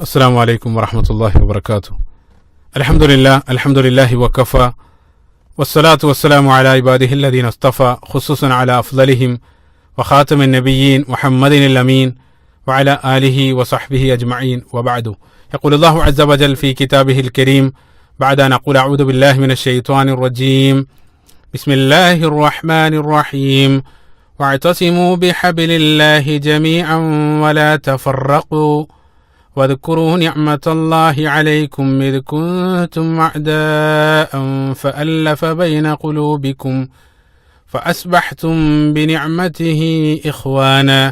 السلام عليكم ورحمة الله وبركاته. الحمد لله وكفى والصلاة والسلام على عباده الذين اصطفى خصوصا على أفضلهم وخاتم النبيين محمد الأمين وعلى آله وصحبه أجمعين وبعد. يقول الله عز وجل في كتابه الكريم بعد أن أقول أعوذ بالله من الشيطان الرجيم بسم الله الرحمن الرحيم واعتصموا بحبل الله جميعا ولا تفرقوا واذكروا نعمة الله عليكم إذ كنتم أعداء فألف بين قلوبكم فأصبحتم بنعمته إخوانا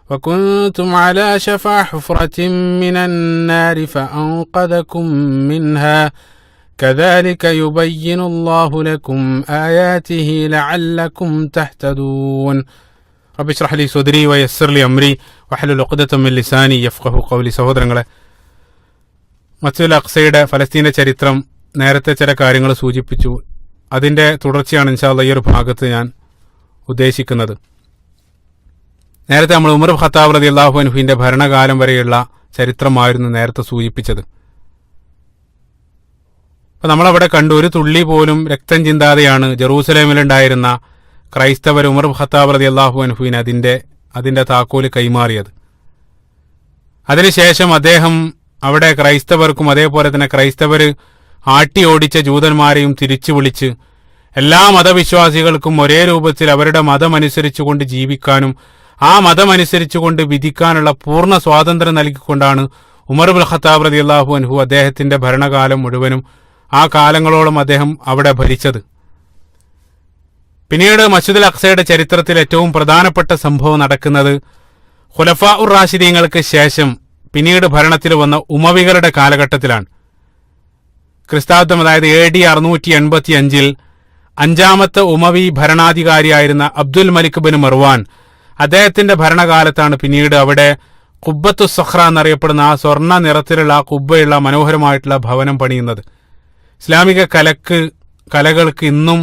وكنتم على شفا حفرة من النار فأنقذكم منها كذلك يبين الله لكم آياته لعلكم تهتدون. റബ്ബി ഇശ്റഹ് ലി സദ്രി വയസ്സിർ ലി അംരി വഹ്ലുൽ ഉഖ്ദതം മിൻ ലിസാനി യഫ്ഖഹു ഖൗലി. സഹോദരങ്ങളെ, മസ്ജിദുൽ അഖ്സയുടെ ഫലസ്തീൻ്റെ ചരിത്രം നേരത്തെ ചില കാര്യങ്ങൾ സൂചിപ്പിച്ചു. അതിൻ്റെ തുടർച്ചയാണ് ഇൻഷാ അല്ലാഹ് ഈ ഒരു ഭാഗത്ത് ഞാൻ ഉദ്ദേശിക്കുന്നത്. നേരത്തെ നമ്മൾ ഉമർ ഖത്താബ് റളിയല്ലാഹു അൻഹുവിൻ്റെ ഭരണകാലം വരെയുള്ള ചരിത്രമായിരുന്നു നേരത്തെ സൂചിപ്പിച്ചത്. അപ്പോൾ നമ്മളവിടെ കണ്ടു, ഒരു തുള്ളി പോലും രക്തം ചിന്താതെയാണ് ജെറൂസലേമിലുണ്ടായിരുന്ന ക്രൈസ്തവർ ഉമർ ഖത്താബ് റളിയല്ലാഹു അൻഹുവിന് അതിൻ്റെ താക്കോല് കൈമാറിയത്. അതിനുശേഷം അദ്ദേഹം അവിടെ ക്രൈസ്തവർക്കും അതേപോലെ തന്നെ ക്രൈസ്തവർ ആട്ടി ഓടിച്ച ജൂതന്മാരെയും തിരിച്ചു വിളിച്ച് എല്ലാ മതവിശ്വാസികൾക്കും ഒരേ രൂപത്തിൽ അവരുടെ മതമനുസരിച്ചുകൊണ്ട് ജീവിക്കാനും ആ മതമനുസരിച്ചുകൊണ്ട് വിധിക്കാനുള്ള പൂർണ്ണ സ്വാതന്ത്ര്യം നൽകിക്കൊണ്ടാണ് ഉമർ ഇബ്നുൽ ഖത്താബ് റളിയല്ലാഹു അൻഹു അദ്ദേഹത്തിന്റെ ഭരണകാലം മുഴുവനും ആ കാലങ്ങളോളം അദ്ദേഹം അവിടെ ഭരിച്ചത്. പിന്നീട് മസ്ജിദുൽ അഖ്സയുടെ ചരിത്രത്തിൽ ഏറ്റവും പ്രധാനപ്പെട്ട സംഭവം നടക്കുന്നത് ഖുലഫാ ഉർ റാഷിദീങ്ങൾക്ക് ശേഷം പിന്നീട് ഭരണത്തിൽ വന്ന ഉമവികളുടെ കാലഘട്ടത്തിലാണ്. ക്രിസ്താബ്ദം അതായത് AD 685 അഞ്ചാമത്തെ ഉമവി ഭരണാധികാരിയായിരുന്ന അബ്ദുൽ മലിക് ബിൻ മർവാൻ അദ്ദേഹത്തിന്റെ ഭരണകാലത്താണ് പിന്നീട് അവിടെ ഖുബ്ബത്തു സഖ്റ എന്നറിയപ്പെടുന്ന ആ സ്വർണ്ണ നിറത്തിലുള്ള ആ കുബ്ബയുള്ള മനോഹരമായിട്ടുള്ള ഭവനം പണിയുന്നത്. ഇസ്ലാമിക കലകൾക്ക് ഇന്നും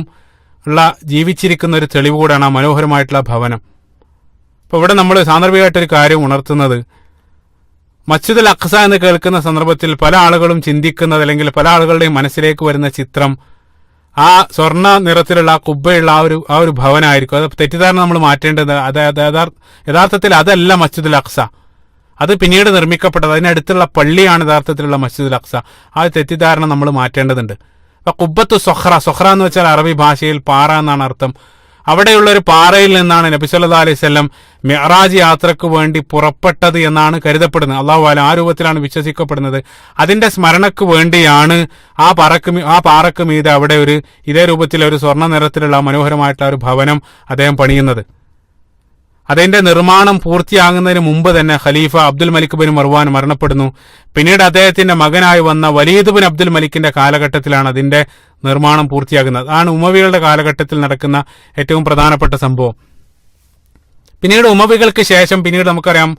ഉള്ള ജീവിച്ചിരിക്കുന്ന ഒരു തെളിവ് കൂടാണ് ആ മനോഹരമായിട്ടുള്ള ഭവനം. അപ്പോൾ ഇവിടെ നമ്മൾ സാന്ദർഭികമായിട്ടൊരു കാര്യം ഉണർത്തുന്നത്, മസ്ജിദുൽ അഖ്സ എന്ന് കേൾക്കുന്ന സന്ദർഭത്തിൽ പല ആളുകളും ചിന്തിക്കുന്നത് അല്ലെങ്കിൽ പല ആളുകളുടെയും മനസ്സിലേക്ക് വരുന്ന ചിത്രം ആ സ്വർണ്ണ നിറത്തിലുള്ള ആ കുബ്ബയുള്ള ആ ഒരു ഭവനമായിരിക്കും. അത് തെറ്റിദ്ധാരണ നമ്മൾ മാറ്റേണ്ടത്. യഥാർത്ഥത്തിൽ അതല്ല മസ്ജിദുൽ അഖ്സ. അത് പിന്നീട് നിർമ്മിക്കപ്പെട്ടത്, അതിനടുത്തുള്ള പള്ളിയാണ് യഥാർത്ഥത്തിലുള്ള മസ്ജിദുൽ അഖ്സ. ആ തെറ്റിദ്ധാരണ നമ്മൾ മാറ്റേണ്ടതുണ്ട്. അപ്പൊ ഖുബ്ബത്തു സൊഹ്റ എന്ന് വെച്ചാൽ അറബി ഭാഷയിൽ പാറ എന്നാണ് അർത്ഥം. അവിടെയുള്ള ഒരു പാറയിൽ നിന്നാണ് നബി സല്ലല്ലാഹു അലൈഹി വസല്ലം മിഅ്റാജ് യാത്രക്ക് വേണ്ടി പുറപ്പെട്ടത് എന്നാണ് കരുതപ്പെടുന്നത്. അല്ലാഹു അലം ആ രൂപത്തിലാണ് വിശ്വസിക്കപ്പെടുന്നത്. അതിന്റെ സ്മരണക്ക് വേണ്ടിയാണ് ആ പാറക്ക് മീതെ അവിടെ ഇതേ രൂപത്തിൽ ഒരു സ്വർണ്ണ നിറത്തിലുള്ള മനോഹരമായിട്ടുള്ള ഒരു ഭവനം അദ്ദേഹം പണിയുന്നത്. അതിന്റെ നിർമ്മാണം പൂർത്തിയാകുന്നതിന് മുമ്പ് തന്നെ ഖലീഫ അബ്ദുൽ മലിക് ബിൻ മർവാൻ മരണപ്പെടുന്നു. പിന്നീട് അദ്ദേഹത്തിന്റെ മകനായി വന്ന വലീദ് ബിൻ അബ്ദുൽ മലിക്കിന്റെ കാലഘട്ടത്തിലാണ് അതിന്റെ നിർമ്മാണം പൂർത്തിയാകുന്നത്. അതാണ് ഉമവികളുടെ കാലഘട്ടത്തിൽ നടക്കുന്ന ഏറ്റവും പ്രധാനപ്പെട്ട സംഭവം. പിന്നീട് ഉമവികൾക്ക് ശേഷം പിന്നീട് നമുക്കറിയാം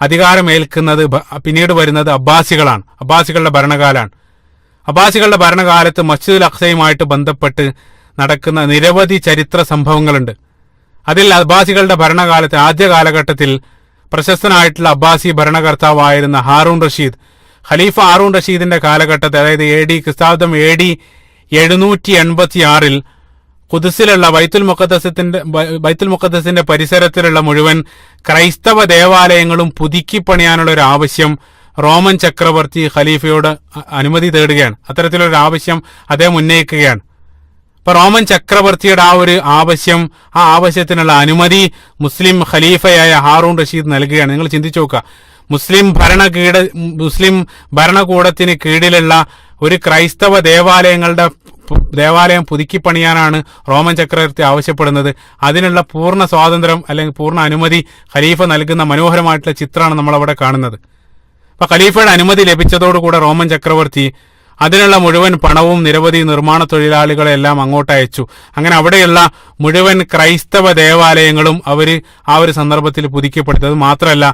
അധികാരമേൽക്കുന്നത് പിന്നീട് വരുന്നത് അബ്ബാസികളാണ്. അബ്ബാസികളുടെ ഭരണകാലമാണ്. അബ്ബാസികളുടെ ഭരണകാലത്ത് മസ്ജിദുൽ അഖ്സയുമായിട്ട് ബന്ധപ്പെട്ട് നടക്കുന്ന നിരവധി ചരിത്ര സംഭവങ്ങളുണ്ട്. അതിൽ അബ്ബാസികളുടെ ഭരണകാലത്ത് ആദ്യ കാലഘട്ടത്തിൽ പ്രശസ്തനായിട്ടുള്ള അബ്ബാസി ഭരണകർത്താവായിരുന്ന ഹാറൂൺ റഷീദ്, ഖലീഫ ഹാറൂൺ റഷീദിന്റെ കാലഘട്ടത്തിൽ, അതായത് ക്രിസ്താബ്ദം AD 786 ഖുദ്സിലുള്ള ബൈത്തുൽ മുഖദ്ദസിന്റെ പരിസരത്തിലുള്ള മുഴുവൻ ക്രൈസ്തവ ദേവാലയങ്ങളും പുതുക്കി പണിയാനുള്ള ഒരു ആവശ്യം റോമൻ ചക്രവർത്തി ഖലീഫയോട് അനുമതി തേടുകയാണ്. അത്തരത്തിലൊരു ആവശ്യം അദ്ദേഹം ഉന്നയിക്കുകയാണ്. ഇപ്പൊ റോമൻ ചക്രവർത്തിയുടെ ആ ഒരു ആവശ്യം, ആ ആവശ്യത്തിനുള്ള അനുമതി മുസ്ലിം ഖലീഫയായ ഹാറൂൺ റഷീദ് നൽകുകയാണ്. നിങ്ങൾ ചിന്തിച്ചു നോക്കുക, മുസ്ലിം ഭരണകൂടത്തിന് കീഴിലുള്ള ഒരു ക്രൈസ്തവ ദേവാലയം പുതുക്കി പണിയാനാണ് റോമൻ ചക്രവർത്തി ആവശ്യപ്പെടുന്നത്. അതിനുള്ള പൂർണ്ണ സ്വാതന്ത്ര്യം അല്ലെങ്കിൽ പൂർണ്ണ അനുമതി ഖലീഫ നൽകുന്ന മനോഹരമായിട്ടുള്ള ചിത്രമാണ് നമ്മൾ അവിടെ കാണുന്നത്. അപ്പൊ ഖലീഫയുടെ അനുമതി ലഭിച്ചതോടുകൂടെ റോമൻ ചക്രവർത്തി അതിനുള്ള മുഴുവൻ പണവും നിരവധി നിർമ്മാണ തൊഴിലാളികളെല്ലാം അങ്ങോട്ട് അയച്ചു. അങ്ങനെ അവിടെയുള്ള മുഴുവൻ ക്രൈസ്തവ ദേവാലയങ്ങളും ആ ഒരു സന്ദർഭത്തിൽ പുതുക്കിപ്പെടുത്തി. അത് മാത്രമല്ല,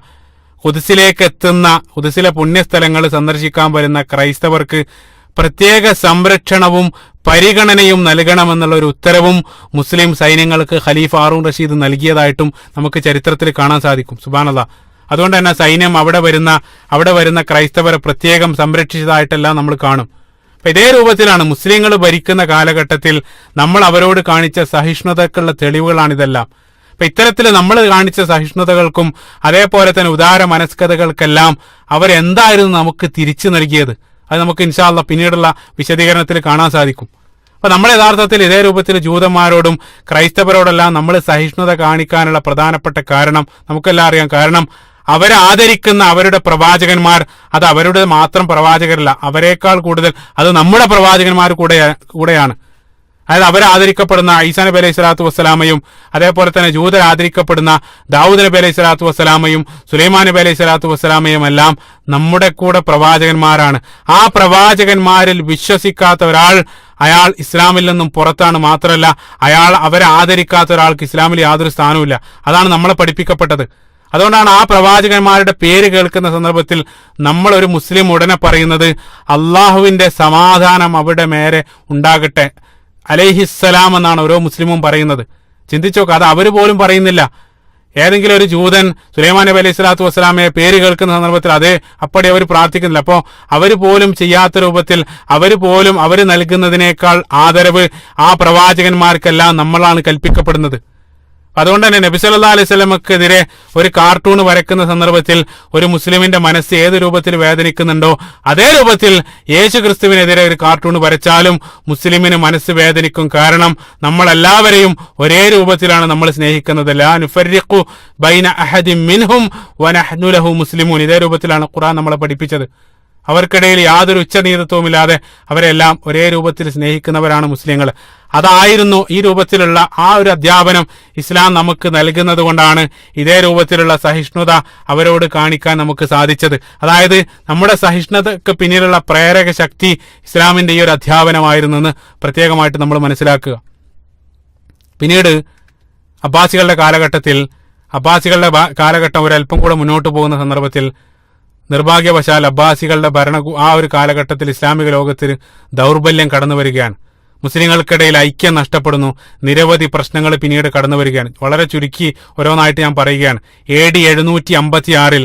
ഖുദ്സിലെ പുണ്യസ്ഥലങ്ങൾ സന്ദർശിക്കാൻ വരുന്ന ക്രൈസ്തവർക്ക് പ്രത്യേക സംരക്ഷണവും പരിഗണനയും നൽകണമെന്നുള്ള ഒരു ഉത്തരവും മുസ്ലിം സൈന്യങ്ങൾക്ക് ഖലീഫ ഹാറൂൺ റഷീദ് നൽകിയതായിട്ടും നമുക്ക് ചരിത്രത്തിൽ കാണാൻ സാധിക്കും. സുബ്ഹാനല്ലാഹ്. അതുകൊണ്ട് തന്നെ സൈന്യം അവിടെ വരുന്ന ക്രൈസ്തവരെ പ്രത്യേകം സംരക്ഷിച്ചതായിട്ടെല്ലാം നമ്മൾ കാണും. അപ്പൊ ഇതേ രൂപത്തിലാണ് മുസ്ലിങ്ങൾ ഭരിക്കുന്ന കാലഘട്ടത്തിൽ നമ്മൾ അവരോട് കാണിച്ച സഹിഷ്ണുതക്കുള്ള തെളിവുകളാണിതെല്ലാം. അപ്പൊ ഇത്തരത്തിൽ നമ്മൾ കാണിച്ച സഹിഷ്ണുതകൾക്കും അതേപോലെ തന്നെ ഉദാര മനസ്കതകൾക്കെല്ലാം അവരെന്തായിരുന്നു നമുക്ക് തിരിച്ചു നൽകിയത്, അത് നമുക്ക് ഇൻഷാ അല്ലാഹ് പിന്നീടുള്ള വിശദീകരണത്തിൽ കാണാൻ സാധിക്കും. അപ്പൊ നമ്മൾ യഥാർത്ഥത്തിൽ ഇതേ രൂപത്തിൽ ജൂതന്മാരോടും ക്രൈസ്തവരോടെല്ലാം നമ്മൾ സഹിഷ്ണുത കാണിക്കാനുള്ള പ്രധാനപ്പെട്ട കാരണം നമുക്കെല്ലാം അറിയാം. കാരണം അവരെ ആദരിക്കുന്ന അവരുടെ പ്രവാചകന്മാർ അത് അവരുടെ മാത്രം പ്രവാചകരല്ല, അവരെക്കാൾ കൂടുതൽ അത് നമ്മുടെ പ്രവാചകന്മാർ കൂടെയാണ്. അതായത് അവരെ ആദരിക്കപ്പെടുന്ന ഈസാ നബി അലൈഹി സ്വലാത്തു വസ്സലാമയും അതേപോലെ തന്നെ ജൂതർ ആദരിക്കപ്പെടുന്ന ദാവൂദ് നബി അലൈഹി സ്വലാത്തു വസ്സലാമയും സുലൈമാൻ നബി അലൈഹി സ്വലാത്തു വസ്സലാമയും എല്ലാം നമ്മുടെ കൂടെ പ്രവാചകന്മാരാണ്. ആ പ്രവാചകന്മാരിൽ വിശ്വസിക്കാത്ത ഒരാൾ അയാൾ ഇസ്ലാമിൽ നിന്നും പുറത്താണ്. മാത്രമല്ല അവരെ ആദരിക്കാത്ത ഒരാൾക്ക് ഇസ്ലാമിൽ യാതൊരു സ്ഥാനവുമില്ല. അതാണ് നമ്മളെ പഠിപ്പിക്കപ്പെട്ടത്. അതുകൊണ്ടാണ് ആ പ്രവാചകന്മാരുടെ പേര് കേൾക്കുന്ന സന്ദർഭത്തിൽ നമ്മൾ ഒരു മുസ്ലിം ഉടനെ പറയുന്നത് അള്ളാഹുവിന്റെ സമാധാനം അവിടെ മേരെ ഉണ്ടാകട്ടെ അലൈഹിസ്സലാം എന്നാണ് ഓരോ മുസ്ലിമും പറയുന്നത്. ചിന്തിച്ചോക്ക്, അത് അവര് പോലും പറയുന്നില്ല. ഏതെങ്കിലും ഒരു ജൂതൻ സുലൈമാൻ നബി അലൈഹി സ്വലാത്തു വസ്സലാമയെ പേര് കേൾക്കുന്ന സന്ദർഭത്തിൽ അതേ അപ്പടി അവർ പ്രാർത്ഥിക്കുന്നില്ല. അപ്പോൾ അവർ പോലും ചെയ്യാത്ത രൂപത്തിൽ അവർ നൽകുന്നതിനേക്കാൾ ആദരവ് ആ പ്രവാചകന്മാർക്കെല്ലാം നമ്മളാണ് കൽപ്പിക്കപ്പെടുന്നത്. അതുകൊണ്ട് തന്നെ നബി സല്ലല്ലാഹു അലൈഹി വസല്ലമക്കെതിരെ ഒരു കാർട്ടൂൺ വരയ്ക്കുന്ന സന്ദർഭത്തിൽ ഒരു മുസ്ലിമിന്റെ മനസ്സ് ഏത് രൂപത്തിൽ വേദനിക്കുന്നുണ്ടോ അതേ രൂപത്തിൽ യേശു ക്രിസ്തുവിനെതിരെ ഒരു കാർട്ടൂൺ വരച്ചാലും മുസ്ലിമിന് മനസ്സ് വേദനിക്കും. കാരണം നമ്മളെല്ലാവരെയും ഒരേ രൂപത്തിലാണ് നമ്മൾ സ്നേഹിക്കുന്നത്. ലാ നുഫർരിഖു ബൈന അഹദിൻ മിൻഹും വനഹ്നു ലഹു മുസ്ലിമൂൻ. ഇതേ രൂപത്തിലാണ് ഖുർആൻ നമ്മളെ പഠിപ്പിച്ചത്. അവർക്കിടയിൽ യാതൊരു ഉച്ചനീതത്വമില്ലാതെ അവരെല്ലാം ഒരേ രൂപത്തിൽ സ്നേഹിക്കുന്നവരാണ് മുസ്ലിങ്ങൾ. അതായിരുന്നു ഈ രൂപത്തിലുള്ള ആ ഒരു അധ്യാപനം ഇസ്ലാം നമുക്ക് നൽകുന്നത് കൊണ്ടാണ് ഇതേ രൂപത്തിലുള്ള സഹിഷ്ണുത അവരോട് കാണിക്കാൻ നമുക്ക് സാധിച്ചത്. അതായത് നമ്മുടെ സഹിഷ്ണുതക്ക് പിന്നിലുള്ള പ്രേരക ശക്തി ഇസ്ലാമിന്റെ ഈ ഒരു അധ്യാപനമായിരുന്നു എന്ന് പ്രത്യേകമായിട്ട് നമ്മൾ മനസ്സിലാക്കുക. പിന്നീട് അബ്ബാസികളുടെ കാലഘട്ടം ഒരല്പം കൂടെ മുന്നോട്ട് പോകുന്ന സന്ദർഭത്തിൽ നിർഭാഗ്യവശാൽ അബ്ബാസികളുടെ ആ ഒരു കാലഘട്ടത്തിൽ ഇസ്ലാമിക ലോകത്തിൽ ദൗർബല്യം കടന്നു വരികയാണ്. മുസ്ലിങ്ങൾക്കിടയിൽ ഐക്യം നഷ്ടപ്പെടുന്നു. നിരവധി പ്രശ്നങ്ങൾ പിന്നീട് കടന്നു വരികയാണ്. വളരെ ചുരുക്കി ഓരോന്നായിട്ട് ഞാൻ പറയുകയാണ്. AD 756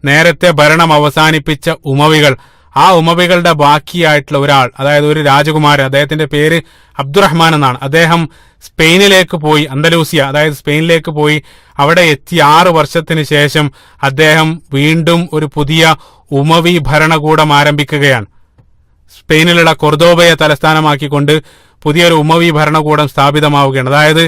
നേരത്തെ ഭരണം അവസാനിപ്പിച്ച ഉമവികൾ, ആ ഉമവികളുടെ ബാക്കിയായിട്ടുള്ള ഒരാൾ, അതായത് ഒരു രാജകുമാരൻ, അദ്ദേഹത്തിന്റെ പേര് അബ്ദുറഹ്മാൻ എന്നാണ്. അദ്ദേഹം സ്പെയിനിലേക്ക് പോയി, അന്തലൂസിയ അതായത് സ്പെയിനിലേക്ക് പോയി അവിടെ എത്തി 6 വർഷത്തിന് ശേഷം അദ്ദേഹം വീണ്ടും ഒരു പുതിയ ഉമവി ഭരണകൂടം ആരംഭിക്കുകയാണ്. സ്പെയിനിലുള്ള കൊർദോബയെ തലസ്ഥാനമാക്കിക്കൊണ്ട് പുതിയൊരു ഉമവി ഭരണകൂടം സ്ഥാപിതമാവുകയാണ്. അതായത്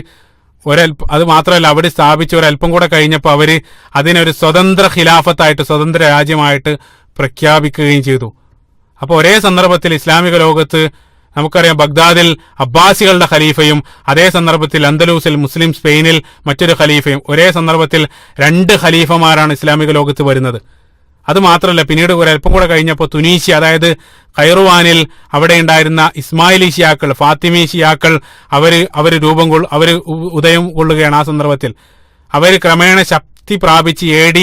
അത് മാത്രമല്ല, അവിടെ സ്ഥാപിച്ച ഒരല്പം കൂടെ കഴിഞ്ഞപ്പോൾ അവര് അതിനൊരു സ്വതന്ത്ര ഖിലാഫത്തായിട്ട്, സ്വതന്ത്ര രാജ്യമായിട്ട് പ്രഖ്യാപിക്കുകയും ചെയ്തു. അപ്പോൾ ഒരേ സന്ദർഭത്തിൽ ഇസ്ലാമിക ലോകത്ത് നമുക്കറിയാം, ബഗ്ദാദിൽ അബ്ബാസികളുടെ ഖലീഫയും അതേ സന്ദർഭത്തിൽ അന്തലൂസിൽ മുസ്ലിം സ്പെയിനിൽ മറ്റൊരു ഖലീഫയും, ഒരേ സന്ദർഭത്തിൽ 2 ഖലീഫമാരാണ് ഇസ്ലാമിക ലോകത്ത് വരുന്നത്. അത് മാത്രമല്ല, പിന്നീട് ഒരല്പം കൂടെ കഴിഞ്ഞപ്പോൾ തുനീഷ്യ, അതായത് ഖൈറുവാനിൽ അവിടെ ഉണ്ടായിരുന്ന ഇസ്മായിലി ഷിയാക്കൾ, ഫാത്തിമി ഷിയാക്കൾ അവര് ഉദയം കൊള്ളുകയാണ്. ആ സന്ദർഭത്തിൽ അവർ ക്രമേണ ശക്തി പ്രാപിച്ച് AD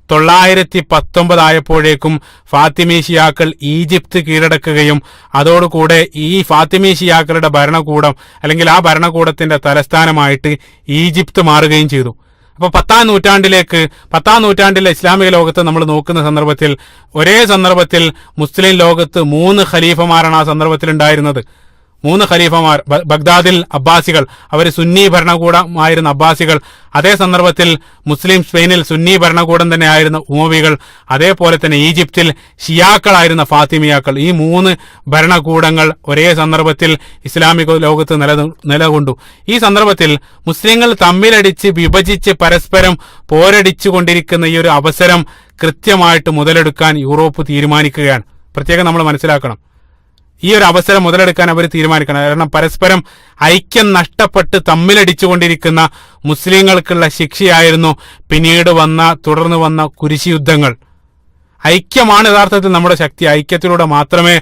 919 ആയപ്പോഴേക്കും ഫാത്തിമി ഷിയാക്കൾ ഈജിപ്ത് കീഴടക്കുകയും അതോടുകൂടെ ഈ ഫാത്തിമി ഷിയാക്കളുടെ ഭരണകൂടം അല്ലെങ്കിൽ ആ ഭരണകൂടത്തിന്റെ തലസ്ഥാനമായിട്ട് ഈജിപ്ത് മാറുകയും ചെയ്തു. അപ്പോൾ 10ാം നൂറ്റാണ്ടിലെ ഇസ്ലാമിക ലോകത്ത് നമ്മൾ നോക്കുന്ന സന്ദർഭത്തിൽ ഒരേ സന്ദർഭത്തിൽ മുസ്ലിം ലോകത്ത് 3 ഖലീഫമാരാണ് ആ സന്ദർഭത്തിൽ ഉണ്ടായിരുന്നത്. 3 ഖലീഫമാർ. ബഗ്ദാദിൽ അബ്ബാസികൾ, അവർ സുന്നി ഭരണകൂടമായിരുന്ന അബ്ബാസികൾ. അതേ സന്ദർഭത്തിൽ മുസ്ലിം സ്പെയിനിൽ സുന്നി ഭരണകൂടം തന്നെ ആയിരുന്ന ഉമവികൾ. അതേപോലെ തന്നെ ഈജിപ്തിൽ ഷിയാക്കളായിരുന്ന ഫാത്തിമിയാക്കൾ. ഈ 3 ഭരണകൂടങ്ങൾ ഒരേ സന്ദർഭത്തിൽ ഇസ്ലാമിക ലോകത്ത് നിലകൊണ്ടു. ഈ സന്ദർഭത്തിൽ മുസ്ലിങ്ങൾ തമ്മിലടിച്ച് വിഭജിച്ച് പരസ്പരം പോരടിച്ചു കൊണ്ടിരിക്കുന്ന ഈ ഒരു അവസരം കൃത്യമായിട്ട് മുതലെടുക്കാൻ യൂറോപ്പ് തീരുമാനിക്കുകയാണ്. പ്രത്യേകം നമ്മൾ മനസ്സിലാക്കണം, ഈ ഒരു അവസരം മുതലെടുക്കാൻ അവർ തീരുമാനിക്കണം. കാരണം പരസ്പരം ഐക്യം നഷ്ടപ്പെട്ട് തമ്മിലടിച്ചുകൊണ്ടിരിക്കുന്ന മുസ്ലിങ്ങൾക്കുള്ള ശിക്ഷയായിരുന്നു പിന്നീട് തുടർന്ന് വന്ന കുരിശ് യുദ്ധങ്ങൾ. ഐക്യമാണ് യഥാർത്ഥത്തിൽ നമ്മുടെ ശക്തി. ഐക്യത്തിലൂടെ മാത്രമേ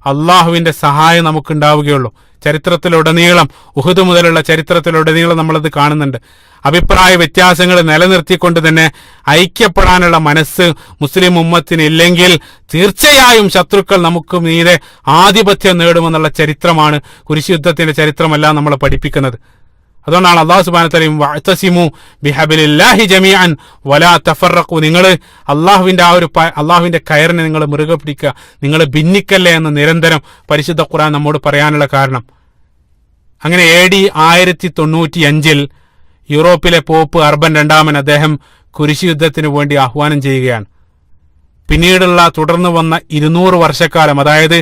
അള്ളാഹുവിന്റെ സഹായം നമുക്കുണ്ടാവുകയുള്ളൂ. ചരിത്രത്തിലുടനീളം, ഉഹുദ് മുതലുള്ള ചരിത്രത്തിലുടനീളം നമ്മളത് കാണുന്നുണ്ട്. അഭിപ്രായ വ്യത്യാസങ്ങൾ നിലനിർത്തിക്കൊണ്ട് തന്നെ ഐക്യപ്പെടാനുള്ള മനസ്സ് മുസ്ലിം ഉമ്മത്തിന് ഇല്ലെങ്കിൽ തീർച്ചയായും ശത്രുക്കൾ നമുക്ക് മീതെ ആധിപത്യം നേടുമെന്നുള്ള ചരിത്രമാണ് കുരിശ് യുദ്ധത്തിന്റെ ചരിത്രമെല്ലാം നമ്മളെ പഠിപ്പിക്കുന്നത്. അതുകൊണ്ടാണ് അല്ലാഹു സുബ്ഹാനഹു വ തആല വഅതസിമു ബിഹബിലില്ലാഹി ജമീഅൻ വലാ തഫറഖു, നിങ്ങൾ അള്ളാഹുവിന്റെ കയറിനെ നിങ്ങൾ മുറുകെ പിടിക്കുക, നിങ്ങൾ ഭിന്നിക്കല്ലേ എന്ന് നിരന്തരം പരിശുദ്ധ ഖുർആൻ നമ്മോട് പറയാനുള്ള കാരണം. അങ്ങനെ AD 1095 യൂറോപ്പിലെ പോപ്പ് അർബൻ രണ്ടാമൻ അദ്ദേഹം കുരിശ് യുദ്ധത്തിന് വേണ്ടി ആഹ്വാനം ചെയ്യുകയാണ്. പിന്നീടുള്ള തുടർന്ന് വന്ന 200 വർഷക്കാലം, അതായത്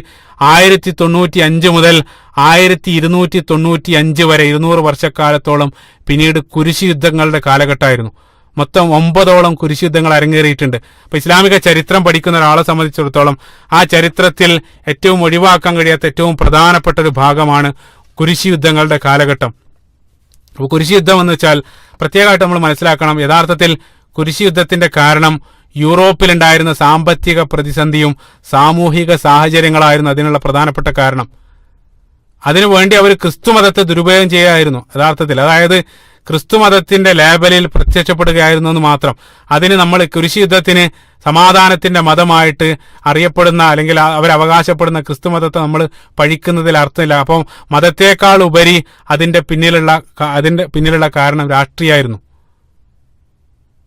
1095 മുതൽ 1295 വരെ 200 വർഷക്കാലത്തോളം പിന്നീട് കുരിശ് യുദ്ധങ്ങളുടെ കാലഘട്ടമായിരുന്നു. മൊത്തം 9ഓളം കുരിശ് യുദ്ധങ്ങൾ അരങ്ങേറിയിട്ടുണ്ട്. അപ്പൊ ഇസ്ലാമിക ചരിത്രം പഠിക്കുന്ന ഒരാളെ സംബന്ധിച്ചിടത്തോളം ആ ചരിത്രത്തിൽ ഏറ്റവും ഒഴിവാക്കാൻ കഴിയാത്ത ഏറ്റവും പ്രധാനപ്പെട്ട ഒരു ഭാഗമാണ് കുരിശ് യുദ്ധങ്ങളുടെ കാലഘട്ടം. അപ്പോൾ കുരിശ് യുദ്ധം എന്ന് വെച്ചാൽ പ്രത്യേകമായിട്ട് നമ്മൾ മനസ്സിലാക്കണം, യഥാർത്ഥത്തിൽ കുരിശ് യുദ്ധത്തിന്റെ കാരണം യൂറോപ്പിലുണ്ടായിരുന്ന സാമ്പത്തിക പ്രതിസന്ധിയും സാമൂഹിക സാഹചര്യങ്ങളായിരുന്നു അതിനുള്ള പ്രധാനപ്പെട്ട കാരണം. അതിനുവേണ്ടി അവർ ക്രിസ്തുമതത്തെ ദുരുപയോഗം ചെയ്യുകയായിരുന്നു യഥാർത്ഥത്തിൽ. അതായത് ക്രിസ്തുമതത്തിന്റെ ലേബലിൽ പ്രത്യക്ഷപ്പെടുകയായിരുന്നു എന്ന് മാത്രം. അതിന് നമ്മൾ കുരിശ് യുദ്ധത്തിന് സമാധാനത്തിന്റെ മതമായിട്ട് അറിയപ്പെടുന്ന അല്ലെങ്കിൽ അവരവകാശപ്പെടുന്ന ക്രിസ്തുമതത്തെ നമ്മൾ പഴിക്കുന്നതിൽ അർത്ഥമില്ല. അപ്പം മതത്തേക്കാൾ ഉപരി അതിന്റെ പിന്നിലുള്ള കാരണം രാഷ്ട്രീയമായിരുന്നു.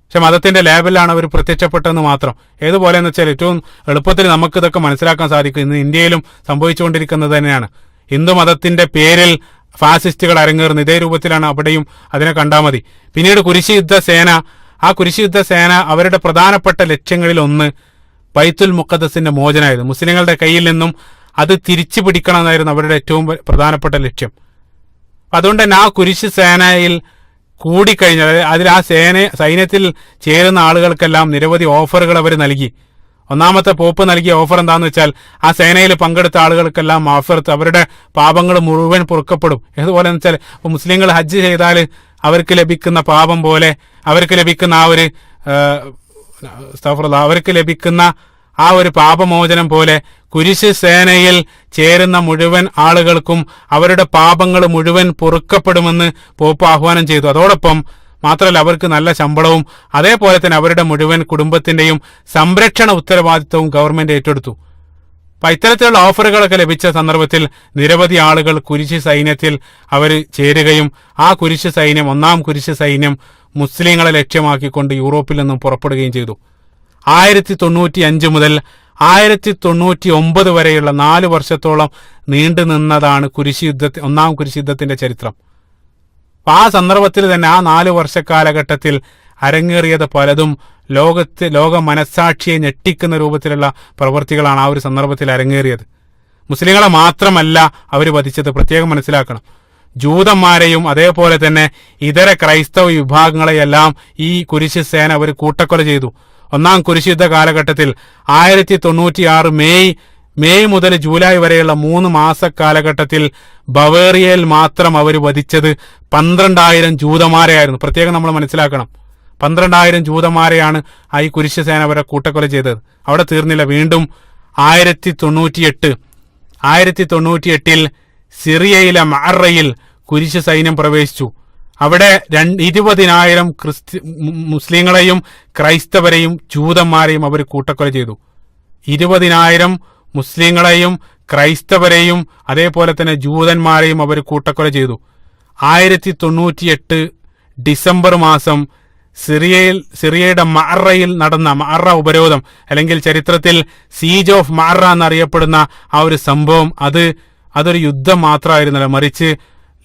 പക്ഷെ മതത്തിന്റെ ലേബലിലാണ് അവർ പ്രത്യക്ഷപ്പെട്ടതെന്ന് മാത്രം. ഏതുപോലെയെന്ന് വെച്ചാൽ ഏറ്റവും എളുപ്പത്തിൽ നമുക്കിതൊക്കെ മനസ്സിലാക്കാൻ സാധിക്കും. ഇന്ന് ഇന്ത്യയിലും സംഭവിച്ചുകൊണ്ടിരിക്കുന്നത് തന്നെയാണ്. ഹിന്ദു മതത്തിന്റെ പേരിൽ ഫാസിസ്റ്റുകൾ അരങ്ങേറുന്നു. ഇതേ രൂപത്തിലാണ് അവിടെയും അതിനെ കണ്ടാൽ മതി. പിന്നീട് കുരിശ് യുദ്ധ സേന അവരുടെ പ്രധാനപ്പെട്ട ലക്ഷ്യങ്ങളിൽ ഒന്ന് ബൈത്തുൽ മുഖദ്ദസിന്റെ മോചനമായിരുന്നു. മുസ്ലിങ്ങളുടെ കയ്യിൽ നിന്നും അത് തിരിച്ചു പിടിക്കണമെന്നായിരുന്നു അവരുടെ ഏറ്റവും പ്രധാനപ്പെട്ട ലക്ഷ്യം. അതുകൊണ്ട് തന്നെ ആ കുരിശ് സേനയിൽ കൂടിക്കഴിഞ്ഞാൽ അതിൽ ആ സൈന്യത്തിൽ ചേരുന്ന ആളുകൾക്കെല്ലാം നിരവധി ഓഫറുകൾ അവർ നൽകി. ഒന്നാമത്തെ പോപ്പ് നൽകിയ ഓഫർ എന്താന്ന് വെച്ചാൽ ആ സേനയിൽ പങ്കെടുത്ത ആളുകൾക്കെല്ലാം മാഫിറത്ത്, അവരുടെ പാപങ്ങൾ മുഴുവൻ പൊറുക്കപ്പെടും. ഏതുപോലെ എന്ന് വെച്ചാൽ ഇപ്പൊ മുസ്ലിങ്ങൾ ഹജ്ജ് ചെയ്താൽ അവർക്ക് ലഭിക്കുന്ന പാപം പോലെ അവർക്ക് ലഭിക്കുന്ന ആ ഒരു പാപമോചനം പോലെ കുരിശ് സേനയിൽ ചേരുന്ന മുഴുവൻ ആളുകൾക്കും അവരുടെ പാപങ്ങൾ മുഴുവൻ പൊറുക്കപ്പെടുമെന്ന് പോപ്പ് ആഹ്വാനം ചെയ്തു. അതോടൊപ്പം മാത്രമല്ല അവർക്ക് നല്ല ശമ്പളവും അതേപോലെ തന്നെ അവരുടെ മുഴുവൻ കുടുംബത്തിന്റെയും സംരക്ഷണ ഉത്തരവാദിത്വവും ഗവൺമെന്റ് ഏറ്റെടുത്തു. അപ്പൊ ഇത്തരത്തിലുള്ള ഓഫറുകളൊക്കെ ലഭിച്ച സന്ദർഭത്തിൽ നിരവധി ആളുകൾ കുരിശ് സൈന്യത്തിൽ അവർ ചേരുകയും ആ കുരിശ് സൈന്യം, ഒന്നാം കുരിശ് സൈന്യം മുസ്ലിങ്ങളെ ലക്ഷ്യമാക്കിക്കൊണ്ട് യൂറോപ്പിൽ നിന്നും പുറപ്പെടുകയും ചെയ്തു. 1095 മുതൽ 1099 വരെയുള്ള 4 വർഷത്തോളം നീണ്ടു നിന്നതാണ് ഒന്നാം കുരിശ് യുദ്ധത്തിന്റെ ചരിത്രം. ആ സന്ദർഭത്തിൽ തന്നെ ആ 4 വർഷ കാലഘട്ടത്തിൽ അരങ്ങേറിയത് പലതും ലോക മനസ്സാക്ഷിയെ ഞെട്ടിക്കുന്ന രൂപത്തിലുള്ള പ്രവൃത്തികളാണ് ആ ഒരു സന്ദർഭത്തിൽ അരങ്ങേറിയത്. മുസ്ലിങ്ങളെ മാത്രമല്ല അവർ വധിച്ചത്, പ്രത്യേകം മനസ്സിലാക്കണം. ജൂതന്മാരെയും അതേപോലെ തന്നെ ഇതര ക്രൈസ്തവ വിഭാഗങ്ങളെയെല്ലാം ഈ കുരിശ് സേന അവർ കൂട്ടക്കൊല ചെയ്തു. ഒന്നാം കുരിശ് യുദ്ധ കാലഘട്ടത്തിൽ 1096 മെയ് മുതൽ ജൂലൈ വരെയുള്ള 3 മാസ കാലഘട്ടത്തിൽ ബവേറിയയിൽ മാത്രം അവർ വധിച്ചത് 12,000 ജൂതന്മാരെയായിരുന്നു. പ്രത്യേകം നമ്മൾ മനസ്സിലാക്കണം, 12,000 ജൂതന്മാരെയാണ് ഈ കുരിശ് സേന അവരെ കൂട്ടക്കൊല ചെയ്തത്. അവിടെ തീർന്നില്ല. വീണ്ടും 1098 സിറിയയിലെ മഅറയിൽ കുരിശ് സൈന്യം പ്രവേശിച്ചു. അവിടെ 20,000 മുസ്ലിങ്ങളെയും ക്രൈസ്തവരെയും ജൂതന്മാരെയും അവർ കൂട്ടക്കൊല ചെയ്തു. 20,000 മുസ്ലിങ്ങളെയും ക്രൈസ്തവരെയും അതേപോലെ തന്നെ ജൂതന്മാരെയും അവർ കൂട്ടക്കൊല ചെയ്തു. 1098 ഡിസംബർ മാസം സിറിയയുടെ മഅറയിൽ നടന്ന മഅറ ഉപരോധം, അല്ലെങ്കിൽ ചരിത്രത്തിൽ സീജ് ഓഫ് മഅറ എന്നറിയപ്പെടുന്ന ആ ഒരു സംഭവം, അതൊരു യുദ്ധം മാത്രമായിരുന്നല്ല, മറിച്ച്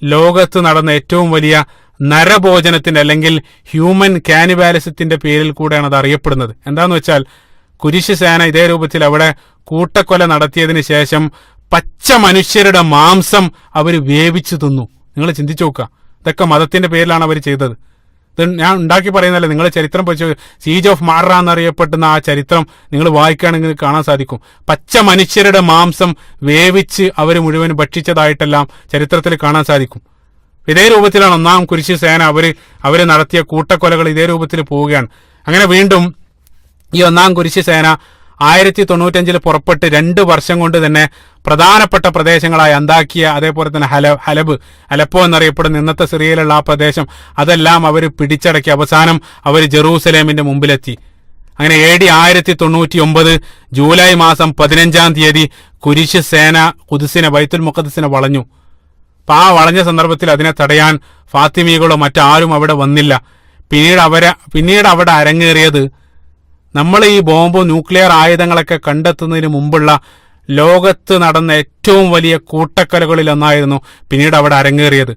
ലോകത്ത് നടന്ന ഏറ്റവും വലിയ നരഭോജനത്തിന്റെ അല്ലെങ്കിൽ ഹ്യൂമൻ കാനിബാലിസത്തിന്റെ പേരിൽ കൂടെയാണ് അത് അറിയപ്പെടുന്നത്. എന്താന്ന് വെച്ചാൽ കുരിശ് സേന ഇതേ രൂപത്തിൽ അവിടെ കൂട്ടക്കൊല നടത്തിയതിന് ശേഷം പച്ച മനുഷ്യരുടെ മാംസം അവർ വേവിച്ചു തിന്നു. നിങ്ങൾ ചിന്തിച്ചു നോക്കുക, ഇതൊക്കെ മതത്തിന്റെ പേരിലാണ് അവർ ചെയ്തത്. ഇത് ഞാൻ ഉണ്ടാക്കി പറയുന്നതല്ല, നിങ്ങൾ ചരിത്രം പഠിച്ചു. സീജ് ഓഫ് മഅറ എന്നറിയപ്പെടുന്ന ആ ചരിത്രം നിങ്ങൾ വായിക്കുകയാണെങ്കിൽ കാണാൻ സാധിക്കും. പച്ച മനുഷ്യരുടെ മാംസം വേവിച്ച് അവർ മുഴുവൻ ഭക്ഷിച്ചതായിട്ടെല്ലാം ചരിത്രത്തിൽ കാണാൻ സാധിക്കും. ഇതേ രൂപത്തിലാണ് ഒന്നാം കുരിശ് സേന അവർ നടത്തിയ കൂട്ടക്കൊലകൾ ഇതേ രൂപത്തിൽ പോവുകയാണ്. അങ്ങനെ വീണ്ടും ഈ ഒന്നാം കുരിശ് സേന 1095 പുറപ്പെട്ട് 2 വർഷം കൊണ്ട് തന്നെ പ്രധാനപ്പെട്ട പ്രദേശങ്ങളായ അന്താക്കിയ, അതേപോലെ തന്നെ അലപ്പോ എന്നറിയപ്പെടുന്ന ഇന്നത്തെ സിറിയയിലുള്ള ആ പ്രദേശം, അതെല്ലാം അവർ പിടിച്ചടക്കി അവസാനം അവർ ജെറൂസലേമിന്റെ മുമ്പിലെത്തി. അങ്ങനെ AD 1099 ജൂലൈ മാസം 15-ാം തീയതി കുരിശ് സേന ഖുദ്സിനെ, ബൈത്തുൽ മുഖദ്സിനെ വളഞ്ഞു. അപ്പൊ ആ വളഞ്ഞ സന്ദർഭത്തിൽ അതിനെ തടയാൻ ഫാത്തിമികളോ മറ്റാരും അവിടെ വന്നില്ല. പിന്നീട് അവിടെ അരങ്ങേറിയത് നമ്മൾ ഈ ബോംബും ന്യൂക്ലിയർ ആയുധങ്ങളൊക്കെ കണ്ടെത്തുന്നതിന് മുമ്പുള്ള ലോകത്ത് നടന്ന ഏറ്റവും വലിയ കൂട്ടക്കൊലകളിൽ ഒന്നായിരുന്നു പിന്നീട് അവിടെ അരങ്ങേറിയത്.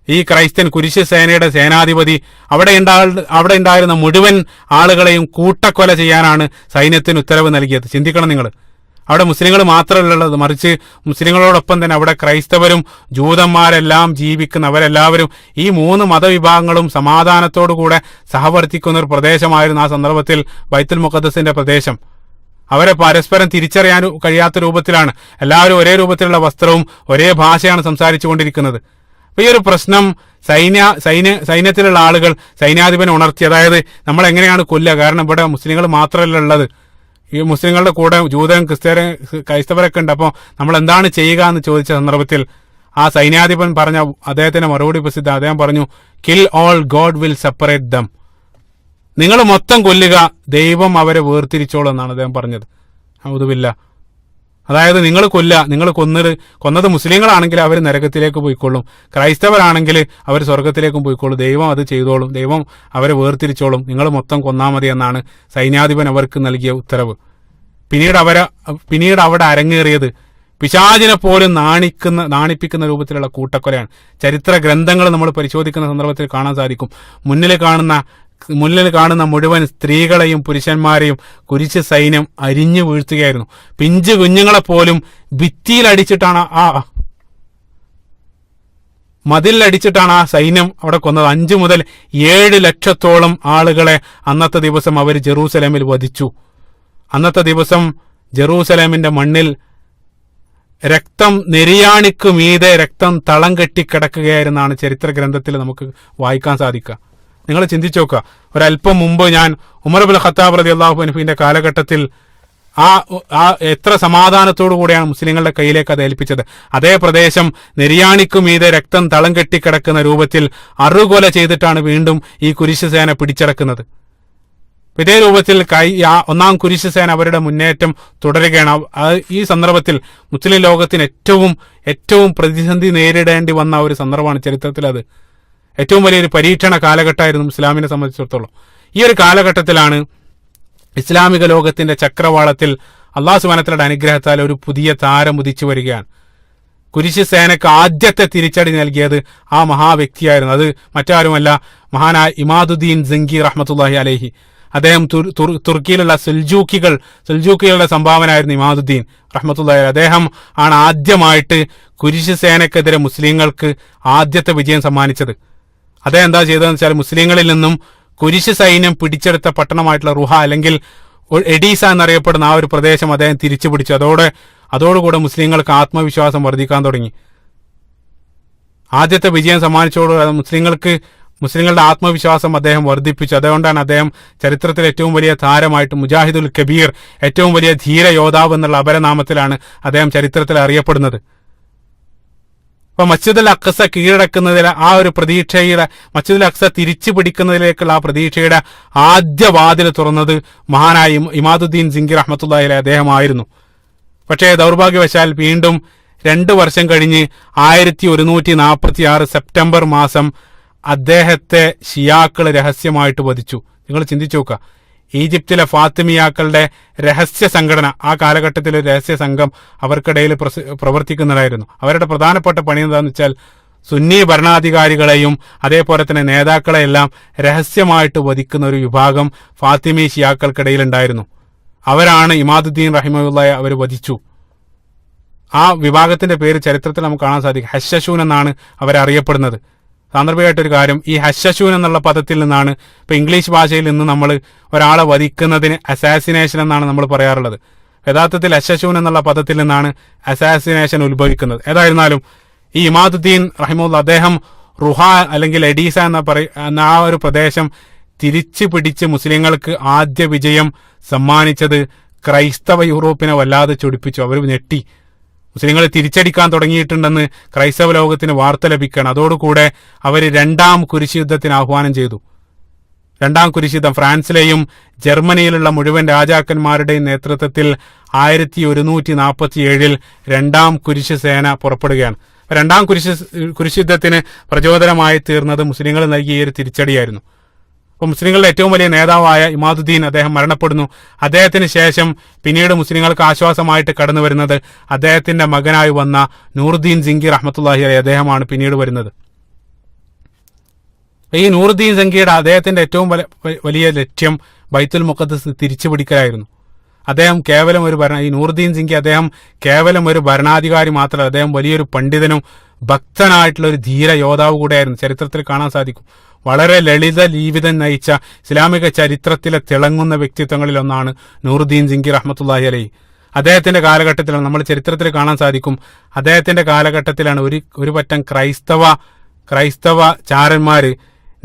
ഈ ക്രൈസ്ത്യൻ കുരിശ് സേനയുടെ സേനാധിപതി അവിടെ ഉണ്ടായിരുന്ന മുഴുവൻ ആളുകളെയും കൂട്ടക്കൊല ചെയ്യാനാണ് സൈന്യത്തിന് ഉത്തരവ് നൽകിയത്. ചിന്തിക്കണം നിങ്ങൾ. അവിടെ മുസ്ലിങ്ങൾ മാത്രമല്ലുള്ളത്, മറിച്ച് മുസ്ലിങ്ങളോടൊപ്പം തന്നെ അവിടെ ക്രൈസ്തവരും ജൂതന്മാരെല്ലാം ജീവിക്കുന്നവരെല്ലാവരും ഈ 3 മതവിഭാഗങ്ങളും സമാധാനത്തോടുകൂടെ സഹവർത്തിക്കുന്ന ഒരു പ്രദേശമായിരുന്നു ആ സന്ദർഭത്തിൽ ബൈത്തുൽ മുഖദ്ദസിന്റെ പ്രദേശം. അവരെ പരസ്പരം തിരിച്ചറിയാൻ കഴിയാത്ത രൂപത്തിലാണ് എല്ലാവരും ഒരേ രൂപത്തിലുള്ള വസ്ത്രവും ഒരേ ഭാഷയാണ് സംസാരിച്ചു കൊണ്ടിരിക്കുന്നത്. അപ്പൊ ഈ ഒരു പ്രശ്നം സൈന്യത്തിലുള്ള ആളുകൾ സൈന്യാധിപനെ ഉണർത്തി. അതായത് നമ്മൾ എങ്ങനെയാണ് കൊല്ലുക, കാരണം ഇവിടെ മുസ്ലിങ്ങൾ മാത്രമല്ല ഉള്ളത്, ഈ മുസ്ലിങ്ങളുടെ കൂടെ ജൂതരും ക്രൈസ്തവരൊക്കെ ഉണ്ട്, അപ്പോൾ നമ്മൾ എന്താണ് ചെയ്യുക എന്ന് ചോദിച്ച സന്ദർഭത്തിൽ ആ സൈന്യാധിപൻ പറഞ്ഞ അദ്ദേഹത്തിന്റെ മറുപടി പ്രസിദ്ധ. അദ്ദേഹം പറഞ്ഞു, kill all, God will separate dum. നിങ്ങൾ മൊത്തം കൊല്ലുക, ദൈവം അവരെ വേർതിരിച്ചോളൂ എന്നാണ് അദ്ദേഹം പറഞ്ഞത്. ഔദുബില്ല. അതായത് നിങ്ങൾ നിങ്ങൾ കൊന്നത് മുസ്ലിങ്ങളാണെങ്കിൽ അവർ നരകത്തിലേക്ക് പോയിക്കൊള്ളും, ക്രൈസ്തവരാണെങ്കിൽ അവർ സ്വർഗത്തിലേക്കും പോയിക്കോളും, ദൈവം അത് ചെയ്തോളും, ദൈവം അവരെ വേർതിരിച്ചോളും, നിങ്ങൾ മൊത്തം കൊന്നാൽ മതി എന്നാണ് സൈന്യാധിപൻ അവർക്ക് നൽകിയ ഉത്തരവ്. പിന്നീട് അവിടെ അരങ്ങേറിയത് പിശാചിനെ പോലും നാണിപ്പിക്കുന്ന രൂപത്തിലുള്ള കൂട്ടക്കൊലയാണ്. ചരിത്ര ഗ്രന്ഥങ്ങൾ നമ്മൾ പരിശോധിക്കുന്ന സന്ദർഭത്തിൽ കാണാൻ സാധിക്കും. മുന്നിൽ കാണുന്ന മുഴുവൻ സ്ത്രീകളെയും പുരുഷന്മാരെയും കുരിശ് സൈന്യം അരിഞ്ഞു വീഴ്ത്തുകയായിരുന്നു. പിഞ്ചു കുഞ്ഞുങ്ങളെ പോലും ഭിത്തിയിലടിച്ചിട്ടാണ് മതിലടിച്ചിട്ടാണ് ആ സൈന്യം അവിടെ കൊന്നത്. 5 മുതൽ 7 ലക്ഷത്തോളം ആളുകളെ അന്നത്തെ ദിവസം അവർ ജെറൂസലേമിൽ വധിച്ചു. അന്നത്തെ ദിവസം ജെറൂസലേമിന്റെ മണ്ണിൽ രക്തം നെരിയാണിക്കു മീതെ രക്തം തളം കെട്ടിക്കിടക്കുകയായിരുന്നാണ് ചരിത്ര ഗ്രന്ഥത്തിൽ നമുക്ക് വായിക്കാൻ സാധിക്കുക. നിങ്ങൾ ചിന്തിച്ചു നോക്കുക. ഒരല്പം മുമ്പ് ഞാൻ ഉമർ ഇബ്നുൽ ഖത്താബ് റളിയല്ലാഹു അൻഹുവിന്റെ കാലഘട്ടത്തിൽ ആ എത്ര സമാധാനത്തോടു കൂടിയാണ് മുസ്ലിങ്ങളുടെ കയ്യിലേക്ക് അത് ഏൽപ്പിച്ചത്. അതേ പ്രദേശം നെരിയാണിക്കു മീതെ രക്തം തളം കെട്ടിക്കിടക്കുന്ന രൂപത്തിൽ അറുകൊല ചെയ്തിട്ടാണ് വീണ്ടും ഈ കുരിശ് സേന പിടിച്ചടക്കുന്നത്. ഇതേ രൂപത്തിൽ ഒന്നാം കുരിശ് സേന അവരുടെ മുന്നേറ്റം തുടരുകയാണ്. ഈ സന്ദർഭത്തിൽ മുസ്ലിം ലോകത്തിന് ഏറ്റവും പ്രതിസന്ധി നേരിടേണ്ടി വന്ന ഒരു സന്ദർഭമാണ് ചരിത്രത്തിൽ. അത് ഏറ്റവും വലിയൊരു പരീക്ഷണ കാലഘട്ടമായിരുന്നു ഇസ്ലാമിനെ സംബന്ധിച്ചിടത്തോളം. ഈ ഒരു കാലഘട്ടത്തിലാണ് ഇസ്ലാമിക ലോകത്തിന്റെ ചക്രവാളത്തിൽ അള്ളാഹു സുബ്ഹാനഹു വ തആലയുടെ അനുഗ്രഹത്താൽ ഒരു പുതിയ താരം ഉദിച്ചു വരികയാണ്. കുരിശ് സേനക്ക് ആദ്യത്തെ തിരിച്ചടി നൽകിയത് ആ മഹാവ്യക്തിയായിരുന്നു. അത് മറ്റാരുമല്ല, മഹാനായ ഇമാദുദ്ദീൻ സിങ്കി റഹ്മത്തുള്ളാഹി അലൈഹി. അദ്ദേഹം തുർക്കിയിലുള്ള സുൽജൂക്കികളുടെ സംഭാവനയായിരുന്നു ഇമാദുദ്ദീൻ റഹ്മത്തുള്ളാഹി. അദ്ദേഹം ആണ് ആദ്യമായിട്ട് കുരിശ് സേനക്കെതിരെ മുസ്ലിങ്ങൾക്ക് ആദ്യത്തെ വിജയം സമ്മാനിച്ചത്. അദ്ദേഹം എന്താ ചെയ്തതെന്ന് വെച്ചാൽ, മുസ്ലിങ്ങളിൽ നിന്നും കുരിശ് സൈന്യം പിടിച്ചെടുത്ത പട്ടണമായിട്ടുള്ള റുഹ അല്ലെങ്കിൽ എഡീസ എന്നറിയപ്പെടുന്ന ആ ഒരു പ്രദേശം അദ്ദേഹം തിരിച്ചു പിടിച്ചു. അതോടുകൂടെ മുസ്ലിങ്ങൾക്ക് ആത്മവിശ്വാസം വർദ്ധിക്കാൻ തുടങ്ങി. ആദ്യത്തെ വിജയം സമ്മാനിച്ചതോടുകൂടെ മുസ്ലിങ്ങളുടെ ആത്മവിശ്വാസം അദ്ദേഹം വർദ്ധിപ്പിച്ചു. അതുകൊണ്ടാണ് അദ്ദേഹം ചരിത്രത്തിൽ ഏറ്റവും വലിയ താരമായിട്ട് മുജാഹിദുൽ കബീർ, ഏറ്റവും വലിയ ധീര യോദ്ധാവ് എന്നുള്ള അപരനാമത്തിലാണ് അദ്ദേഹം ചരിത്രത്തിൽ അറിയപ്പെടുന്നത്. അപ്പൊ മസ്ജിദുൽ അഖ്സ കീഴടക്കുന്നതിൽ ആ ഒരു പ്രതീക്ഷയുടെ, മസ്ജിദുൽ അഖ്സ തിരിച്ചു പിടിക്കുന്നതിലേക്കുള്ള ആ പ്രതീക്ഷയുടെ ആദ്യ വാതിൽ തുറന്നത് മഹാനായ ഇമാദുദ്ദീൻ സിങ്കി റഹ്മത്തുള്ളാഹി അലൈഹി അദ്ദേഹമായിരുന്നു. പക്ഷേ ദൗർഭാഗ്യവശാൽ വീണ്ടും 2 വർഷം കഴിഞ്ഞ് 1146 സെപ്റ്റംബർ മാസം അദ്ദേഹത്തെ ഷിയാക്കൾ രഹസ്യമായിട്ട് വധിച്ചു. നിങ്ങൾ ചിന്തിച്ചു നോക്കുക. ഈജിപ്തിലെ ഫാത്തിമിയാക്കളുടെ രഹസ്യ സംഘടന, ആ കാലഘട്ടത്തിൽ ഒരു രഹസ്യ സംഘം അവർക്കിടയിൽ പ്രവർത്തിക്കുന്നുണ്ടായിരുന്നു. അവരുടെ പ്രധാനപ്പെട്ട പണി എന്താണെന്ന് വെച്ചാൽ, സുന്നി ഭരണാധികാരികളെയും അതേപോലെ തന്നെ നേതാക്കളെയെല്ലാം രഹസ്യമായിട്ട് വധിക്കുന്ന ഒരു വിഭാഗം ഫാത്തിമി ഷിയാക്കൾക്കിടയിൽ ഉണ്ടായിരുന്നു. അവരാണ് ഇമാദുദ്ദീൻ റഹിമഹുല്ലാഹി അവർ വധിച്ചു. ആ വിഭാഗത്തിന്റെ പേര് ചരിത്രത്തിൽ നമുക്ക് കാണാൻ സാധിക്കും. ഹശ്ശശൂൻ എന്നാണ് അവരറിയപ്പെടുന്നത്. സാന്ദർഭികമായിട്ടൊരു കാര്യം, ഈ ഹശ്ശശൂൻ എന്നുള്ള പദത്തിൽ നിന്നാണ് ഇപ്പൊ ഇംഗ്ലീഷ് ഭാഷയിൽ നിന്ന് നമ്മൾ ഒരാളെ വധിക്കുന്നതിന് അസാസിനേഷൻ എന്നാണ് നമ്മൾ പറയാറുള്ളത്. യഥാർത്ഥത്തിൽ ഹശ്ശശൂൻ എന്നുള്ള പദത്തിൽ നിന്നാണ് അസാസിനേഷൻ ഉത്ഭവിക്കുന്നത്. ഏതായിരുന്നാലും ഈ ഇമാദുദ്ദീൻ റഹിമഹുല്ലാഹി അദ്ദേഹം റുഹ അല്ലെങ്കിൽ എഡീസ എന്ന ആ ഒരു പ്രദേശം തിരിച്ചു പിടിച്ച് മുസ്ലിങ്ങൾക്ക് ആദ്യ വിജയം സമ്മാനിച്ചത് ക്രൈസ്തവ യൂറോപ്പിനെ വല്ലാതെ ചൊടിപ്പിച്ചു. അവർ ഞെട്ടി. മുസ്ലിങ്ങൾ തിരിച്ചടിക്കാൻ തുടങ്ങിയിട്ടുണ്ടെന്ന് ക്രൈസ്തവ ലോകത്തിന് വാർത്ത ലഭിക്കണം. അതോടുകൂടെ അവർ 2ാം കുരിശ് യുദ്ധത്തിന് ആഹ്വാനം ചെയ്തു. 2ാം കുരിശ് യുദ്ധം ഫ്രാൻസിലെയും ജർമ്മനിയിലുള്ള മുഴുവൻ രാജാക്കന്മാരുടെയും നേതൃത്വത്തിൽ 1147 2ാം കുരിശ് സേന പുറപ്പെടുകയാണ്. രണ്ടാം കുരിശുദ്ധത്തിന് പ്രചോദനമായി തീർന്നത് മുസ്ലിങ്ങൾ നൽകിയ ഒരു തിരിച്ചടിയായിരുന്നു. അപ്പോൾ മുസ്ലിങ്ങളുടെ ഏറ്റവും വലിയ നേതാവായ ഇമാദുദ്ദീൻ അദ്ദേഹം മരണപ്പെടുന്നു. അദ്ദേഹത്തിന് ശേഷം പിന്നീട് മുസ്ലിങ്ങൾക്ക് ആശ്വാസമായിട്ട് കടന്നു വരുന്നത് അദ്ദേഹത്തിന്റെ മകനായി വന്ന നൂറുദ്ദീൻ സിംഗി റഹ്മത്തുള്ളാഹി അലൈഹി അദ്ദേഹമാണ് പിന്നീട് വരുന്നത്. ഈ നൂറുദ്ദീൻ സിംഗിയുടെ അദ്ദേഹത്തിന്റെ ഏറ്റവും വലിയ ലക്ഷ്യം ബൈത്തുൽ മുഖദ്ദസ് തിരിച്ചു പിടിക്കലായിരുന്നു. അദ്ദേഹം കേവലം ഒരു ഈ നൂറുദ്ദീൻ സിംഗി അദ്ദേഹം കേവലം ഒരു ഭരണാധികാരി മാത്രമല്ല, അദ്ദേഹം വലിയൊരു പണ്ഡിതനും ഭക്തനായിട്ടുള്ള ഒരു ധീര യോദ്ധാവ് കൂടെയായിരുന്നു. ചരിത്രത്തിൽ കാണാൻ സാധിക്കും. വളരെ ലളിത ജീവിതം നയിച്ച ഇസ്ലാമിക ചരിത്രത്തിലെ തിളങ്ങുന്ന വ്യക്തിത്വങ്ങളിൽ ഒന്നാണ് നൂറുദ്ദീൻ സിംഗി റഹ്മത്തുള്ളാഹി അലൈഹി. അദ്ദേഹത്തിന്റെ കാലഘട്ടത്തിലാണ് നമ്മൾ ചരിത്രത്തിൽ കാണാൻ സാധിക്കും. അദ്ദേഹത്തിന്റെ കാലഘട്ടത്തിലാണ് ഒരു പറ്റം ക്രൈസ്തവ ചാരന്മാര്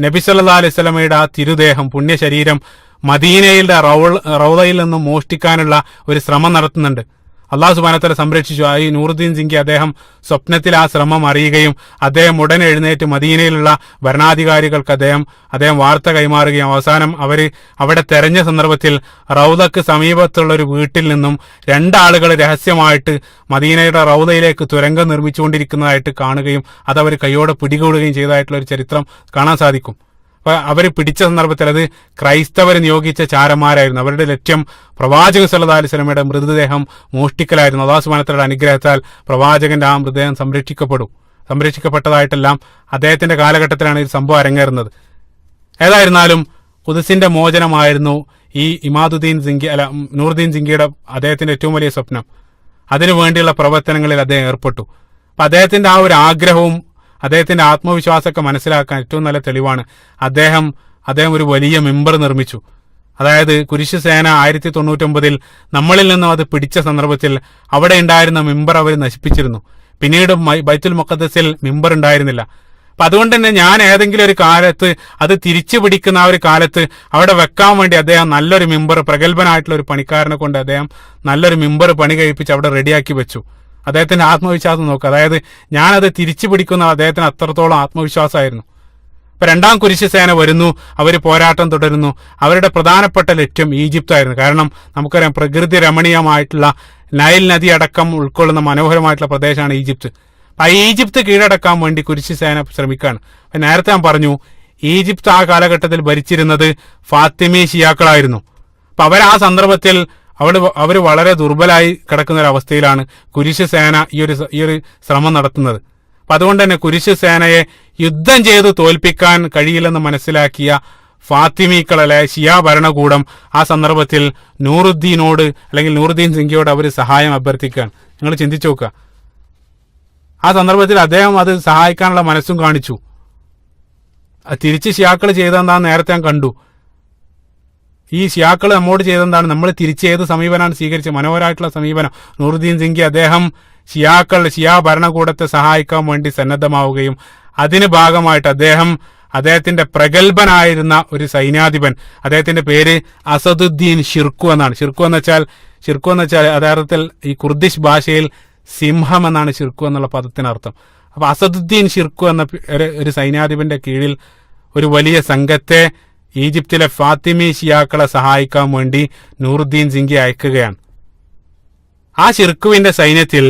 നബി സല്ലല്ലാഹു അലൈഹി വസല്ലമയുടെ ആ തിരുദേഹം പുണ്യശരീരം മദീനയുടെ റൗളയിൽ നിന്നും മോഷ്ടിക്കാനുള്ള ഒരു ശ്രമം നടത്തുന്നുണ്ട്. അള്ളാഹു സുബ്ഹാനഹു വ തആല സംരക്ഷിച്ചു. ഈ നൂറുദ്ദീൻ സിംഗി അദ്ദേഹം സ്വപ്നത്തിൽ ആ ശ്രമം അറിയുകയും അദ്ദേഹം ഉടനെ എഴുന്നേറ്റ് മദീനയിലുള്ള ഭരണാധികാരികൾക്ക് അദ്ദേഹം വാർത്ത കൈമാറുകയും അവസാനം അവിടെ തെരഞ്ഞ സന്ദർഭത്തിൽ റൗദക്ക് സമീപത്തുള്ള ഒരു വീട്ടിൽ നിന്നും രണ്ടാളുകൾ രഹസ്യമായിട്ട് മദീനയുടെ റൗദയിലേക്ക് തുരങ്കം നിർമ്മിച്ചുകൊണ്ടിരിക്കുന്നതായിട്ട് കാണുകയും അതവർ കൈയോടെ പിടികൂടുകയും ചെയ്തതായിട്ടുള്ള ഒരു ചരിത്രം കാണാൻ സാധിക്കും. അപ്പൊ അവർ പിടിച്ച സന്ദർഭത്തിൽ അത് ക്രൈസ്തവർ നിയോഗിച്ച ചാരന്മാരായിരുന്നു. അവരുടെ ലക്ഷ്യം പ്രവാചകൻ സല്ലല്ലാഹു അലൈഹി വസല്ലമയുടെ മൃതദേഹം മോഷ്ടിക്കലായിരുന്നു. അല്ലാഹു സുബ്ഹാനഹു വ തആലയുടെ അനുഗ്രഹത്താൽ പ്രവാചകന്റെ ആ മൃതദേഹം സംരക്ഷിക്കപ്പെട്ടതായിട്ടെല്ലാം അദ്ദേഹത്തിന്റെ കാലഘട്ടത്തിലാണ് ഈ സംഭവം അരങ്ങേറുന്നത്. ഏതായിരുന്നാലും ഖുദ്സിന്റെ മോചനമായിരുന്നു ഈ നൂറുദ്ദീൻ സിംഗിയുടെ അദ്ദേഹത്തിന്റെ ഏറ്റവും വലിയ സ്വപ്നം. അതിനു വേണ്ടിയുള്ള പ്രവർത്തനങ്ങളിൽ അദ്ദേഹം ഏർപ്പെട്ടു. അപ്പൊ അദ്ദേഹത്തിന്റെ ആ ഒരു ആഗ്രഹവും അദ്ദേഹത്തിന്റെ ആത്മവിശ്വാസമൊക്കെ മനസ്സിലാക്കാൻ ഏറ്റവും നല്ല തെളിവാണ് അദ്ദേഹം ഒരു വലിയ മിമ്പർ നിർമ്മിച്ചു. അതായത് കുരിശ് സേന 1099 നമ്മളിൽ നിന്നും അത് പിടിച്ച സന്ദർഭത്തിൽ അവിടെ ഉണ്ടായിരുന്ന മിമ്പർ അവർ നശിപ്പിച്ചിരുന്നു. പിന്നീട് ബൈത്തുൽ മുഖദ്ദസിൽ മിമ്പർ ഉണ്ടായിരുന്നില്ല. അപ്പൊ അതുകൊണ്ട് തന്നെ ഞാൻ ഏതെങ്കിലും ഒരു കാലത്ത് അത് തിരിച്ചു പിടിക്കുന്ന ആ ഒരു കാലത്ത് അവിടെ വെക്കാൻ വേണ്ടി അദ്ദേഹം നല്ലൊരു മിമ്പർ, പ്രഗത്ഭനായിട്ടുള്ള ഒരു പണിക്കാരനെ കൊണ്ട് അദ്ദേഹം നല്ലൊരു മിമ്പർ പണി കഴിപ്പിച്ച് അവിടെ റെഡിയാക്കി വെച്ചു. അദ്ദേഹത്തിന്റെ ആത്മവിശ്വാസം നോക്കുക. അതായത് ഞാനത് തിരിച്ചു പിടിക്കുന്ന അദ്ദേഹത്തിന് അത്രത്തോളം ആത്മവിശ്വാസമായിരുന്നു. ഇപ്പൊ രണ്ടാം കുരിശ് സേന വരുന്നു, അവർ പോരാട്ടം തുടരുന്നു. അവരുടെ പ്രധാനപ്പെട്ട ലക്ഷ്യം ഈജിപ്തായിരുന്നു. കാരണം നമുക്കറിയാം പ്രകൃതി രമണീയമായിട്ടുള്ള നൈൽ നദി അടക്കം ഉൾക്കൊള്ളുന്ന മനോഹരമായിട്ടുള്ള പ്രദേശമാണ് ഈജിപ്ത്. അപ്പൊ ഈജിപ്ത് കീഴടക്കാൻ വേണ്ടി കുരിശ് സേന ശ്രമിക്കുകയാണ്. നേരത്തെ ഞാൻ പറഞ്ഞു ഈജിപ്ത് ആ കാലഘട്ടത്തിൽ ഭരിച്ചിരുന്നത് ഫാത്തിമി ഷിയാക്കളായിരുന്നു. അപ്പൊ അവർ ആ സന്ദർഭത്തിൽ അവർ വളരെ ദുർബലായി കിടക്കുന്ന ഒരു അവസ്ഥയിലാണ് കുരിശ് സേന ഈ ഒരു ശ്രമം നടത്തുന്നത്. അപ്പൊ അതുകൊണ്ട് തന്നെ കുരിശ് സേനയെ യുദ്ധം ചെയ്ത് തോൽപ്പിക്കാൻ കഴിയില്ലെന്ന് മനസ്സിലാക്കിയ ഫാത്തിമീക്കളെ ഷിയാ ഭരണകൂടം ആ സന്ദർഭത്തിൽ നൂറുദ്ദീൻ സിംഗിയോട് അവർ സഹായം അഭ്യർത്ഥിക്കുകയാണ്. നിങ്ങൾ ചിന്തിച്ചു നോക്കുക. ആ സന്ദർഭത്തിൽ അദ്ദേഹം അത് സഹായിക്കാനുള്ള മനസ്സും കാണിച്ചു. തിരിച്ച് ഷിയാക്കൾ ചെയ്തെന്താന്ന് നേരത്തെ ഞാൻ കണ്ടു. ഈ ഷിയാക്കൾ നമ്മോട് ചെയ്തെന്താണ്, നമ്മൾ തിരിച്ച് ഏത് സമീപനമാണ് സ്വീകരിച്ചത്? മനോഹരമായിട്ടുള്ള സമീപനം. നൂറുദ്ദീൻ സിംഗി അദ്ദേഹം ഷിയാ ഭരണകൂടത്തെ സഹായിക്കാൻ വേണ്ടി സന്നദ്ധമാവുകയും അതിന് ഭാഗമായിട്ട് അദ്ദേഹത്തിന്റെ പ്രഗത്ഭനായിരുന്ന ഒരു സൈന്യാധിപൻ, അദ്ദേഹത്തിന്റെ പേര് അസദുദ്ദീൻ ഷിർക്കു എന്നാണ്. ഷിർക്കു എന്ന് വെച്ചാൽ യഥാർത്ഥത്തിൽ ഈ കുർദിഷ് ഭാഷയിൽ സിംഹം എന്നാണ് ഷിർക്കു എന്നുള്ള പദത്തിനർത്ഥം. അപ്പൊ അസദുദ്ദീൻ ഷിർക്കു എന്ന ഒരു സൈന്യാധിപന്റെ കീഴിൽ ഒരു വലിയ സംഘത്തെ ഈജിപ്തിലെ ഫാത്തിമി ഷിയാക്കളെ സഹായിക്കാൻ വേണ്ടി നൂറുദ്ദീൻ സിംഗി അയക്കുകയാണ്. ആ ഷിർക്കുവിന്റെ സൈന്യത്തിൽ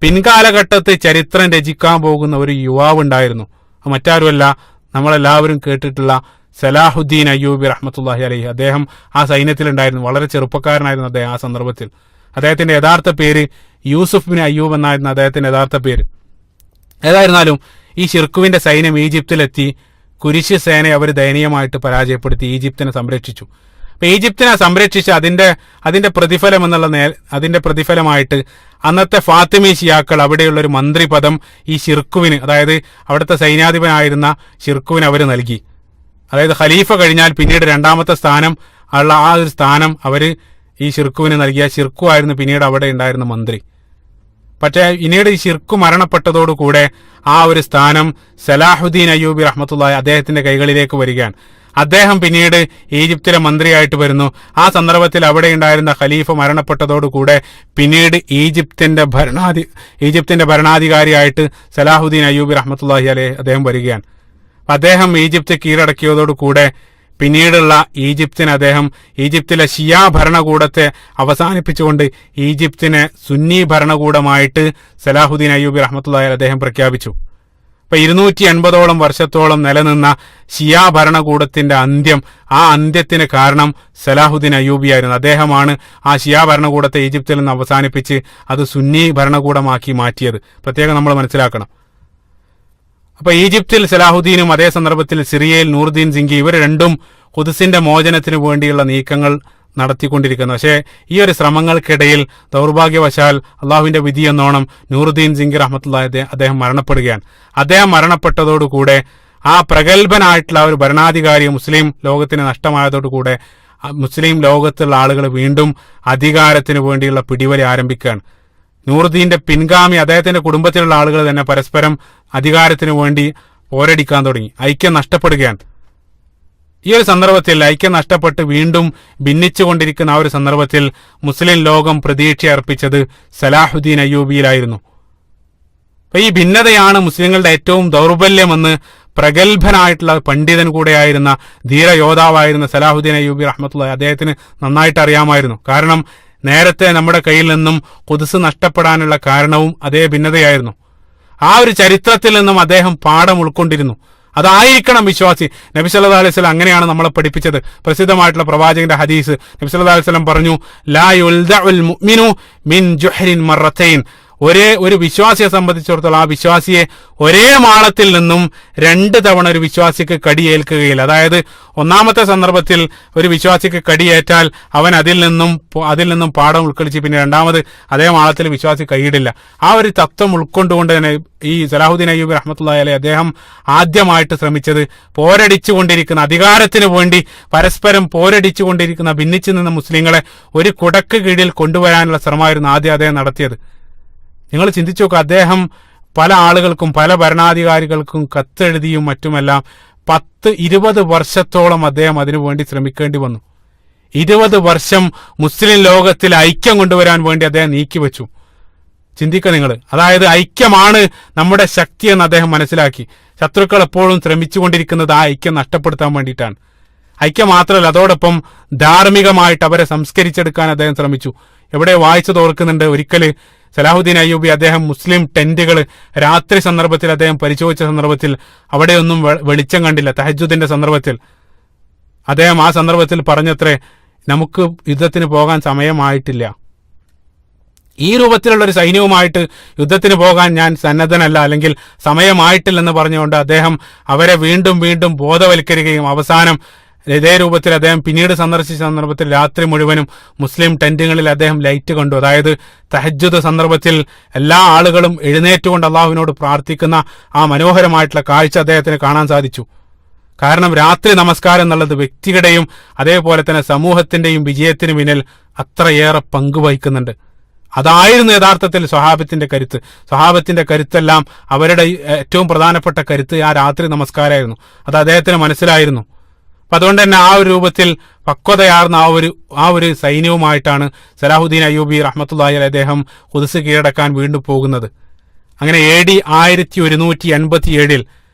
പിൻകാലഘട്ടത്തിൽ ചരിത്രം രചിക്കാൻ പോകുന്ന ഒരു യുവാവ് ഉണ്ടായിരുന്നു. മറ്റാരുമല്ല, നമ്മളെല്ലാവരും കേട്ടിട്ടുള്ള സലാഹുദ്ദീൻ അയ്യൂബി റഹ്മത്തുള്ളാഹി അലൈഹി. അദ്ദേഹം ആ സൈന്യത്തിലുണ്ടായിരുന്നു. വളരെ ചെറുപ്പക്കാരനായിരുന്നു അദ്ദേഹം ആ സന്ദർഭത്തിൽ. അദ്ദേഹത്തിന്റെ യഥാർത്ഥ പേര് യൂസുഫ് ബിൻ അയ്യൂബ് എന്നായിരുന്നു അദ്ദേഹത്തിന്റെ യഥാർത്ഥ പേര്. ഏതായിരുന്നാലും ഈ ഷിർക്കുവിന്റെ സൈന്യം ഈജിപ്തിലെത്തി കുരിശ് സേനയെ അവർ ദയനീയമായിട്ട് പരാജയപ്പെടുത്തി ഈജിപ്തിനെ സംരക്ഷിച്ചു. അപ്പൊ ഈജിപ്തിനെ സംരക്ഷിച്ച് അതിന്റെ പ്രതിഫലമായിട്ട് അന്നത്തെ ഫാത്തിമി ഷിയാക്കൾ അവിടെയുള്ള ഒരു മന്ത്രി പദം ഈ ഷിർക്കുവിന്, അതായത് അവിടുത്തെ സൈന്യാധിപനായിരുന്ന ഷിർക്കുവിന് അവർ നൽകി. അതായത് ഖലീഫ കഴിഞ്ഞാൽ പിന്നീട് രണ്ടാമത്തെ സ്ഥാനം ഉള്ള ആ ഒരു സ്ഥാനം അവര് ഈ ഷിർക്കുവിന് നൽകിയ. ഷിർക്കു ആയിരുന്നു പിന്നീട് അവിടെ ഉണ്ടായിരുന്ന മന്ത്രി. പക്ഷേ പിന്നീട് ഈ ഷിർക്കു മരണപ്പെട്ടതോടുകൂടെ ആ ഒരു സ്ഥാനം സലാഹുദ്ദീൻ അയ്യൂബി റഹ്മത്തുള്ളാഹി അദ്ദേഹത്തിന്റെ കൈകളിലേക്ക് വരികയാണ്. അദ്ദേഹം പിന്നീട് ഈജിപ്തിലെ മന്ത്രിയായിട്ട് വരുന്നു. ആ സന്ദർഭത്തിൽ അവിടെ ഉണ്ടായിരുന്ന ഖലീഫ മരണപ്പെട്ടതോടുകൂടെ പിന്നീട് ഈജിപ്തിന്റെ ഭരണാധികാരിയായിട്ട് സലാഹുദ്ദീൻ അയ്യൂബി റഹ്മത്തുള്ളാഹി അലൈഹി അദ്ദേഹം വരികയാണ്. അദ്ദേഹം ഈജിപ്ത് കീഴടക്കിയതോടുകൂടെ പിന്നീടുള്ള ഈജിപ്തിലെ ഷിയാ ഭരണകൂടത്തെ അവസാനിപ്പിച്ചുകൊണ്ട് ഈജിപ്തിനെ സുന്നി ഭരണകൂടമായിട്ട് സലാഹുദ്ദീൻ അയ്യൂബി റഹ്മത്തുള്ളാഹി അലൈഹി അദ്ദേഹം പ്രഖ്യാപിച്ചു. ഇപ്പൊ 280ഓളം വർഷത്തോളം നിലനിന്ന ഷിയാ ഭരണകൂടത്തിന്റെ ആ അന്ത്യത്തിന് കാരണം സലാഹുദ്ദീൻ അയ്യൂബിയായിരുന്നു. അദ്ദേഹമാണ് ആ ഷിയാ ഭരണകൂടത്തെ ഈജിപ്തിൽ നിന്ന് അവസാനിപ്പിച്ച് അത് സുന്നി ഭരണകൂടമാക്കി മാറ്റിയത്. പ്രത്യേകം നമ്മൾ മനസ്സിലാക്കണം. അപ്പൊ ഈജിപ്തിൽ സലാഹുദ്ദീനും അതേ സന്ദർഭത്തിൽ സിറിയയിൽ നൂറുദ്ദീൻ സിംഗി, ഇവർ രണ്ടും ഖുദ്സിന്റെ മോചനത്തിന് വേണ്ടിയുള്ള നീക്കങ്ങൾ നടത്തിക്കൊണ്ടിരിക്കുന്നു. പക്ഷേ ഈ ഒരു ശ്രമങ്ങൾക്കിടയിൽ ദൗർഭാഗ്യവശാൽ അള്ളാഹുവിന്റെ വിധി എന്നോണം നൂറുദ്ദീൻ സിംഗി റഹ്മത്തുള്ളാഹി അദ്ദേഹം മരണപ്പെടുകയാണ്. അദ്ദേഹം മരണപ്പെട്ടതോടുകൂടെ ആ പ്രഗത്ഭനായിട്ടുള്ള ഒരു ഭരണാധികാരി മുസ്ലിം ലോകത്തിന് നഷ്ടമായതോടുകൂടെ മുസ്ലിം ലോകത്തുള്ള ആളുകൾ വീണ്ടും അധികാരത്തിന് വേണ്ടിയുള്ള പിടിവലി ആരംഭിക്കുകയാണ്. നൂറുദ്ദീന്റെ പിൻഗാമി അദ്ദേഹത്തിന്റെ കുടുംബത്തിലുള്ള ആളുകൾ തന്നെ പരസ്പരം അധികാരത്തിന് വേണ്ടി പോരടിക്കാൻ തുടങ്ങി. ഐക്യം നഷ്ടപ്പെടുകയാണ്. ഈ ഒരു സന്ദർഭത്തിൽ ഐക്യം നഷ്ടപ്പെട്ട് വീണ്ടും ഭിന്നിച്ചുകൊണ്ടിരിക്കുന്ന ആ ഒരു സന്ദർഭത്തിൽ മുസ്ലിം ലോകം പ്രതീക്ഷ അർപ്പിച്ചത് സലാഹുദ്ദീൻ അയ്യൂബിയിലായിരുന്നു. അപ്പൊ ഈ ഭിന്നതയാണ് മുസ്ലിങ്ങളുടെ ഏറ്റവും ദൗർബല്യമെന്ന് പ്രഗത്ഭനായിട്ടുള്ള പണ്ഡിതൻ കൂടെയായിരുന്ന ധീരയോദ്ധാവായിരുന്ന സലാഹുദ്ദീൻ അയ്യൂബി റഹ്മത്തുള്ളാഹി അദ്ദേഹത്തിന് നന്നായിട്ട് അറിയാമായിരുന്നു. കാരണം നേരത്തെ നമ്മുടെ കയ്യിൽ നിന്നും ഖുദ്സ് നഷ്ടപ്പെടാനുള്ള കാരണവും അതേ ഭിന്നതയായിരുന്നു. ആ ഒരു ചരിത്രത്തിൽ നിന്നും അദ്ദേഹം പാഠം ഉൾക്കൊണ്ടിരുന്നു. അതായിരിക്കണം വിശ്വാസി. നബി സല്ലല്ലാഹു അലൈഹി വസല്ലം അങ്ങനെയാണ് നമ്മളെ പഠിപ്പിച്ചത്. പ്രസിദ്ധമായിട്ടുള്ള പ്രവാചകന്റെ ഹദീസ്, നബി സല്ലല്ലാഹു അലൈഹി വസല്ലം പറഞ്ഞു, ലാ യുൽദഉൽ മുഅ്മിനു മിൻ ജുഹ്രിൻ മറത്തൈൻ. ഒരു വിശ്വാസിയെ സംബന്ധിച്ചിടത്തോളം ആ വിശ്വാസിയെ ഒരേ മാളത്തിൽ നിന്നും 2 തവണ ഒരു വിശ്വാസിക്ക് കടിയേൽക്കുകയില്ല. അതായത് ഒന്നാമത്തെ സന്ദർഭത്തിൽ ഒരു വിശ്വാസിക്ക് കടിയേറ്റാൽ അവൻ അതിൽ നിന്നും പാഠം ഉൾക്കൊള്ളിച്ച് പിന്നെ രണ്ടാമത് അതേ മാളത്തിൽ വിശ്വാസി കൈയിടില്ല. ആ ഒരു തത്വം ഉൾക്കൊണ്ടുകൊണ്ട് തന്നെ ഈ സലാഹുദ്ദീൻ അയ്യൂബി റഹ്മത്തുള്ളാഹി അലൈഹി അദ്ദേഹം ആദ്യമായിട്ട് ശ്രമിച്ചത് പോരടിച്ചുകൊണ്ടിരിക്കുന്ന, അധികാരത്തിന് വേണ്ടി പരസ്പരം പോരടിച്ചുകൊണ്ടിരിക്കുന്ന ഭിന്നിച്ചു നിന്ന മുസ്ലിങ്ങളെ ഒരു കുടക്ക് കീഴിൽ കൊണ്ടുവരാനുള്ള ശ്രമമായിരുന്നു ആദ്യം അദ്ദേഹം നടത്തിയത്. നിങ്ങൾ ചിന്തിച്ചു നോക്കുക, അദ്ദേഹം പല ആളുകൾക്കും പല ഭരണാധികാരികൾക്കും കത്തെഴുതിയും മറ്റുമെല്ലാം 10-20 വർഷത്തോളം അദ്ദേഹം അതിനുവേണ്ടി ശ്രമിക്കേണ്ടി വന്നു. 20 വർഷം മുസ്ലിം ലോകത്തിൽ ഐക്യം കൊണ്ടുവരാൻ വേണ്ടി അദ്ദേഹം നീക്കിവെച്ചു. ചിന്തിക്കുക നിങ്ങൾ. അതായത് ഐക്യമാണ് നമ്മുടെ ശക്തി എന്ന് അദ്ദേഹം മനസ്സിലാക്കി. ശത്രുക്കൾ എപ്പോഴും ശ്രമിച്ചുകൊണ്ടിരിക്കുന്നത് ആ ഐക്യം നഷ്ടപ്പെടുത്താൻ വേണ്ടിയിട്ടാണ്. ഐക്യം മാത്രമല്ല, അതോടൊപ്പം ധാർമ്മികമായിട്ട് അവരെ സംസ്കരിച്ചെടുക്കാൻ അദ്ദേഹം ശ്രമിച്ചു. എവിടെ വായിച്ചു തോർക്കുന്നുണ്ട്, ഒരിക്കൽ സലാഹുദ്ദീൻ അയ്യൂബി അദ്ദേഹം മുസ്ലിം ടെന്റുകൾ രാത്രി സന്ദർഭത്തിൽ അദ്ദേഹം പരിശോധിച്ച സന്ദർഭത്തിൽ അവിടെയൊന്നും വെളിച്ചം കണ്ടില്ല. തഹജ്ജുദിന്റെ സന്ദർഭത്തിൽ അദ്ദേഹം ആ സന്ദർഭത്തിൽ പറഞ്ഞത്രേ, നമുക്ക് യുദ്ധത്തിന് പോകാൻ സമയമായിട്ടില്ല, ഈ രൂപത്തിലുള്ള ഒരു സൈന്യവുമായിട്ട് യുദ്ധത്തിന് പോകാൻ ഞാൻ സന്നദ്ധനല്ല, അല്ലെങ്കിൽ സമയമായിട്ടില്ലെന്ന് പറഞ്ഞുകൊണ്ട് അദ്ദേഹം അവരെ വീണ്ടും വീണ്ടും ബോധവൽക്കരിക്കുകയും അവസാനം ഇതേ രൂപത്തിൽ അദ്ദേഹം പിന്നീട് സന്ദർശിച്ച സന്ദർഭത്തിൽ രാത്രി മുഴുവനും മുസ്ലിം ടെന്റുകളിൽ അദ്ദേഹം ലൈറ്റ് കണ്ടു. അതായത് തഹജ്ജുദ് സന്ദർഭത്തിൽ എല്ലാ ആളുകളും എഴുന്നേറ്റുകൊണ്ട് അള്ളാഹുവിനോട് പ്രാർത്ഥിക്കുന്ന ആ മനോഹരമായിട്ടുള്ള കാഴ്ച അദ്ദേഹത്തിന് കാണാൻ സാധിച്ചു. കാരണം രാത്രി നമസ്കാരം എന്നുള്ളത് വ്യക്തിയുടെയും അതേപോലെ തന്നെ സമൂഹത്തിന്റെയും വിജയത്തിന് പിന്നിൽ അത്രയേറെ പങ്കുവഹിക്കുന്നുണ്ട്. അതായിരുന്നു യഥാർത്ഥത്തിൽ സ്വഹാബത്തിന്റെ കരുത്ത്. സ്വഹാബത്തിന്റെ കരുത്തെല്ലാം അവരുടെ ഏറ്റവും പ്രധാനപ്പെട്ട കരുത്ത് ആ രാത്രി നമസ്കാരമായിരുന്നു. അത് അദ്ദേഹത്തിന് മനസ്സിലായിരുന്നു. അപ്പൊ അതുകൊണ്ട് തന്നെ ആ ഒരു രൂപത്തിൽ പക്വതയാർന്ന ആ ഒരു സൈന്യവുമായിട്ടാണ് സലാഹുദ്ദീൻ അയ്യൂബി റഹ്മത്തുള്ളാഹി അലൈഹി അദ്ദേഹം ഖുദ്സ് കീഴടക്കാൻ വീണ്ടും പോകുന്നത്. അങ്ങനെ AD 1187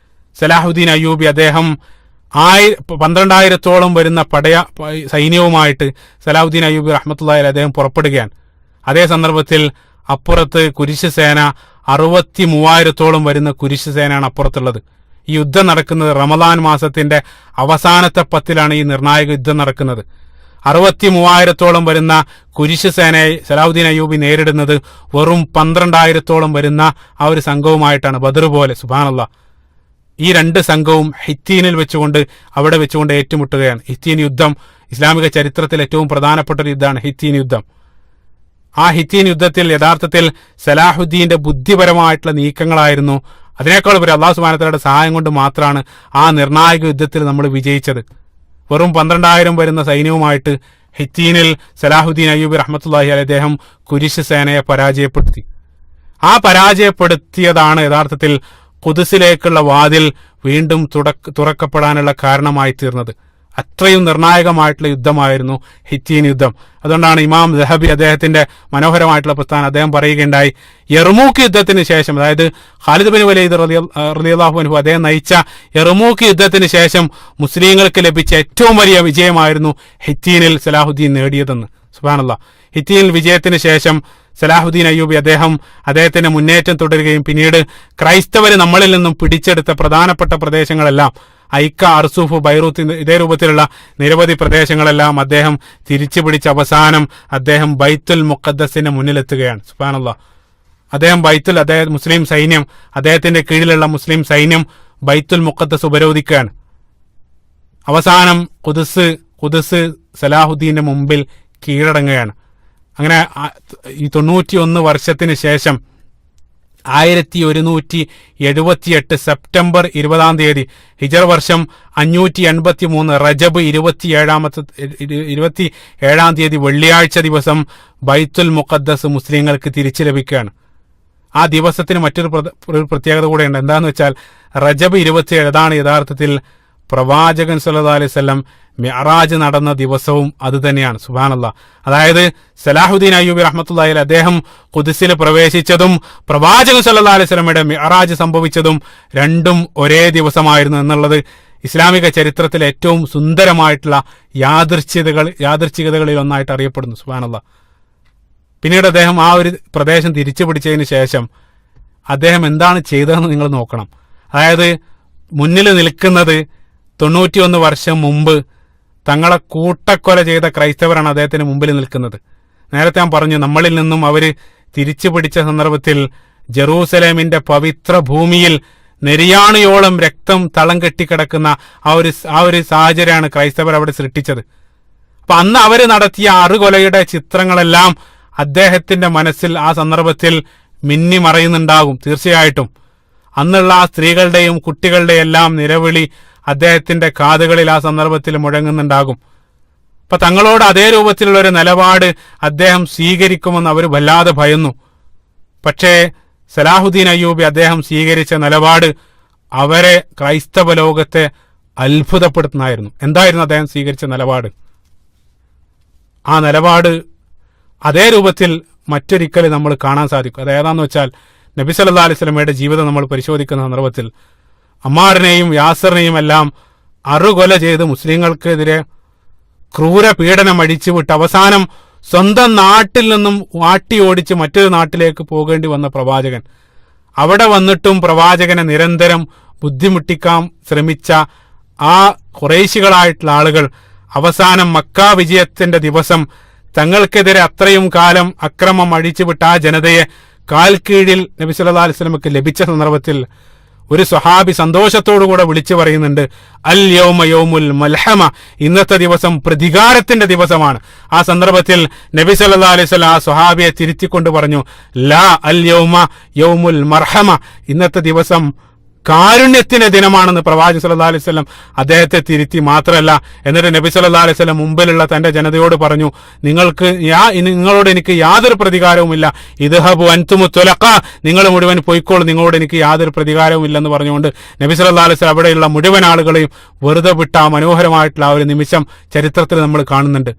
സലാഹുദ്ദീൻ അയ്യൂബി അദ്ദേഹം 12,000-ഓളം വരുന്ന സൈന്യവുമായിട്ട് സലാഹുദ്ദീൻ അയ്യൂബി റഹ്മത്തുള്ളാഹി അലൈഹി അദ്ദേഹം പുറപ്പെടുകയാണ്. അതേ സന്ദർഭത്തിൽ അപ്പുറത്ത് കുരിശ് സേന 63,000-ഓളം വരുന്ന കുരിശ് സേനയാണ് അപ്പുറത്തുള്ളത്. ഈ യുദ്ധം നടക്കുന്നത് റമദാൻ മാസത്തിന്റെ അവസാനത്തെ 10-ലാണ് ഈ നിർണായക യുദ്ധം നടക്കുന്നത്. 63,000-ഓളം വരുന്ന കുരിശ് സേനയെ സലാഹുദ്ദീൻ അയ്യൂബി നേരിടുന്നത് വെറും 12,000-ഓളം വരുന്ന ആ ഒരു സംഘവുമായിട്ടാണ്. ബദർ പോലെ. സുബ്ഹാനല്ലാഹ്. ഈ 2 സംഘവും ഹിത്തീനിൽ വെച്ചുകൊണ്ട് അവിടെ വെച്ചുകൊണ്ട് ഏറ്റുമുട്ടുകയാണ്. ഹിത്തീൻ യുദ്ധം ഇസ്ലാമിക ചരിത്രത്തിൽ ഏറ്റവും പ്രധാനപ്പെട്ട ഒരു യുദ്ധമാണ് ഹിത്തീൻ യുദ്ധം. ആ ഹിത്തീൻ യുദ്ധത്തിൽ യഥാർത്ഥത്തിൽ സലാഹുദ്ദീന്റെ ബുദ്ധിപരമായിട്ടുള്ള നീക്കങ്ങളായിരുന്നു. അതിനേക്കാൾ ഉപരി അല്ലാഹു സുബ്ഹാനഹു വ തആലയുടെ സഹായം കൊണ്ട് മാത്രമാണ് ആ നിർണായക യുദ്ധത്തിൽ നമ്മൾ വിജയിച്ചത്. വെറും 12,000 വരുന്ന സൈന്യവുമായിട്ട് ഹിത്തീനിൽ സലാഹുദ്ദീൻ അയ്യൂബി റഹ്മത്തുള്ളാഹി അലൈഹി അദ്ദേഹം കുരിശ് സേനയെ പരാജയപ്പെടുത്തി. ആ പരാജയപ്പെടുത്തിയതാണ് യഥാർത്ഥത്തിൽ ഖുദ്സിലേക്കുള്ള വാതിൽ വീണ്ടും തുറക്കപ്പെടാനുള്ള കാരണമായി തീർന്നത്. അത്രയും നിർണായകമായിട്ടുള്ള യുദ്ധമായിരുന്നു ഹിത്തീൻ യുദ്ധം. അതുകൊണ്ടാണ് ഇമാം ദഹബി അദ്ദേഹത്തിന്റെ മനോഹരമായിട്ടുള്ള പ്രസ്ഥാനം അദ്ദേഹം പറയുകയുണ്ടായി, യർമൂക്ക് യുദ്ധത്തിന് ശേഷം, അതായത് ഖാലിദ് ബിൻ വലീദ് റളിയല്ലാഹു അൻഹു അദ്ദേഹം നയിച്ച യർമൂക്ക് യുദ്ധത്തിന് ശേഷം മുസ്ലിങ്ങൾക്ക് ലഭിച്ച ഏറ്റവും വലിയ വിജയമായിരുന്നു ഹിത്തീനിൽ സലാഹുദ്ദീൻ നേടിയതെന്ന്. സുബ്ഹാനല്ലാഹ്. ഹിത്തീനിൽ വിജയത്തിന് ശേഷം സലാഹുദ്ദീൻ അയ്യൂബി അദ്ദേഹത്തിന്റെ മുന്നേറ്റം തുടരുകയും പിന്നീട് ക്രൈസ്തവര് നമ്മളിൽ നിന്നും പിടിച്ചെടുത്ത പ്രധാനപ്പെട്ട പ്രദേശങ്ങളെല്ലാം, ഐക്ക, അർസൂഫ്, ബൈറൂത്ത്, ഇതേ രൂപത്തിലുള്ള നിരവധി പ്രദേശങ്ങളെല്ലാം അദ്ദേഹം തിരിച്ചു പിടിച്ച അവസാനം അദ്ദേഹം ബൈത്തുൽ മുഖദ്ദസിന്റെ മുന്നിലെത്തുകയാണ്. സുബ്ഹാനല്ലാഹ്. അദ്ദേഹം മുസ്ലിം സൈന്യം, അദ്ദേഹത്തിന്റെ കീഴിലുള്ള മുസ്ലിം സൈന്യം ബൈത്തുൽ മുഖദ്ദസ് ഉപരോധിക്കുകയാണ്. അവസാനം ഖുദ്സ് സലാഹുദ്ദീന്റെ മുമ്പിൽ കീഴടങ്ങുകയാണ്. അങ്ങനെ ഈ 91 വർഷത്തിന് ശേഷം 1178 സെപ്റ്റംബർ 20 ഹിജറ വർഷം 583 റജബ് 27 വെള്ളിയാഴ്ച ദിവസം ബൈത്തുൽ മുഖദ്ദസ് മുസ്ലിങ്ങൾക്ക് തിരിച്ചു ലഭിക്കുകയാണ്. ആ ദിവസത്തിന് മറ്റൊരു പ്രത്യേകത കൂടെയുണ്ട്. എന്താന്ന് വെച്ചാൽ റജബ് 27 അതാണ് യഥാർത്ഥത്തിൽ പ്രവാചകൻ സല്ലല്ലാഹു അലൈഹി വസല്ലം മിഅ്റാജ് നടന്ന ദിവസവും അത് തന്നെയാണ്. സുബ്ഹാനല്ലാഹ്. അതായത് സലാഹുദ്ദീൻ അയ്യൂബി റഹ്മത്തുള്ളാഹി അലൈഹി അദ്ദേഹം ഖുദ്സിൽ പ്രവേശിച്ചതും പ്രവാചകൻ സല്ലല്ലാഹു അലൈഹി വസല്ലമയുടെ മിഅ്റാജ് സംഭവിച്ചതും രണ്ടും ഒരേ ദിവസമായിരുന്നു എന്നുള്ളത് ഇസ്ലാമിക ചരിത്രത്തിലെ ഏറ്റവും സുന്ദരമായിട്ടുള്ള യാദൃച്ഛികതകളിൽ ഒന്നായിട്ട് അറിയപ്പെടുന്നു. സുബ്ഹാനല്ലാഹ്. പിന്നീട് അദ്ദേഹം ആ ഒരു പ്രദേശം തിരിച്ചു പിടിച്ചതിന് ശേഷം അദ്ദേഹം എന്താണ് ചെയ്തതെന്ന് നിങ്ങൾ നോക്കണം. അതായത് മുന്നിൽ നിൽക്കുന്നത് 91 വർഷം മുമ്പ് തങ്ങളെ കൂട്ടക്കൊല ചെയ്ത ക്രൈസ്തവരാണ് അദ്ദേഹത്തിന് മുമ്പിൽ നിൽക്കുന്നത്. നേരത്തെ ഞാൻ പറഞ്ഞു, നമ്മളിൽ നിന്നും അവര് തിരിച്ചു പിടിച്ച സന്ദർഭത്തിൽ ജെറൂസലേമിന്റെ പവിത്ര ഭൂമിയിൽ നെരിയാണിയോളം രക്തം തളം കെട്ടിക്കിടക്കുന്ന ആ ഒരു സാഹചര്യമാണ് ക്രൈസ്തവർ അവിടെ സൃഷ്ടിച്ചത്. അപ്പൊ അന്ന് അവര് നടത്തിയ അറുകൊലയുടെ ചിത്രങ്ങളെല്ലാം അദ്ദേഹത്തിന്റെ മനസ്സിൽ ആ സന്ദർഭത്തിൽ മിന്നി മറയുന്നുണ്ടാകും. തീർച്ചയായിട്ടും അന്നുള്ള ആ സ്ത്രീകളുടെയും കുട്ടികളുടെയും എല്ലാം നിലവിളി അദ്ദേഹത്തിന്റെ കാതുകളിൽ ആ സന്ദർഭത്തിൽ മുഴങ്ങുന്നുണ്ടാകും. അപ്പൊ തങ്ങളോട് അതേ രൂപത്തിലുള്ള ഒരു നിലപാട് അദ്ദേഹം സ്വീകരിക്കുമെന്ന് അവർ വല്ലാതെ ഭയന്നു. പക്ഷേ സലാഹുദ്ദീൻ അയ്യൂബി അദ്ദേഹം സ്വീകരിച്ച നിലപാട് അവരെ ക്രൈസ്തവ ലോകത്തെ അത്ഭുതപ്പെടുത്തുന്നതായിരുന്നു. എന്തായിരുന്നു അദ്ദേഹം സ്വീകരിച്ച നിലപാട്? ആ നിലപാട് അതേ രൂപത്തിൽ മറ്റൊരിക്കൽ നമ്മൾ കാണാൻ സാധിക്കും. അത് ഏതാന്ന് വെച്ചാൽ നബി സല്ലല്ലാഹു അലൈഹി വസല്ലമയുടെ ജീവിതം നമ്മൾ പരിശോധിക്കുന്ന സന്ദർഭത്തിൽ അമ്മാറിനെയും യാസറിനെയും എല്ലാം അറുകൊല ചെയ്ത് മുസ്ലിങ്ങൾക്കെതിരെ ക്രൂര പീഡനം അടിച്ചുവിട്ട് അവസാനം സ്വന്തം നാട്ടിൽ നിന്നും വാട്ടി ഓടിച്ച് മറ്റൊരു നാട്ടിലേക്ക് പോകേണ്ടി വന്ന പ്രവാചകൻ, അവിടെ വന്നിട്ടും പ്രവാചകനെ നിരന്തരം ബുദ്ധിമുട്ടിക്കാൻ ശ്രമിച്ച ആ ഖുറൈശികളായിട്ടുള്ള ആളുകൾ അവസാനം മക്ക വിജയത്തിന്റെ ദിവസം തങ്ങൾക്കെതിരെ അത്രയും കാലം അക്രമം അഴിച്ചുവിട്ട ആ ജനതയെ കാൽ കീഴിൽ നബി സല്ലല്ലാഹു അലൈഹി വസല്ലമക്ക് ലഭിച്ച സന്ദർഭത്തിൽ ഒരു സ്വഹാബി സന്തോഷത്തോടുകൂടെ വിളിച്ചു പറയുന്നുണ്ട്, അൽ യൗമ യൗമുൽ മൽഹമ, ഇന്നത്തെ ദിവസം പ്രതികാരത്തിന്റെ ദിവസമാണ്. ആ സന്ദർഭത്തിൽ നബി സല്ലല്ലാഹു അലൈഹി വസല്ലം ആ സ്വഹാബിയെ തിരുത്തിക്കൊണ്ട് പറഞ്ഞു, ലാ അൽ യൗമ യൗമുൽ മർഹമ, ഇന്നത്തെ ദിവസം കാരുണ്യത്തിന്റെ ദിനമാണെന്ന് പ്രവാചകൻ സല്ലല്ലാഹു അലൈഹി വസല്ലം അദ്ദേഹത്തെ തിരുത്തി. മാത്രമല്ല, എന്നിട്ട് നബി സല്ലല്ലാഹു അലൈഹി വസല്ലം മുമ്പിലുള്ള തന്റെ ജനതയോട് പറഞ്ഞു, നിങ്ങളോട് എനിക്ക് യാതൊരു പ്രതികാരവുമില്ല, ഇദ്ഹബു അൻതുമു തുലഖ, നിങ്ങൾ മുഴുവൻ പോയിക്കോളൂ, നിങ്ങളോട് എനിക്ക് യാതൊരു പ്രതികാരവും ഇല്ലെന്ന് പറഞ്ഞുകൊണ്ട് നബി സല്ലല്ലാഹു അലൈഹി വസല്ലം അവിടെയുള്ള മുഴുവൻ ആളുകളെയും വെറുതെ വിട്ട ആ മനോഹരമായിട്ടുള്ള ആ ഒരു നിമിഷം ചരിത്രത്തിൽ നമ്മൾ കാണുന്നുണ്ട്.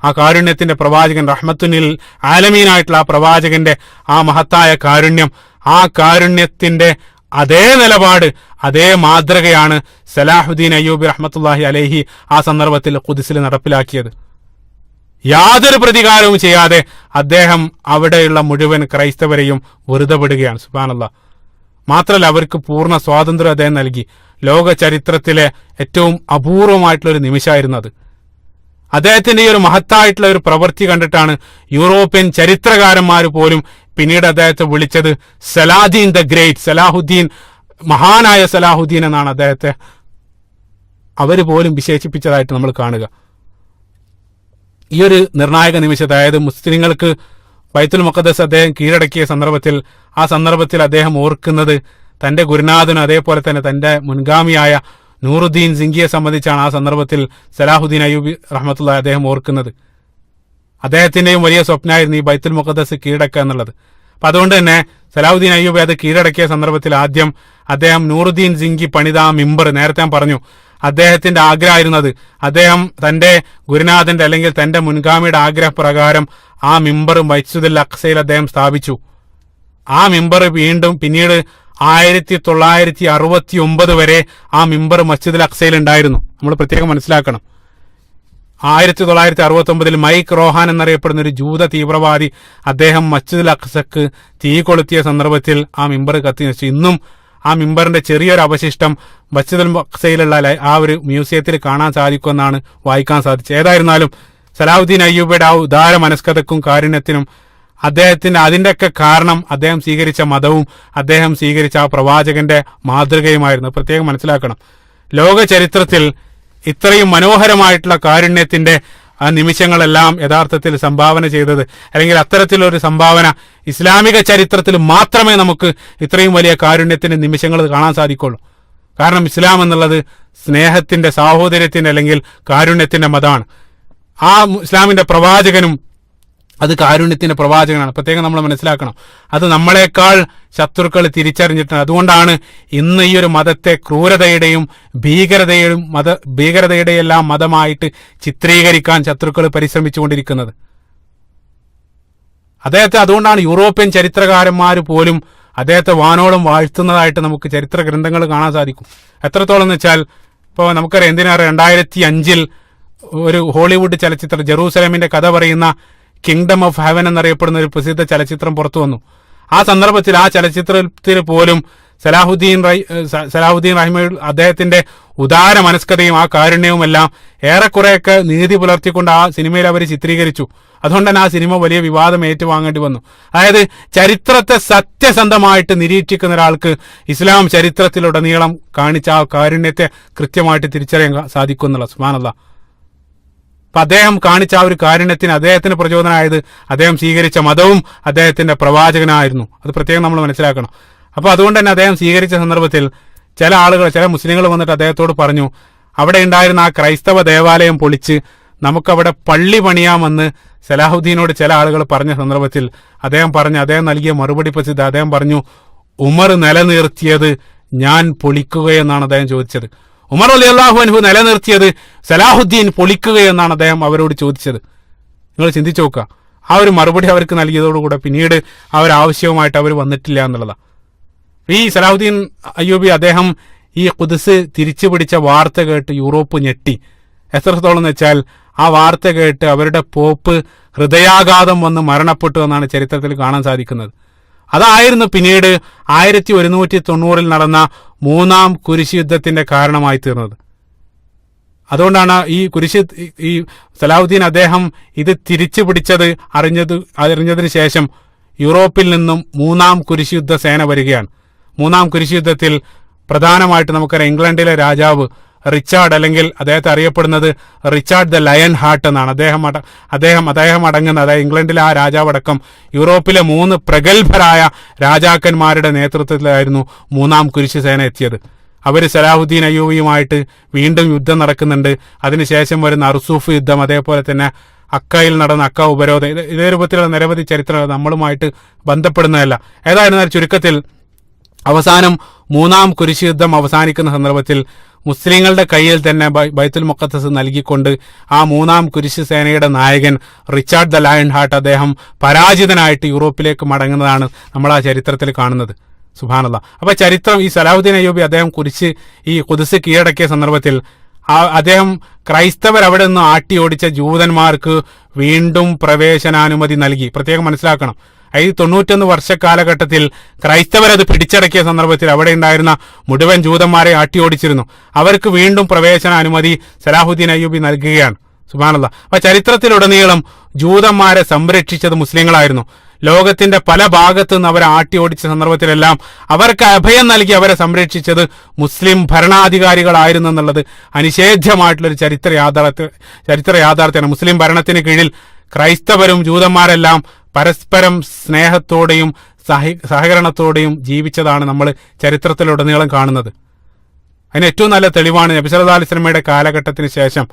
ആ കാരുണ്യത്തിന്റെ പ്രവാചകൻ, റഹ്മത്തുനിൽ ആലമീനായിട്ടുള്ള ആ പ്രവാചകന്റെ ആ മഹത്തായ കാരുണ്യം, ആ കാരുണ്യത്തിന്റെ അതേ നിലപാട്, അതേ മാതൃകയാണ് സലാഹുദ്ദീൻ അയ്യൂബി റഹ്മത്തുള്ളാഹി അലൈഹി ആ സന്ദർഭത്തിൽ ഖുദ്സിൽ നടപ്പിലാക്കിയത്. യാതൊരു പ്രതികാരവും ചെയ്യാതെ അദ്ദേഹം അവിടെയുള്ള മുഴുവൻ ക്രൈസ്തവരെയും വെറുതെ വിടുകയാണ്. സുബ്ഹാനല്ലാഹ്. മാത്രമല്ല, അവർക്ക് പൂർണ്ണ സ്വാതന്ത്ര്യം അദ്ദേഹം നൽകി. ലോക ചരിത്രത്തിലെ ഏറ്റവും അപൂർവമായിട്ടുള്ള ഒരു നിമിഷമായിരുന്നു അത്. അദ്ദേഹത്തിന്റെ ഈ ഒരു മഹത്തായിട്ടുള്ള ഒരു പ്രവൃത്തി കണ്ടിട്ടാണ് യൂറോപ്യൻ ചരിത്രകാരന്മാർ പോലും പിന്നീട് അദ്ദേഹത്തെ വിളിച്ചത് സലാദീൻ ദ ഗ്രേറ്റ്, സലാഹുദ്ദീൻ, മഹാനായ സലാഹുദ്ദീൻ എന്നാണ് അദ്ദേഹത്തെ അവർ പോലും വിശേഷിപ്പിച്ചതായിട്ട് നമ്മൾ കാണുക. ഈ ഒരു നിർണായക നിമിഷം, അതായത് മുസ്ലിങ്ങൾക്ക് ബൈത്തുൽ മുഖദ്ദസ് അദ്ദേഹം കീഴടക്കിയ സന്ദർഭത്തിൽ, ആ സന്ദർഭത്തിൽ അദ്ദേഹം ഓർക്കുന്നത് തന്റെ ഗുരുനാഥനും അതേപോലെ തന്നെ തന്റെ മുൻഗാമിയായ നൂറുദ്ദീൻ സിംഗിയെ സംബന്ധിച്ചാണ് ആ സന്ദർഭത്തിൽ സലാഹുദ്ദീൻ അയ്യൂബി റഹ്മത്തുള്ളാഹി അദ്ദേഹം ഓർക്കുന്നത്. അദ്ദേഹത്തിന്റെയും വലിയ സ്വപ്നമായിരുന്നു ഈ ബൈത്തുൽ മുഖദ്ദസ് കീഴടക്കുക എന്നുള്ളത്. അപ്പൊ അതുകൊണ്ട് തന്നെ സലാഹുദ്ദീൻ അയ്യൂബി അത് കീഴടക്കിയ സന്ദർഭത്തിൽ ആദ്യം അദ്ദേഹം നൂറുദ്ദീൻ സിംഗി പണിത ആ മിമ്പർ, നേരത്തെ ഞാൻ പറഞ്ഞു, അദ്ദേഹത്തിന്റെ ആഗ്രഹമായിരുന്നത്. അദ്ദേഹം തന്റെ ഗുരുനാഥന്റെ അല്ലെങ്കിൽ തന്റെ മുൻഗാമിയുടെ ആഗ്രഹപ്രകാരം ആ മിമ്പർ മസ്ജിദുൽ അഖ്സയിൽ അദ്ദേഹം സ്ഥാപിച്ചു. ആ മിമ്പർ വീണ്ടും പിന്നീട് 1969 വരെ ആ മിമ്പർ മസ്ജിദുൽ അഖ്സയിൽ ഉണ്ടായിരുന്നു. നമ്മൾ പ്രത്യേകം മനസ്സിലാക്കണം. 1969 മൈക്ക് റോഹാൻ എന്നറിയപ്പെടുന്ന ഒരു ജൂത തീവ്രവാദി അദ്ദേഹം മസ്ജിദുൽ അഖ്സക്ക് തീ കൊളുത്തിയ സന്ദർഭത്തിൽ ആ മിമ്പർ കത്തി നശിച്ചു. ഇന്നും ആ മിമ്പറിന്റെ ചെറിയൊരു അവശിഷ്ടം മസ്ജിദുൽ അഖ്സയിലുള്ള ആ ഒരു മ്യൂസിയത്തിൽ കാണാൻ സാധിക്കുമെന്നാണ് വായിക്കാൻ സാധിച്ചത്. ഏതായിരുന്നാലും സലാഹുദ്ദീൻ അയ്യൂബിയുടെ ആ ഉദാര മനസ്കതക്കും കാരുണ്യത്തിനും അതിന്റെയൊക്കെ കാരണം അദ്ദേഹം സ്വീകരിച്ച മതവും അദ്ദേഹം സ്വീകരിച്ച ആ പ്രവാചകന്റെ മാതൃകയുമായിരുന്നു. പ്രത്യേകം മനസ്സിലാക്കണം. ലോക ചരിത്രത്തിൽ ഇത്രയും മനോഹരമായിട്ടുള്ള കാരുണ്യത്തിന്റെ ആ നിമിഷങ്ങളെല്ലാം യഥാർത്ഥത്തിൽ സംഭാവന ചെയ്തത്, അല്ലെങ്കിൽ അത്തരത്തിലൊരു സംഭാവന ഇസ്ലാമിക ചരിത്രത്തിൽ മാത്രമേ നമുക്ക് ഇത്രയും വലിയ കാരുണ്യത്തിന്റെ നിമിഷങ്ങൾ കാണാൻ സാധിക്കുള്ളൂ. കാരണം ഇസ്ലാം എന്നുള്ളത് സ്നേഹത്തിന്റെ, സാഹോദര്യത്തിന്റെ അല്ലെങ്കിൽ കാരുണ്യത്തിന്റെ മതമാണ്. ആ ഇസ്ലാമിന്റെ പ്രവാചകനും അത് കാരുണ്യത്തിന്റെ പ്രവാചകനാണ്. പ്രത്യേകം നമ്മൾ മനസ്സിലാക്കണം. അത് നമ്മളെക്കാൾ ശത്രുക്കൾ തിരിച്ചറിഞ്ഞിട്ടുണ്ട്. അതുകൊണ്ടാണ് ഇന്ന് ഈ ഒരു മതത്തെ ക്രൂരതയുടെയും ഭീകരതയുടെയും എല്ലാം മതമായിട്ട് ചിത്രീകരിക്കാൻ ശത്രുക്കൾ പരിശ്രമിച്ചുകൊണ്ടിരിക്കുന്നത്. അദ്ദേഹത്തെ അതുകൊണ്ടാണ് യൂറോപ്യൻ ചരിത്രകാരന്മാർ പോലും അദ്ദേഹത്തെ വാനോളം വാഴ്ത്തുന്നതായിട്ട് നമുക്ക് ചരിത്ര ഗ്രന്ഥങ്ങൾ കാണാൻ സാധിക്കും. എത്രത്തോളം എന്ന് വെച്ചാൽ, ഇപ്പോൾ നമുക്കറിയാം, എന്തിനാ 2005 ഒരു ഹോളിവുഡ് ചലച്ചിത്രം ജെറൂസലേമിന്റെ കഥ പറയുന്ന കിങ്ഡം ഓഫ് ഹെവൻ എന്നറിയപ്പെടുന്ന ഒരു പ്രസിദ്ധ ചലച്ചിത്രം പുറത്തു വന്നു. ആ സന്ദർഭത്തിൽ ആ ചലച്ചിത്രത്തിൽ പോലും സലാഹുദ്ദീൻ റഹിമ അദ്ദേഹത്തിന്റെ ഉദാര മനസ്കതയും ആ കാരുണ്യവും എല്ലാം ഏറെക്കുറെയൊക്കെ നീതി പുലർത്തിക്കൊണ്ട് ആ സിനിമയിൽ അവർ ചിത്രീകരിച്ചു. അതുകൊണ്ട് തന്നെ ആ സിനിമ വലിയ വിവാദം ഏറ്റുവാങ്ങേണ്ടി വന്നു. അതായത് ചരിത്രത്തെ സത്യസന്ധമായിട്ട് നിരീക്ഷിക്കുന്ന ഒരാൾക്ക് ഇസ്ലാം ചരിത്രത്തിലുടനീളം കാണിച്ച ആ കാരുണ്യത്തെ കൃത്യമായിട്ട് തിരിച്ചറിയാൻ സാധിക്കുന്നുള്ള സുബ്ഹാനല്ലാഹ്. അപ്പൊ അദ്ദേഹം കാണിച്ച ആ ഒരു കാരുണ്യത്തിന് അദ്ദേഹത്തിന് പ്രചോദനമായത് അദ്ദേഹം സ്വീകരിച്ച മതവും അദ്ദേഹത്തിന്റെ പ്രവാചകനായിരുന്നു. അത് പ്രത്യേകം നമ്മൾ മനസ്സിലാക്കണം. അപ്പൊ അതുകൊണ്ട് തന്നെ അദ്ദേഹം സ്വീകരിച്ച സന്ദർഭത്തിൽ ചില മുസ്ലിങ്ങൾ വന്നിട്ട് അദ്ദേഹത്തോട് പറഞ്ഞു, അവിടെ ഉണ്ടായിരുന്ന ആ ക്രൈസ്തവ ദേവാലയം പൊളിച്ച് നമുക്കവിടെ പള്ളി പണിയാമെന്ന് സലാഹുദ്ദീനോട് ചില ആളുകൾ പറഞ്ഞ സന്ദർഭത്തിൽ അദ്ദേഹം നൽകിയ മറുപടി പ്രസിദ്ധ. അദ്ദേഹം പറഞ്ഞു, ഉമർ നിലനിർത്തിയത് ഞാൻ പൊളിക്കുകയെന്നാണ് അദ്ദേഹം ചോദിച്ചത്. ഉമർ റളിയല്ലാഹു അൻഹു നിലനിർത്തിയത് സലാഹുദ്ദീൻ പൊളിക്കുകയെന്നാണ് അദ്ദേഹം അവരോട് ചോദിച്ചത്. നിങ്ങൾ ചിന്തിച്ചു നോക്കുക. ആ ഒരു മറുപടി അവർക്ക് നൽകിയതോടുകൂടെ പിന്നീട് ആ ഒരു ആവശ്യവുമായിട്ട് അവർ വന്നിട്ടില്ല എന്നുള്ളതാണ്. ഈ സലാഹുദ്ദീൻ അയ്യൂബി അദ്ദേഹം ഈ ഖുദ്സ് തിരിച്ചു പിടിച്ച വാർത്ത കേട്ട് യൂറോപ്പ് ഞെട്ടി. എത്രത്തോളം എന്ന് വെച്ചാൽ ആ വാർത്ത കേട്ട് അവരുടെ പോപ്പ് ഹൃദയാഘാതം വന്ന് മരണപ്പെട്ടു എന്നാണ് ചരിത്രത്തിൽ കാണാൻ സാധിക്കുന്നത്. അതായിരുന്നു പിന്നീട് 1190 നടന്ന 3-ാം കുരിശ് യുദ്ധത്തിന്റെ കാരണമായി തീർന്നത്. അതുകൊണ്ടാണ് ഈ സലാഹുദ്ദീൻ അദ്ദേഹം ഇത് തിരിച്ചു പിടിച്ചത് അറിഞ്ഞതിന് ശേഷം യൂറോപ്പിൽ നിന്നും 3-ാം കുരിശ് യുദ്ധ സേന വരികയാണ്. 3-ാം കുരിശ് യുദ്ധത്തിൽ പ്രധാനമായിട്ട് നമുക്കറിയാം ഇംഗ്ലണ്ടിലെ രാജാവ് റിച്ചാർഡ്, അല്ലെങ്കിൽ അദ്ദേഹത്തെ അറിയപ്പെടുന്നത് റിച്ചാർഡ് ദ ലയൺ ഹാർട്ട് എന്നാണ്. അദ്ദേഹം അടങ്ങുന്ന, അതായത് ഇംഗ്ലണ്ടിലെ ആ രാജാവടക്കം യൂറോപ്പിലെ 3 പ്രഗത്ഭരായ രാജാക്കന്മാരുടെ നേതൃത്വത്തിലായിരുന്നു 3-ാം കുരിശ് സേന എത്തിയത്. അവർ സലാഹുദ്ദീൻ അയ്യൂബിയുമായിട്ട് വീണ്ടും യുദ്ധം നടക്കുന്നുണ്ട്. അതിനുശേഷം വരുന്ന അർസൂഫ് യുദ്ധം, അതേപോലെ തന്നെ അക്കയിൽ നടന്ന അക്ക ഉപരോധം, ഇതേ രൂപത്തിലുള്ള നിരവധി ചരിത്രങ്ങൾ നമ്മളുമായിട്ട് ബന്ധപ്പെടുന്നതല്ല. ഏതായിരുന്നാലും ചുരുക്കത്തിൽ അവസാനം 3-ാം കുരിശ് യുദ്ധം അവസാനിക്കുന്ന സന്ദർഭത്തിൽ മുസ്ലിങ്ങളുടെ കയ്യിൽ തന്നെ ബൈത്തുൽ മുഖദ്ദസ് നൽകിക്കൊണ്ട് ആ 3-ാം കുരിശ് സേനയുടെ നായകൻ റിച്ചാർഡ് ദ ലയൺ ഹാർട്ട് അദ്ദേഹം പരാജിതനായിട്ട് യൂറോപ്പിലേക്ക് മടങ്ങുന്നതാണ് നമ്മൾ ആ ചരിത്രത്തിൽ കാണുന്നത്. സുബ്ഹാനല്ലാഹ്. അപ്പൊ ചരിത്രം ഈ സലാഹുദ്ദീൻ അയ്യൂബി അദ്ദേഹം ഈ ഖുദ്സ് കീഴടക്കിയ സന്ദർഭത്തിൽ അദ്ദേഹം ക്രൈസ്തവർ അവിടെ നിന്ന് ആട്ടി ഓടിച്ച ജൂതന്മാർക്ക് വീണ്ടും പ്രവേശനാനുമതി നൽകി. പ്രത്യേകം മനസ്സിലാക്കണം. 91 വർഷ കാലഘട്ടത്തിൽ ക്രൈസ്തവരത് പിടിച്ചടക്കിയ സന്ദർഭത്തിൽ അവിടെ ഉണ്ടായിരുന്ന മുഴുവൻ ജൂതന്മാരെ ആട്ടിയോടിച്ചിരുന്നു. അവർക്ക് വീണ്ടും പ്രവേശനാനുമതി സലാഹുദ്ദീൻ അയ്യൂബി നൽകുകയാണ്. സുബ്ഹാനല്ലാഹ്. അപ്പൊ ചരിത്രത്തിലുടനീളം ജൂതന്മാരെ സംരക്ഷിച്ചത് മുസ്ലിങ്ങളായിരുന്നു. ലോകത്തിന്റെ പല ഭാഗത്തു നിന്ന് അവരെ ആട്ടിയോടിച്ച സന്ദർഭത്തിലെല്ലാം അവർക്ക് അഭയം നൽകി അവരെ സംരക്ഷിച്ചത് മുസ്ലിം ഭരണാധികാരികളായിരുന്നു എന്നുള്ളത് അനിഷേധ്യമായിട്ടുള്ളൊരു ചരിത്ര യാഥാർത്ഥ്യമാണ്. മുസ്ലിം ഭരണത്തിന് കീഴിൽ ക്രൈസ്തവരും ജൂതന്മാരെല്ലാം പരസ്പരം സ്നേഹത്തോടെയും സഹകരണത്തോടെയും ജീവിച്ചതാണ് നമ്മൾ ചരിത്രത്തിലുടനീളം കാണുന്നത്. അതിന് ഏറ്റവും നല്ല തെളിവാണ് നബി സല്ലല്ലാഹു അലൈഹി വസല്ലമയുടെ കാലഘട്ടത്തിന് ശേഷം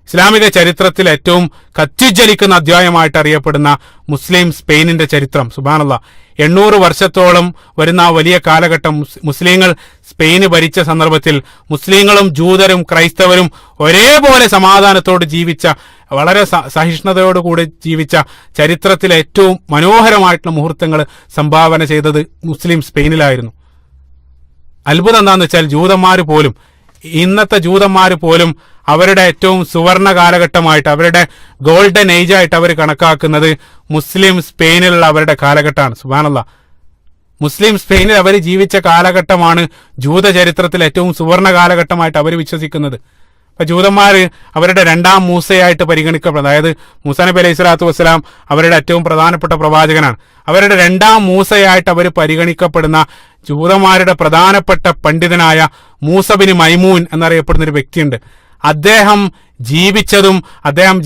ഇസ്ലാമിക ചരിത്രത്തിൽ ഏറ്റവും കത്തിജ്വലിക്കുന്ന അധ്യായമായിട്ട് അറിയപ്പെടുന്ന മുസ്ലിം സ്പെയിനിന്റെ ചരിത്രം. സുബ്ഹാനല്ലാഹ്. 800 വർഷത്തോളം വരുന്ന ആ വലിയ കാലഘട്ടം മുസ്ലിങ്ങൾ സ്പെയിന് ഭരിച്ച സന്ദർഭത്തിൽ മുസ്ലിങ്ങളും ജൂതരും ക്രൈസ്തവരും ഒരേപോലെ സമാധാനത്തോട് ജീവിച്ച, വളരെ സഹിഷ്ണുതയോടുകൂടി ജീവിച്ച ചരിത്രത്തിലെ ഏറ്റവും മനോഹരമായിട്ടുള്ള മുഹൂർത്തങ്ങൾ സംഭാവന ചെയ്തത് മുസ്ലിം സ്പെയിനിലായിരുന്നു. അത്ഭുതം എന്താണെന്ന് വെച്ചാൽ ഇന്നത്തെ ജൂതന്മാർ പോലും അവരുടെ ഏറ്റവും സുവർണ കാലഘട്ടമായിട്ട്, അവരുടെ ഗോൾഡൻ ഏജ് ആയിട്ട് അവർ കണക്കാക്കുന്നത് മുസ്ലിം സ്പെയിനിലുള്ള അവരുടെ കാലഘട്ടമാണ്. സുബ്ഹാനല്ലാഹ്, മുസ്ലിം സ്പെയിനിൽ അവർ ജീവിച്ച കാലഘട്ടമാണ് ജൂത ചരിത്രത്തിൽ ഏറ്റവും സുവർണ കാലഘട്ടമായിട്ട് അവർ വിശ്വസിക്കുന്നത്. അപ്പൊ ജൂതന്മാര് അവരുടെ രണ്ടാം മൂസയായിട്ട് പരിഗണിക്കപ്പെടുന്നത്, അതായത് മൂസാ നബി അലൈഹി സ്വലാത്തു വസ്സലാം അവരുടെ ഏറ്റവും പ്രധാനപ്പെട്ട പ്രവാചകനാണ്. അവരുടെ രണ്ടാം മൂസയായിട്ട് അവർ പരിഗണിക്കപ്പെടുന്ന ജൂതന്മാരുടെ പ്രധാനപ്പെട്ട പണ്ഡിതനായ മൂസ ബിൻ മൈമൂൻ എന്നറിയപ്പെടുന്ന ഒരു വ്യക്തിയുണ്ട്. അദ്ദേഹം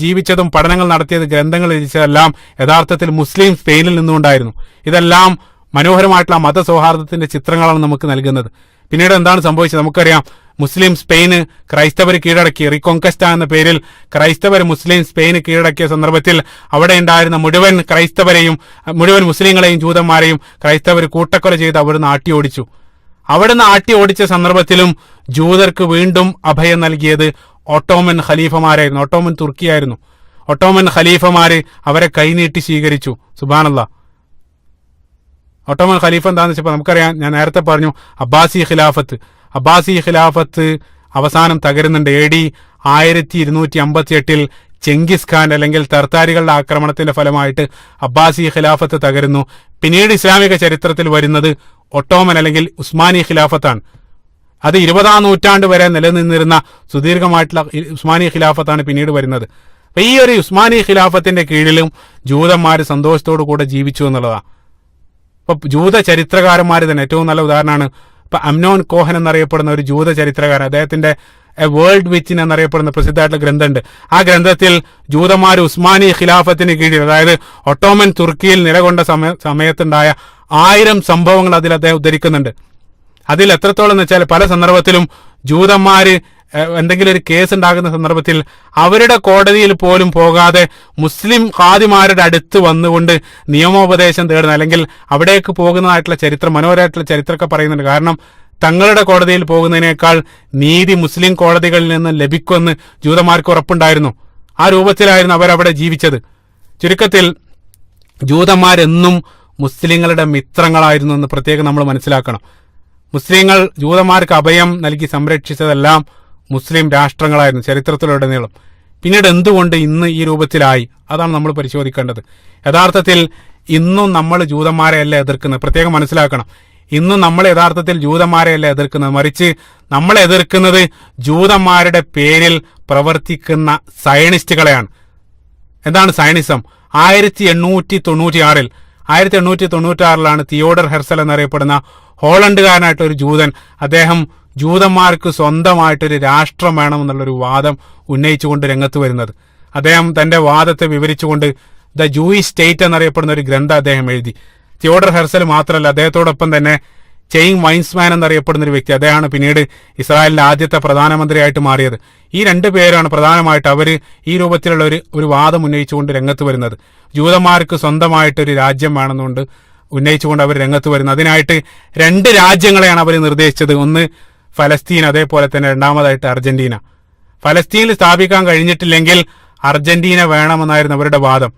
ജീവിച്ചതും പഠനങ്ങൾ നടത്തിയത്, ഗ്രന്ഥങ്ങൾ രചിച്ചതെല്ലാം യഥാർത്ഥത്തിൽ മുസ്ലിം സ്പെയിനിൽ നിന്നുകൊണ്ടായിരുന്നു. ഇതെല്ലാം മനോഹരമായിട്ടുള്ള മതസൗഹാർദ്ദത്തിന്റെ ചിത്രങ്ങളാണ് നമുക്ക് നൽകുന്നത്. പിന്നീട് എന്താണ് സംഭവിച്ചത് നമുക്കറിയാം. മുസ്ലിം സ്പെയിന് ക്രൈസ്തവർ കീഴടക്കി, റിക്കോങ്കസ്റ്റ എന്ന പേരിൽ ക്രൈസ്തവർ മുസ്ലിം സ്പെയിന് കീഴടക്കിയ സന്ദർഭത്തിൽ അവിടെ ഉണ്ടായിരുന്ന മുഴുവൻ മുസ്ലിങ്ങളെയും ജൂതന്മാരെയും ക്രൈസ്തവർ കൂട്ടക്കൊല ചെയ്ത് അവിടുന്ന് ആട്ടി ഓടിച്ച സന്ദർഭത്തിലും ജൂതർക്ക് വീണ്ടും അഭയം നൽകിയത് ഓട്ടോമൻ ഖലീഫമാരായിരുന്നു, ഓട്ടോമൻ തുർക്കിയായിരുന്നു. ഓട്ടോമൻ ഖലീഫമാര് അവരെ കൈനീട്ടി സ്വീകരിച്ചു. സുബ്ഹാനല്ലാഹ്, ഓട്ടോമൻ ഖലീഫ എന്താണെന്ന് വെച്ചപ്പോൾ നമുക്കറിയാം, ഞാൻ നേരത്തെ പറഞ്ഞു, അബ്ബാസി ഖിലാഫത്ത് അവസാനം തകരുന്നുണ്ട്. AD 1258 ചെങ്കിസ് ഖാൻ അല്ലെങ്കിൽ തർത്താരികളുടെ ആക്രമണത്തിന്റെ ഫലമായിട്ട് അബ്ബാസി ഖിലാഫത്ത് തകരുന്നു. പിന്നീട് ഇസ്ലാമിക ചരിത്രത്തിൽ വരുന്നത് ഒട്ടോമൻ അല്ലെങ്കിൽ ഉസ്മാനി ഖിലാഫത്താണ്. അത് 20-ാം നൂറ്റാണ്ട് വരെ നിലനിന്നിരുന്ന സുദീർഘമായിട്ടുള്ള ഉസ്മാനി ഖിലാഫത്താണ് പിന്നീട് വരുന്നത്. അപ്പൊ ഈ ഒരു ഉസ്മാനി ഖിലാഫത്തിന്റെ കീഴിലും ജൂതന്മാര് സന്തോഷത്തോടു കൂടെ ജീവിച്ചു എന്നുള്ളതാണ്. ഇപ്പൊ ജൂത ചരിത്രകാരന്മാർ തന്നെ ഏറ്റവും നല്ല ഉദാഹരണമാണ് ഇപ്പൊ അംനോൻ കോഹൻ എന്നറിയപ്പെടുന്ന ഒരു ജൂത ചരിത്രകാരൻ. അദ്ദേഹത്തിന്റെ എ വേൾഡ് വിച്ചിൻ എന്നറിയപ്പെടുന്ന പ്രസിദ്ധമായിട്ടുള്ള ഗ്രന്ഥമുണ്ട്. ആ ഗ്രന്ഥത്തിൽ ജൂതന്മാർ ഉസ്മാനി ഖിലാഫത്തിന് കീഴിൽ, അതായത് ഒട്ടോമൻ തുർക്കിയിൽ നിലകൊണ്ട സമയത്തുണ്ടായ 1000 സംഭവങ്ങൾ അതിൽ അദ്ദേഹം ഉദ്ധരിക്കുന്നുണ്ട്. അതിൽ എത്രത്തോളം എന്ന് വെച്ചാൽ പല സന്ദർഭത്തിലും ജൂതന്മാര് എന്തെങ്കിലും ഒരു കേസ് ഉണ്ടാകുന്ന സന്ദർഭത്തിൽ അവരുടെ കോടതിയിൽ പോലും പോകാതെ മുസ്ലിം ഖാദിമാരുടെ അടുത്ത് വന്നുകൊണ്ട് നിയമോപദേശം തേടുന്ന, അല്ലെങ്കിൽ അവിടേക്ക് പോകുന്നതായിട്ടുള്ള മനോഹരമായിട്ടുള്ള ചരിത്രമൊക്കെ പറയുന്നുണ്ട്. കാരണം തങ്ങളുടെ കോടതിയിൽ പോകുന്നതിനേക്കാൾ നീതി മുസ്ലിം കോടതികളിൽ നിന്ന് ലഭിക്കുമെന്ന് ജൂതന്മാർക്ക് ഉറപ്പുണ്ടായിരുന്നു. ആ രൂപത്തിലായിരുന്നു അവരവിടെ ജീവിച്ചത്. ചുരുക്കത്തിൽ ജൂതന്മാരെന്നും മുസ്ലിങ്ങളുടെ മിത്രങ്ങളായിരുന്നു എന്ന് പ്രത്യേകം നമ്മൾ മനസ്സിലാക്കണം. ജൂതന്മാർക്ക് അഭയം നൽകി സംരക്ഷിച്ചതെല്ലാം മുസ്ലിം രാഷ്ട്രങ്ങളായിരുന്നു ചരിത്രത്തിലുടനീളം. പിന്നീട് എന്തുകൊണ്ട് ഇന്ന് ഈ രൂപത്തിലായി, അതാണ് നമ്മൾ പരിശോധിക്കേണ്ടത്. യഥാർത്ഥത്തിൽ ഇന്നും നമ്മൾ ജൂതന്മാരെയല്ല എതിർക്കുന്നത്, പ്രത്യേകം മനസ്സിലാക്കണം. ഇന്നും നമ്മൾ യഥാർത്ഥത്തിൽ ജൂതന്മാരെയല്ല എതിർക്കുന്നത്, മറിച്ച് നമ്മൾ എതിർക്കുന്നത് ജൂതന്മാരുടെ പേരിൽ പ്രവർത്തിക്കുന്ന സയണിസ്റ്റുകളെയാണ്. എന്താണ് സയണിസം? 1896 തിയോഡർ ഹെർസൽ എന്നറിയപ്പെടുന്ന ഹോളണ്ടുകാരനായിട്ടൊരു ഒരു ജൂതൻ, അദ്ദേഹം ജൂതന്മാർക്ക് സ്വന്തമായിട്ടൊരു രാഷ്ട്രം വേണമെന്നുള്ളൊരു വാദം ഉന്നയിച്ചുകൊണ്ട് രംഗത്ത് വരുന്നത്. അദ്ദേഹം തന്റെ വാദത്തെ വിവരിച്ചുകൊണ്ട് ദ ജൂയിഷ് സ്റ്റേറ്റ് എന്നറിയപ്പെടുന്ന ഒരു ഗ്രന്ഥം അദ്ദേഹം എഴുതി. തിയോഡർ ഹെർസൽ മാത്രമല്ല, അദ്ദേഹത്തോടൊപ്പം തന്നെ ചെയിൻ വൈൻസ്മാൻ എന്നറിയപ്പെടുന്ന ഒരു വ്യക്തി, അദ്ദേഹമാണ് പിന്നീട് ഇസ്രായേലിന്റെ ആദ്യത്തെ പ്രധാനമന്ത്രിയായിട്ട് മാറിയത്. ഈ 2 പേരാണ് പ്രധാനമായിട്ട് അവര് ഈ രൂപത്തിലുള്ള ഒരു വാദം ഉന്നയിച്ചുകൊണ്ട് രംഗത്ത് വരുന്നത്. ജൂതന്മാർക്ക് സ്വന്തമായിട്ടൊരു രാജ്യം വേണമെന്നുകൊണ്ട് ഉന്നയിച്ചുകൊണ്ട് അവർ രംഗത്ത് വരുന്നത്. അതിനായിട്ട് 2 രാജ്യങ്ങളെയാണ് അവർ നിർദ്ദേശിച്ചത്. ഒന്ന് ഫലസ്തീൻ, അതേപോലെ തന്നെ രണ്ടാമതായിട്ട് അർജന്റീന. ഫലസ്തീനിൽ സ്ഥാപിക്കാൻ കഴിഞ്ഞിട്ടില്ലെങ്കിൽ അർജന്റീന വേണമെന്നായിരുന്നു അവരുടെ വാദം.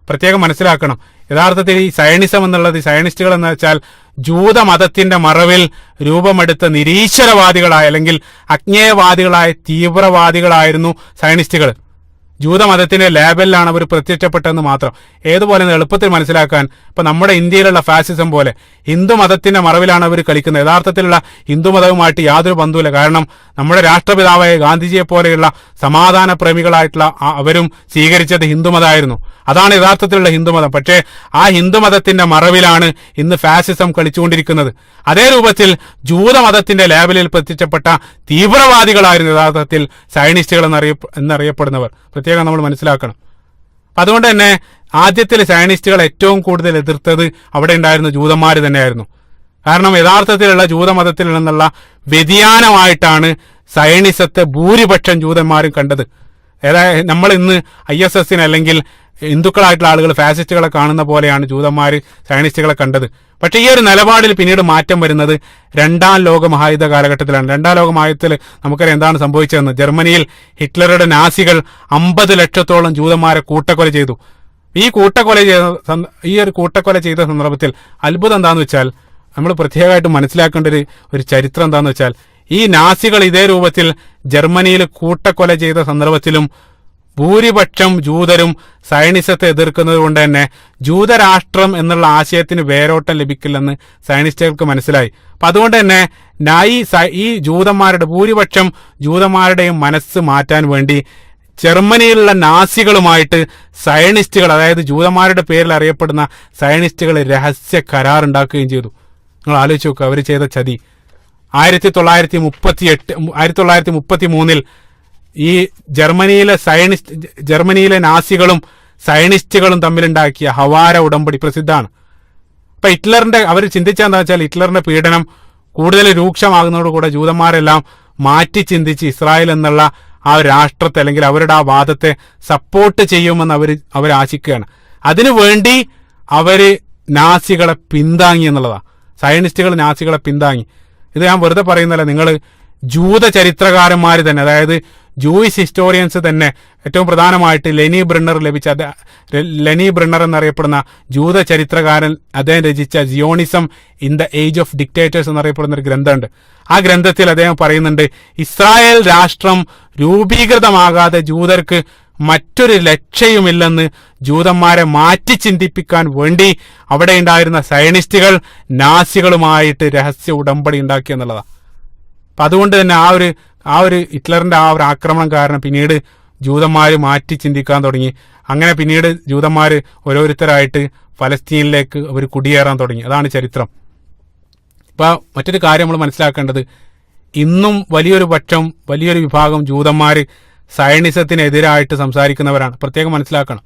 പ്രത്യേകം മനസ്സിലാക്കണം, യഥാർത്ഥത്തിൽ ഈ സയണിസം എന്നുള്ളത്, സയണിസ്റ്റുകൾ എന്ന് വെച്ചാൽ ജൂതമതത്തിന്റെ മറവിൽ രൂപമെടുത്ത നിരീശ്വരവാദികളായ അല്ലെങ്കിൽ അജ്ഞേയവാദികളായ തീവ്രവാദികളായിരുന്നു സയണിസ്റ്റുകൾ. ജൂതമതത്തിന്റെ ലേബലിലാണ് അവർ പ്രത്യക്ഷപ്പെട്ടതെന്ന് മാത്രം. ഏതുപോലെ എളുപ്പത്തിൽ മനസ്സിലാക്കാൻ, ഇപ്പൊ നമ്മുടെ ഇന്ത്യയിലുള്ള ഫാസിസം പോലെ ഹിന്ദു മതത്തിന്റെ മറവിലാണ് അവർ കളിക്കുന്നത്. യഥാർത്ഥത്തിലുള്ള ഹിന്ദുമതവുമായിട്ട് യാതൊരു ബന്ധവുമില്ല. കാരണം നമ്മുടെ രാഷ്ട്രപിതാവായ ഗാന്ധിജിയെ പോലെയുള്ള സമാധാന പ്രേമികളായിട്ടുള്ള അവരും സ്വീകരിച്ചത് ഹിന്ദുമതമായിരുന്നു. അതാണ് യഥാർത്ഥത്തിലുള്ള ഹിന്ദുമതം. പക്ഷേ ആ ഹിന്ദുമതത്തിന്റെ മറവിലാണ് ഇന്ന് ഫാസിസം കളിച്ചുകൊണ്ടിരിക്കുന്നത്. അതേ രൂപത്തിൽ ജൂതമതത്തിന്റെ ലേബലിൽ പ്രത്യക്ഷപ്പെട്ട തീവ്രവാദികളായിരുന്നു യഥാർത്ഥത്തിൽ സയണിസ്റ്റുകൾ എന്നറിയപ്പെടുന്നവർ. പ്രത്യേകം നമ്മൾ മനസ്സിലാക്കണം. അതുകൊണ്ട് തന്നെ ആദ്യത്തിൽ സയണിസ്റ്റുകൾ ഏറ്റവും കൂടുതൽ എതിർത്തത് അവിടെ ഉണ്ടായിരുന്ന ജൂതന്മാർ തന്നെയായിരുന്നു. കാരണം യഥാർത്ഥത്തിലുള്ള ജൂതമതത്തിൽ നിന്നുള്ള വ്യതിയാനമായിട്ടാണ് സയണിസത്തെ ഭൂരിപക്ഷം ജൂതന്മാരും കണ്ടത്. നമ്മൾ ഇന്ന് ISS അല്ലെങ്കിൽ ഹിന്ദുക്കളായിട്ടുള്ള ആളുകൾ ഫാസിസ്റ്റുകളെ കാണുന്ന പോലെയാണ് ജൂതന്മാർ സയനിസ്റ്റുകളെ കണ്ടത്. പക്ഷേ ഈ ഒരു നിലപാടിൽ പിന്നീട് മാറ്റം വരുന്നത് രണ്ടാം ലോക മഹായുദ്ധ കാലഘട്ടത്തിലാണ്. രണ്ടാം ലോക മഹായുദ്ധത്തിൽ നമുക്കറിയാം എന്താണ് സംഭവിച്ചതെന്ന്. ജർമ്മനിയിൽ ഹിറ്റ്ലറുടെ നാസികൾ 50 ലക്ഷത്തോളം ജൂതന്മാരെ കൂട്ടക്കൊല ചെയ്തു. ഈ ഒരു കൂട്ടക്കൊല ചെയ്ത സന്ദർഭത്തിൽ അത്ഭുതം എന്താണെന്ന് വെച്ചാൽ, നമ്മൾ പ്രത്യേകമായിട്ട് മനസ്സിലാക്കേണ്ട ഒരു ചരിത്രം എന്താണെന്ന് വെച്ചാൽ, ഈ നാസികൾ ഇതേ രൂപത്തിൽ ജർമ്മനിയിൽ കൂട്ടക്കൊല ചെയ്ത സന്ദർഭത്തിലും ഭൂരിപക്ഷം ജൂതരും സയനിസത്തെ എതിർക്കുന്നത് കൊണ്ട് തന്നെ ജൂതരാഷ്ട്രം എന്നുള്ള ആശയത്തിന് വേരോട്ടം ലഭിക്കില്ലെന്ന് സയനിസ്റ്റുകൾക്ക് മനസ്സിലായി. അപ്പൊ അതുകൊണ്ട് തന്നെ ഈ ഭൂരിപക്ഷം ജൂതന്മാരുടെയും മനസ്സ് മാറ്റാൻ വേണ്ടി ജർമ്മനിയിലുള്ള നാസികളുമായിട്ട് സയനിസ്റ്റുകൾ, അതായത് ജൂതന്മാരുടെ പേരിൽ അറിയപ്പെടുന്ന സയനിസ്റ്റുകൾ രഹസ്യ കരാർ ഉണ്ടാക്കുകയും ചെയ്തു. നിങ്ങൾ ആലോചിച്ച് നോക്കുക അവർ ചെയ്ത ചതി. 1933 ഈ ജർമ്മനിയിലെ നാസികളും സയനിസ്റ്റുകളും തമ്മിലുണ്ടാക്കിയ ഹവാര ഉടമ്പടി പ്രസിദ്ധമാണ്. ഇപ്പൊ ഹിറ്റ്ലറിന്റെ അവർ ചിന്തിച്ചെന്താ വെച്ചാൽ, ഹിറ്റ്ലറിന്റെ പീഡനം കൂടുതൽ രൂക്ഷമാകുന്നതോടുകൂടെ ജൂതന്മാരെല്ലാം മാറ്റി ചിന്തിച്ച് ഇസ്രായേൽ എന്നുള്ള ആ ഒരു രാഷ്ട്രത്തെ അല്ലെങ്കിൽ അവരുടെ ആ വാദത്തെ സപ്പോർട്ട് ചെയ്യുമെന്ന് അവർ ആശിക്കുകയാണ്. അതിനുവേണ്ടി അവര് നാസികളെ പിന്താങ്ങി എന്നുള്ളതാണ്. സയനിസ്റ്റുകൾ നാസികളെ പിന്താങ്ങി. ഇത് ഞാൻ വെറുതെ പറയുന്നല്ല, നിങ്ങൾ ജൂത ചരിത്രകാരന്മാർ തന്നെ, അതായത് ജൂയിഷ് ഹിസ്റ്റോറിയൻസ് തന്നെ, ഏറ്റവും പ്രധാനമായിട്ട് ലെനി ബ്രിണ്ണർ എന്നറിയപ്പെടുന്ന ജൂത ചരിത്രകാരൻ, അദ്ദേഹം രചിച്ച Zionism in the age of dictators എന്നറിയപ്പെടുന്ന ഒരു ഗ്രന്ഥമുണ്ട്. ആ ഗ്രന്ഥത്തിൽ അദ്ദേഹം പറയുന്നുണ്ട്, ഇസ്രായേൽ രാഷ്ട്രം രൂപീകൃതമാകാതെ ജൂതർക്ക് മറ്റൊരു ലക്ഷ്യവുമില്ലെന്ന് ജൂതന്മാരെ മാറ്റി ചിന്തിപ്പിക്കാൻ വേണ്ടി അവിടെ ഉണ്ടായിരുന്ന സയനിസ്റ്റുകൾ നാസികളുമായിട്ട് രഹസ്യ ഉടമ്പടി ഉണ്ടാക്കി എന്നുള്ളതാണ്. അപ്പൊ അതുകൊണ്ട് തന്നെ ആ ഒരു ഹിറ്റ്ലറിന്റെ ആ ഒരു ആക്രമണം കാരണം പിന്നീട് ജൂതന്മാർ മാറ്റി ചിന്തിക്കാൻ തുടങ്ങി. അങ്ങനെ പിന്നീട് ജൂതന്മാർ ഓരോരുത്തരായിട്ട് ഫലസ്തീനിലേക്ക് അവർ കുടിയേറാൻ തുടങ്ങി. അതാണ് ചരിത്രം. ഇപ്പൊ മറ്റൊരു കാര്യം നമ്മൾ മനസ്സിലാക്കേണ്ടത്, ഇന്നും വലിയൊരു വിഭാഗം ജൂതന്മാർ സയനിസത്തിനെതിരായിട്ട് സംസാരിക്കുന്നവരാണ്. പ്രത്യേകം മനസ്സിലാക്കണം,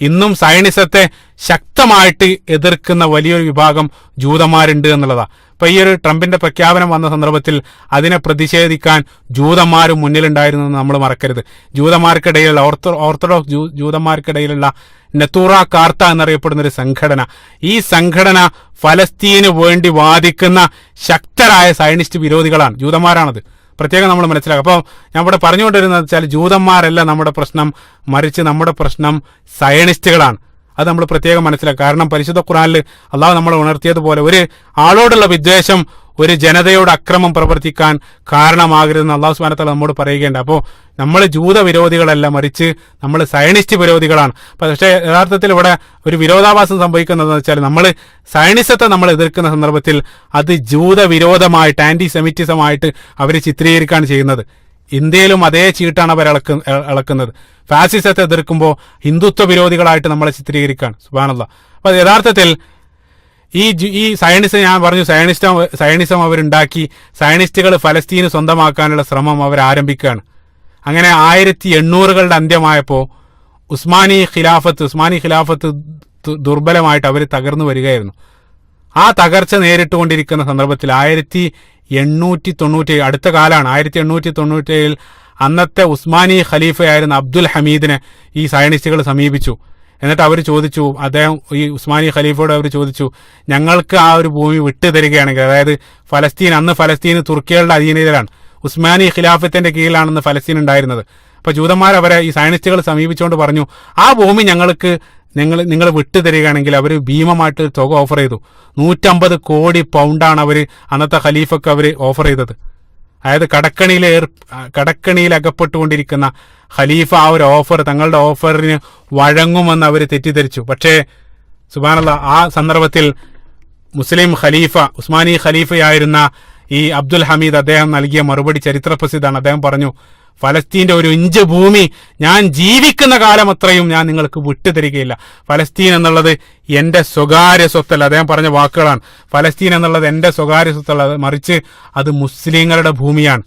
ഇന്നും സയനിസത്തെ ശക്തമായിട്ട് എതിർക്കുന്ന വലിയൊരു വിഭാഗം ജൂതന്മാരുണ്ട് എന്നുള്ളതാണ്. ഇപ്പൊ ഈ ഒരു ട്രംപിന്റെ പ്രഖ്യാപനം വന്ന സന്ദർഭത്തിൽ അതിനെ പ്രതിഷേധിക്കാൻ ജൂതന്മാരും മുന്നിലുണ്ടായിരുന്നു എന്ന് നമ്മൾ മറക്കരുത്. ജൂതന്മാർക്കിടയിലുള്ള ഓർത്തഡോക്സ് ജൂതന്മാർക്കിടയിലുള്ള നെത്തൂറ കാർത്ത എന്നറിയപ്പെടുന്ന ഒരു സംഘടന, ഈ സംഘടന ഫലസ്തീന് വേണ്ടി വാദിക്കുന്ന ശക്തരായ സയനിസ്റ്റ് വിരോധികളാണ്, ജൂതന്മാരാണത്. പ്രത്യേകം നമ്മൾ മനസ്സിലാക്കുക. അപ്പോൾ ഞാൻ ഇവിടെ പറഞ്ഞുകൊണ്ടിരുന്നത് വെച്ചാൽ ജൂതന്മാരല്ല നമ്മുടെ പ്രശ്നം, മറിച്ച് നമ്മുടെ പ്രശ്നം സയനിസ്റ്റുകളാണ്. അത് നമ്മൾ പ്രത്യേകം മനസ്സിലാക്കുക. കാരണം പരിശുദ്ധ ഖുർആനിൽ അള്ളാഹു നമ്മളെ ഉണർത്തിയതുപോലെ ഒരു ആളോടുള്ള വിദ്വേഷം ഒരു ജനതയോട് അക്രമം പ്രവർത്തിക്കാൻ കാരണമാകരുതെന്ന് അള്ളാഹു സുബ്ഹാനഹു വ തആല നമ്മോട് പറയുകയുണ്ട്. അപ്പോൾ നമ്മൾ ജൂത വിരോധികളല്ല, മറിച്ച് നമ്മൾ സയനിസ്റ്റ് വിരോധികളാണ്. പക്ഷേ യഥാർത്ഥത്തിൽ ഇവിടെ ഒരു വിരോധാഭാസം സംഭവിക്കുന്നതെന്ന് വെച്ചാൽ, നമ്മൾ സയനിസത്തെ നമ്മൾ എതിർക്കുന്ന സന്ദർഭത്തിൽ അത് ജൂത വിരോധമായിട്ട്, ആന്റി സെമിറ്റിസമായിട്ട് അവർ ചിത്രീകരിക്കുകയാണ് ചെയ്യുന്നത്. ഇന്ത്യയിലും അതേ ചീട്ടാണ് അവർ ഇളക്കുന്നത്. ഫാസിസത്തെ എതിർക്കുമ്പോൾ ഹിന്ദുത്വ വിരോധികളായിട്ട് നമ്മളെ ചിത്രീകരിക്കുകയാണ്. സുബ്ഹാനല്ലാഹ്. അപ്പൊ യഥാർത്ഥത്തിൽ ഈ സയനിസം, ഞാൻ പറഞ്ഞു, സയനിസം അവരുണ്ടാക്കി, സയനിസ്റ്റുകൾ ഫലസ്തീന് സ്വന്തമാക്കാനുള്ള ശ്രമം അവർ ആരംഭിക്കുകയാണ്. അങ്ങനെ 1800കളുടെ അന്ത്യമായപ്പോൾ ഉസ്മാനി ഖിലാഫത്ത് ദുർബലമായിട്ട് അവർ തകർന്നു വരികയായിരുന്നു. ആ തകർച്ച നേരിട്ടുകൊണ്ടിരിക്കുന്ന സന്ദർഭത്തിൽ 1897 അടുത്ത കാലമാണ്, 1897 അന്നത്തെ ഉസ്മാനി ഖലീഫയായിരുന്ന അബ്ദുൽ ഹമീദിനെ ഈ സയനിസ്റ്റുകൾ സമീപിച്ചു. എന്നിട്ട് അവർ ചോദിച്ചു, ഈ ഉസ്മാനി ഖലീഫയോട് അവർ ചോദിച്ചു, ഞങ്ങൾക്ക് ആ ഒരു ഭൂമി വിട്ടു തരികയാണെങ്കിൽ, അതായത് അന്ന് ഫലസ്തീൻ തുർക്കികളുടെ അധീനതയിലാണ്, ഉസ്മാനി ഖിലാഫത്തിന്റെ കീഴിലാണെന്ന് ഫലസ്തീൻ ഉണ്ടായിരുന്നത്. അപ്പൊ ജൂതന്മാർ അവരെ ഈ സയനിസ്റ്റുകൾ സമീപിച്ചുകൊണ്ട് പറഞ്ഞു, ആ ഭൂമി നിങ്ങൾ വിട്ടു തരികയാണെങ്കിൽ അവർ ഭീമമായിട്ട് തുക ഓഫർ ചെയ്തു. 150 കോടി പൗണ്ടാണ് അവർ അന്നത്തെ ഖലീഫക്ക് അവർ ഓഫർ ചെയ്തത്. അതായത് കടക്കണിയിൽ അകപ്പെട്ടുകൊണ്ടിരിക്കുന്ന ഖലീഫ ആ ഒരു ഓഫർ, തങ്ങളുടെ ഓഫറിന് വഴങ്ങുമെന്ന് അവർ തെറ്റിദ്ധരിച്ചു. പക്ഷേ സുബ്ഹാനല്ലാഹ്, ആ സന്ദർഭത്തിൽ മുസ്ലിം ഖലീഫ, ഉസ്മാനി ഖലീഫയായിരുന്ന ഈ അബ്ദുൽ ഹമീദ്, അദ്ദേഹം നൽകിയ മറുപടി ചരിത്രപ്രസിദ്ധമാണ്. അദ്ദേഹം പറഞ്ഞു, ഫലസ്തീന്റെ ഒരു ഇഞ്ച് ഭൂമി ഞാൻ ജീവിക്കുന്ന കാലം അത്രയും ഞാൻ നിങ്ങൾക്ക് വിട്ടുതരികയില്ല. ഫലസ്തീൻ എന്നുള്ളത് എന്റെ സ്വകാര്യ സ്വത്തല്ല. അദ്ദേഹം പറഞ്ഞ വാക്കുകളാണ്. ഫലസ്തീൻ എന്നുള്ളത് എന്റെ സ്വകാര്യ സ്വത്തല്ല, മറിച്ച് അത് മുസ്ലിങ്ങളുടെ ഭൂമിയാണ്.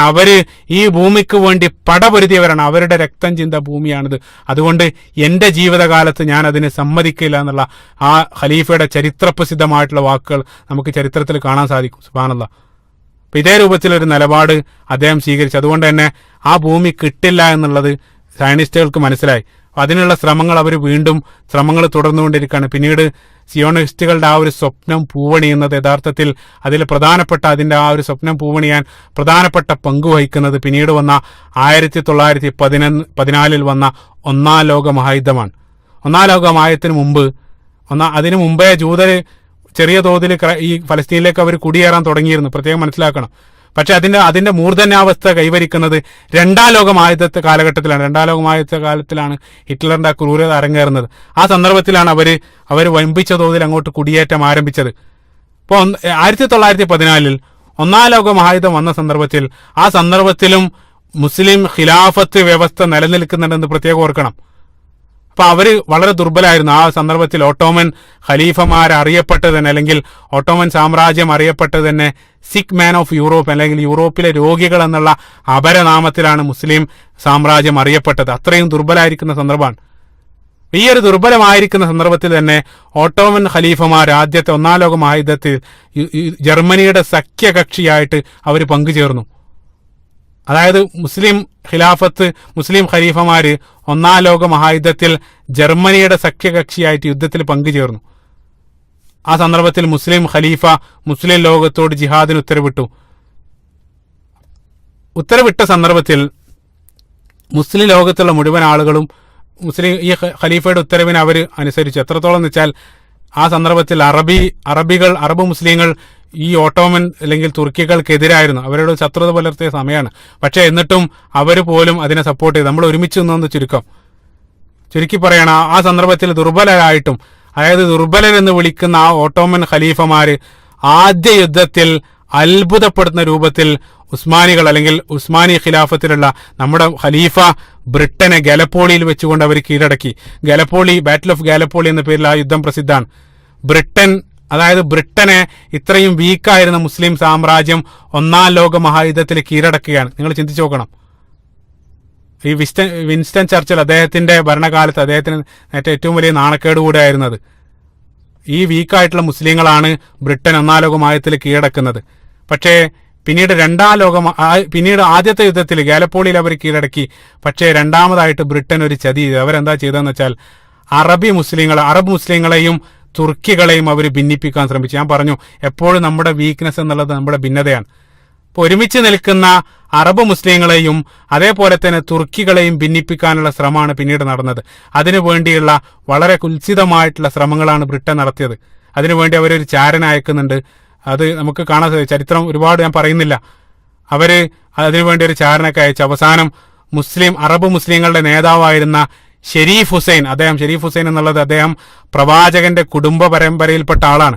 അവര് ഈ ഭൂമിക്ക് വേണ്ടി പടപൊരുതിയവരാണ്. അവരുടെ രക്തം ചിന്ത ഭൂമിയാണിത്. അതുകൊണ്ട് എന്റെ ജീവിതകാലത്ത് ഞാൻ അതിന് സമ്മതിക്കില്ല എന്നുള്ള ആ ഖലീഫയുടെ ചരിത്രപ്രസിദ്ധമായിട്ടുള്ള വാക്കുകൾ നമുക്ക് ചരിത്രത്തിൽ കാണാൻ സാധിക്കും. സുബ്ഹാനല്ലാഹ്. അപ്പൊ ഇതേ രൂപത്തിലൊരു നിലപാട് അദ്ദേഹം സ്വീകരിച്ചു. അതുകൊണ്ട് തന്നെ ആ ഭൂമി കിട്ടില്ല എന്നുള്ളത് സയനിസ്റ്റുകൾക്ക് മനസ്സിലായി. അതിനുള്ള ശ്രമങ്ങൾ അവർ വീണ്ടും തുടർന്നുകൊണ്ടിരിക്കുകയാണ്. പിന്നീട് സിയോണിസ്റ്റുകളുടെ ആ ഒരു സ്വപ്നം പൂവണിയുന്നത് യഥാർത്ഥത്തിൽ അതിൽ പ്രധാനപ്പെട്ട അതിൻ്റെ ആ ഒരു സ്വപ്നം പൂവണിയാൻ പ്രധാനപ്പെട്ട പങ്ക് വഹിക്കുന്നത് പിന്നീട് വന്ന 1914 വന്ന ഒന്നാം ലോക മഹായുദ്ധമാണ്. ഒന്നാം ലോക മഹായുദ്ധത്തിന് മുമ്പ് അതിനു മുമ്പേ ജൂതര് ചെറിയ തോതിൽ ഈ ഫലസ്തീനിലേക്ക് അവർ കുടിയേറാൻ തുടങ്ങിയിരുന്നു, പ്രത്യേകം മനസ്സിലാക്കണം. പക്ഷെ അതിന്റെ മൂർധന്യാവസ്ഥ കൈവരിക്കുന്നത് രണ്ടാം ലോക മഹായുദ്ധ കാലഘട്ടത്തിലാണ്. രണ്ടാം ലോക മഹായുദ്ധ കാലത്തിലാണ് ഹിറ്റ്ലറിന്റെ ആ ക്രൂരത അരങ്ങേറുന്നത്. ആ സന്ദർഭത്തിലാണ് അവർ വമ്പിച്ച തോതിൽ അങ്ങോട്ട് കുടിയേറ്റം ആരംഭിച്ചത്. ഇപ്പോൾ 1914 ഒന്നാം ലോക മഹായുദ്ധം വന്ന സന്ദർഭത്തിലും മുസ്ലിം ഖിലാഫത്ത് വ്യവസ്ഥ നിലനിൽക്കുന്നുണ്ടെന്ന് പ്രത്യേകം ഓർക്കണം. അപ്പൊ അവര് വളരെ ദുർബലമായിരുന്നു. ആ സന്ദർഭത്തിൽ ഓട്ടോമൻ ഖലീഫമാർ അറിയപ്പെട്ടത് തന്നെ, അല്ലെങ്കിൽ ഓട്ടോമൻ സാമ്രാജ്യം അറിയപ്പെട്ടത് തന്നെ സിക്ക് മാൻ ഓഫ് യൂറോപ്പ്, അല്ലെങ്കിൽ യൂറോപ്പിലെ രോഗികൾ എന്നുള്ള അപരനാമത്തിലാണ് മുസ്ലിം സാമ്രാജ്യം അറിയപ്പെട്ടത്. അത്രയും ദുർബലമായിരിക്കുന്ന സന്ദർഭമാണ്. ഈ ഒരു ദുർബലമായിരിക്കുന്ന സന്ദർഭത്തിൽ തന്നെ ഓട്ടോമൻ ഖലീഫമാർ ആദ്യത്തെ ഒന്നാം ലോക മഹായുദ്ധത്തിൽ ജർമ്മനിയുടെ സഖ്യകക്ഷിയായിട്ട് അവർ പങ്കുചേർന്നു. അതായത് മുസ്ലിം ഖലീഫമാര് ഒന്നാം ലോക മഹായുദ്ധത്തിൽ ജർമ്മനിയുടെ സഖ്യകക്ഷിയായിട്ട് യുദ്ധത്തിൽ പങ്കുചേർന്നു. ആ സന്ദർഭത്തിൽ മുസ്ലിം ഖലീഫ മുസ്ലിം ലോകത്തോട് ജിഹാദിന് ഉത്തരവിട്ട സന്ദർഭത്തിൽ മുസ്ലിം ലോകത്തുള്ള മുഴുവൻ ആളുകളും ഈ ഖലീഫയുടെ ഉത്തരവിനെ അവർ അനുസരിച്ചു. എത്രത്തോളം എന്ന് വെച്ചാൽ ആ സന്ദർഭത്തിൽ അറബ് മുസ്ലിങ്ങൾ ഈ ഓട്ടോമൻ അല്ലെങ്കിൽ തുർക്കികൾക്കെതിരായിരുന്നു, അവരോട് ശത്രുത പുലർത്തിയ സമയമാണ്. പക്ഷെ എന്നിട്ടും അവർ പോലും അതിനെ സപ്പോർട്ട് ചെയ്തു. നമ്മൾ ഒരുമിച്ച് നിന്നൊന്ന് ചുരുക്കി പറയണം, ആ സന്ദർഭത്തിൽ ദുർബലരായിട്ടും, അതായത് ദുർബലരെന്ന് വിളിക്കുന്ന ആ ഓട്ടോമൻ ഖലീഫമാര് ആദ്യ യുദ്ധത്തിൽ അത്ഭുതപ്പെടുത്തുന്ന രൂപത്തിൽ ഉസ്മാനികൾ അല്ലെങ്കിൽ ഉസ്മാനി ഖിലാഫത്തിലുള്ള നമ്മുടെ ഖലീഫ ബ്രിട്ടനെ ഗലപ്പോളിയിൽ വെച്ചുകൊണ്ട് അവർ കീഴടക്കി. ബാറ്റിൽ ഓഫ് ഗാലപ്പോളി എന്ന പേരിൽ ആ യുദ്ധം പ്രസിദ്ധമാണ്. ബ്രിട്ടനെ ഇത്രയും വീക്കായിരുന്ന മുസ്ലിം സാമ്രാജ്യം ഒന്നാം ലോക മഹായുദ്ധത്തിൽ കീഴടക്കുകയാണ്. നിങ്ങൾ ചിന്തിച്ചു നോക്കണം. ഈ വിൻസ്റ്റൺ ചർച്ചിൽ അദ്ദേഹത്തിന്റെ ഭരണകാലത്ത് അദ്ദേഹത്തിന് ഏറ്റവും വലിയ നാണക്കേട് കൂടെ ആയിരുന്നത്. ഈ വീക്കായിട്ടുള്ള മുസ്ലിങ്ങളാണ് ബ്രിട്ടൻ ഒന്നാം ലോക മഹായുദ്ധത്തിൽ കീഴടക്കുന്നത്. പക്ഷേ പിന്നീട് ആദ്യത്തെ യുദ്ധത്തിൽ ഗാലപ്പോളിയിൽ അവർ കീഴടക്കി. പക്ഷേ രണ്ടാമതായിട്ട് ബ്രിട്ടൻ ഒരു ചതി ചെയ്തു. അവരെന്താ ചെയ്തതെന്ന് വെച്ചാൽ അറബ് മുസ്ലിങ്ങളെയും തുർക്കികളെയും അവർ ഭിന്നിപ്പിക്കാൻ ശ്രമിച്ചു. ഞാൻ പറഞ്ഞു, എപ്പോഴും നമ്മുടെ വീക്ക്നെസ് എന്നുള്ളത് നമ്മുടെ ഭിന്നതയാണ്. ഇപ്പോൾ ഒരുമിച്ച് നിൽക്കുന്ന അറബ് മുസ്ലിങ്ങളെയും അതേപോലെ തന്നെ തുർക്കികളെയും ഭിന്നിപ്പിക്കാനുള്ള ശ്രമമാണ് പിന്നീട് നടന്നത്. അതിനുവേണ്ടിയുള്ള വളരെ കുൽസിതമായിട്ടുള്ള ശ്രമങ്ങളാണ് ബ്രിട്ടൻ നടത്തിയത്. അതിനുവേണ്ടി അവരൊരു ചാരനെ അയക്കുന്നുണ്ട്. അത് നമുക്ക് കാണാൻ സാധിക്കും. ചരിത്രം ഒരുപാട് ഞാൻ പറയുന്നില്ല. അവര് അതിനുവേണ്ടി ഒരു ചാരനൊക്കെ അയച്ചു. അവസാനം അറബ് മുസ്ലിങ്ങളുടെ നേതാവായിരുന്ന ഷെരീഫ് ഹുസൈൻ എന്നുള്ളത് അദ്ദേഹം പ്രവാചകന്റെ കുടുംബ പരമ്പരയിൽപ്പെട്ട ആളാണ്.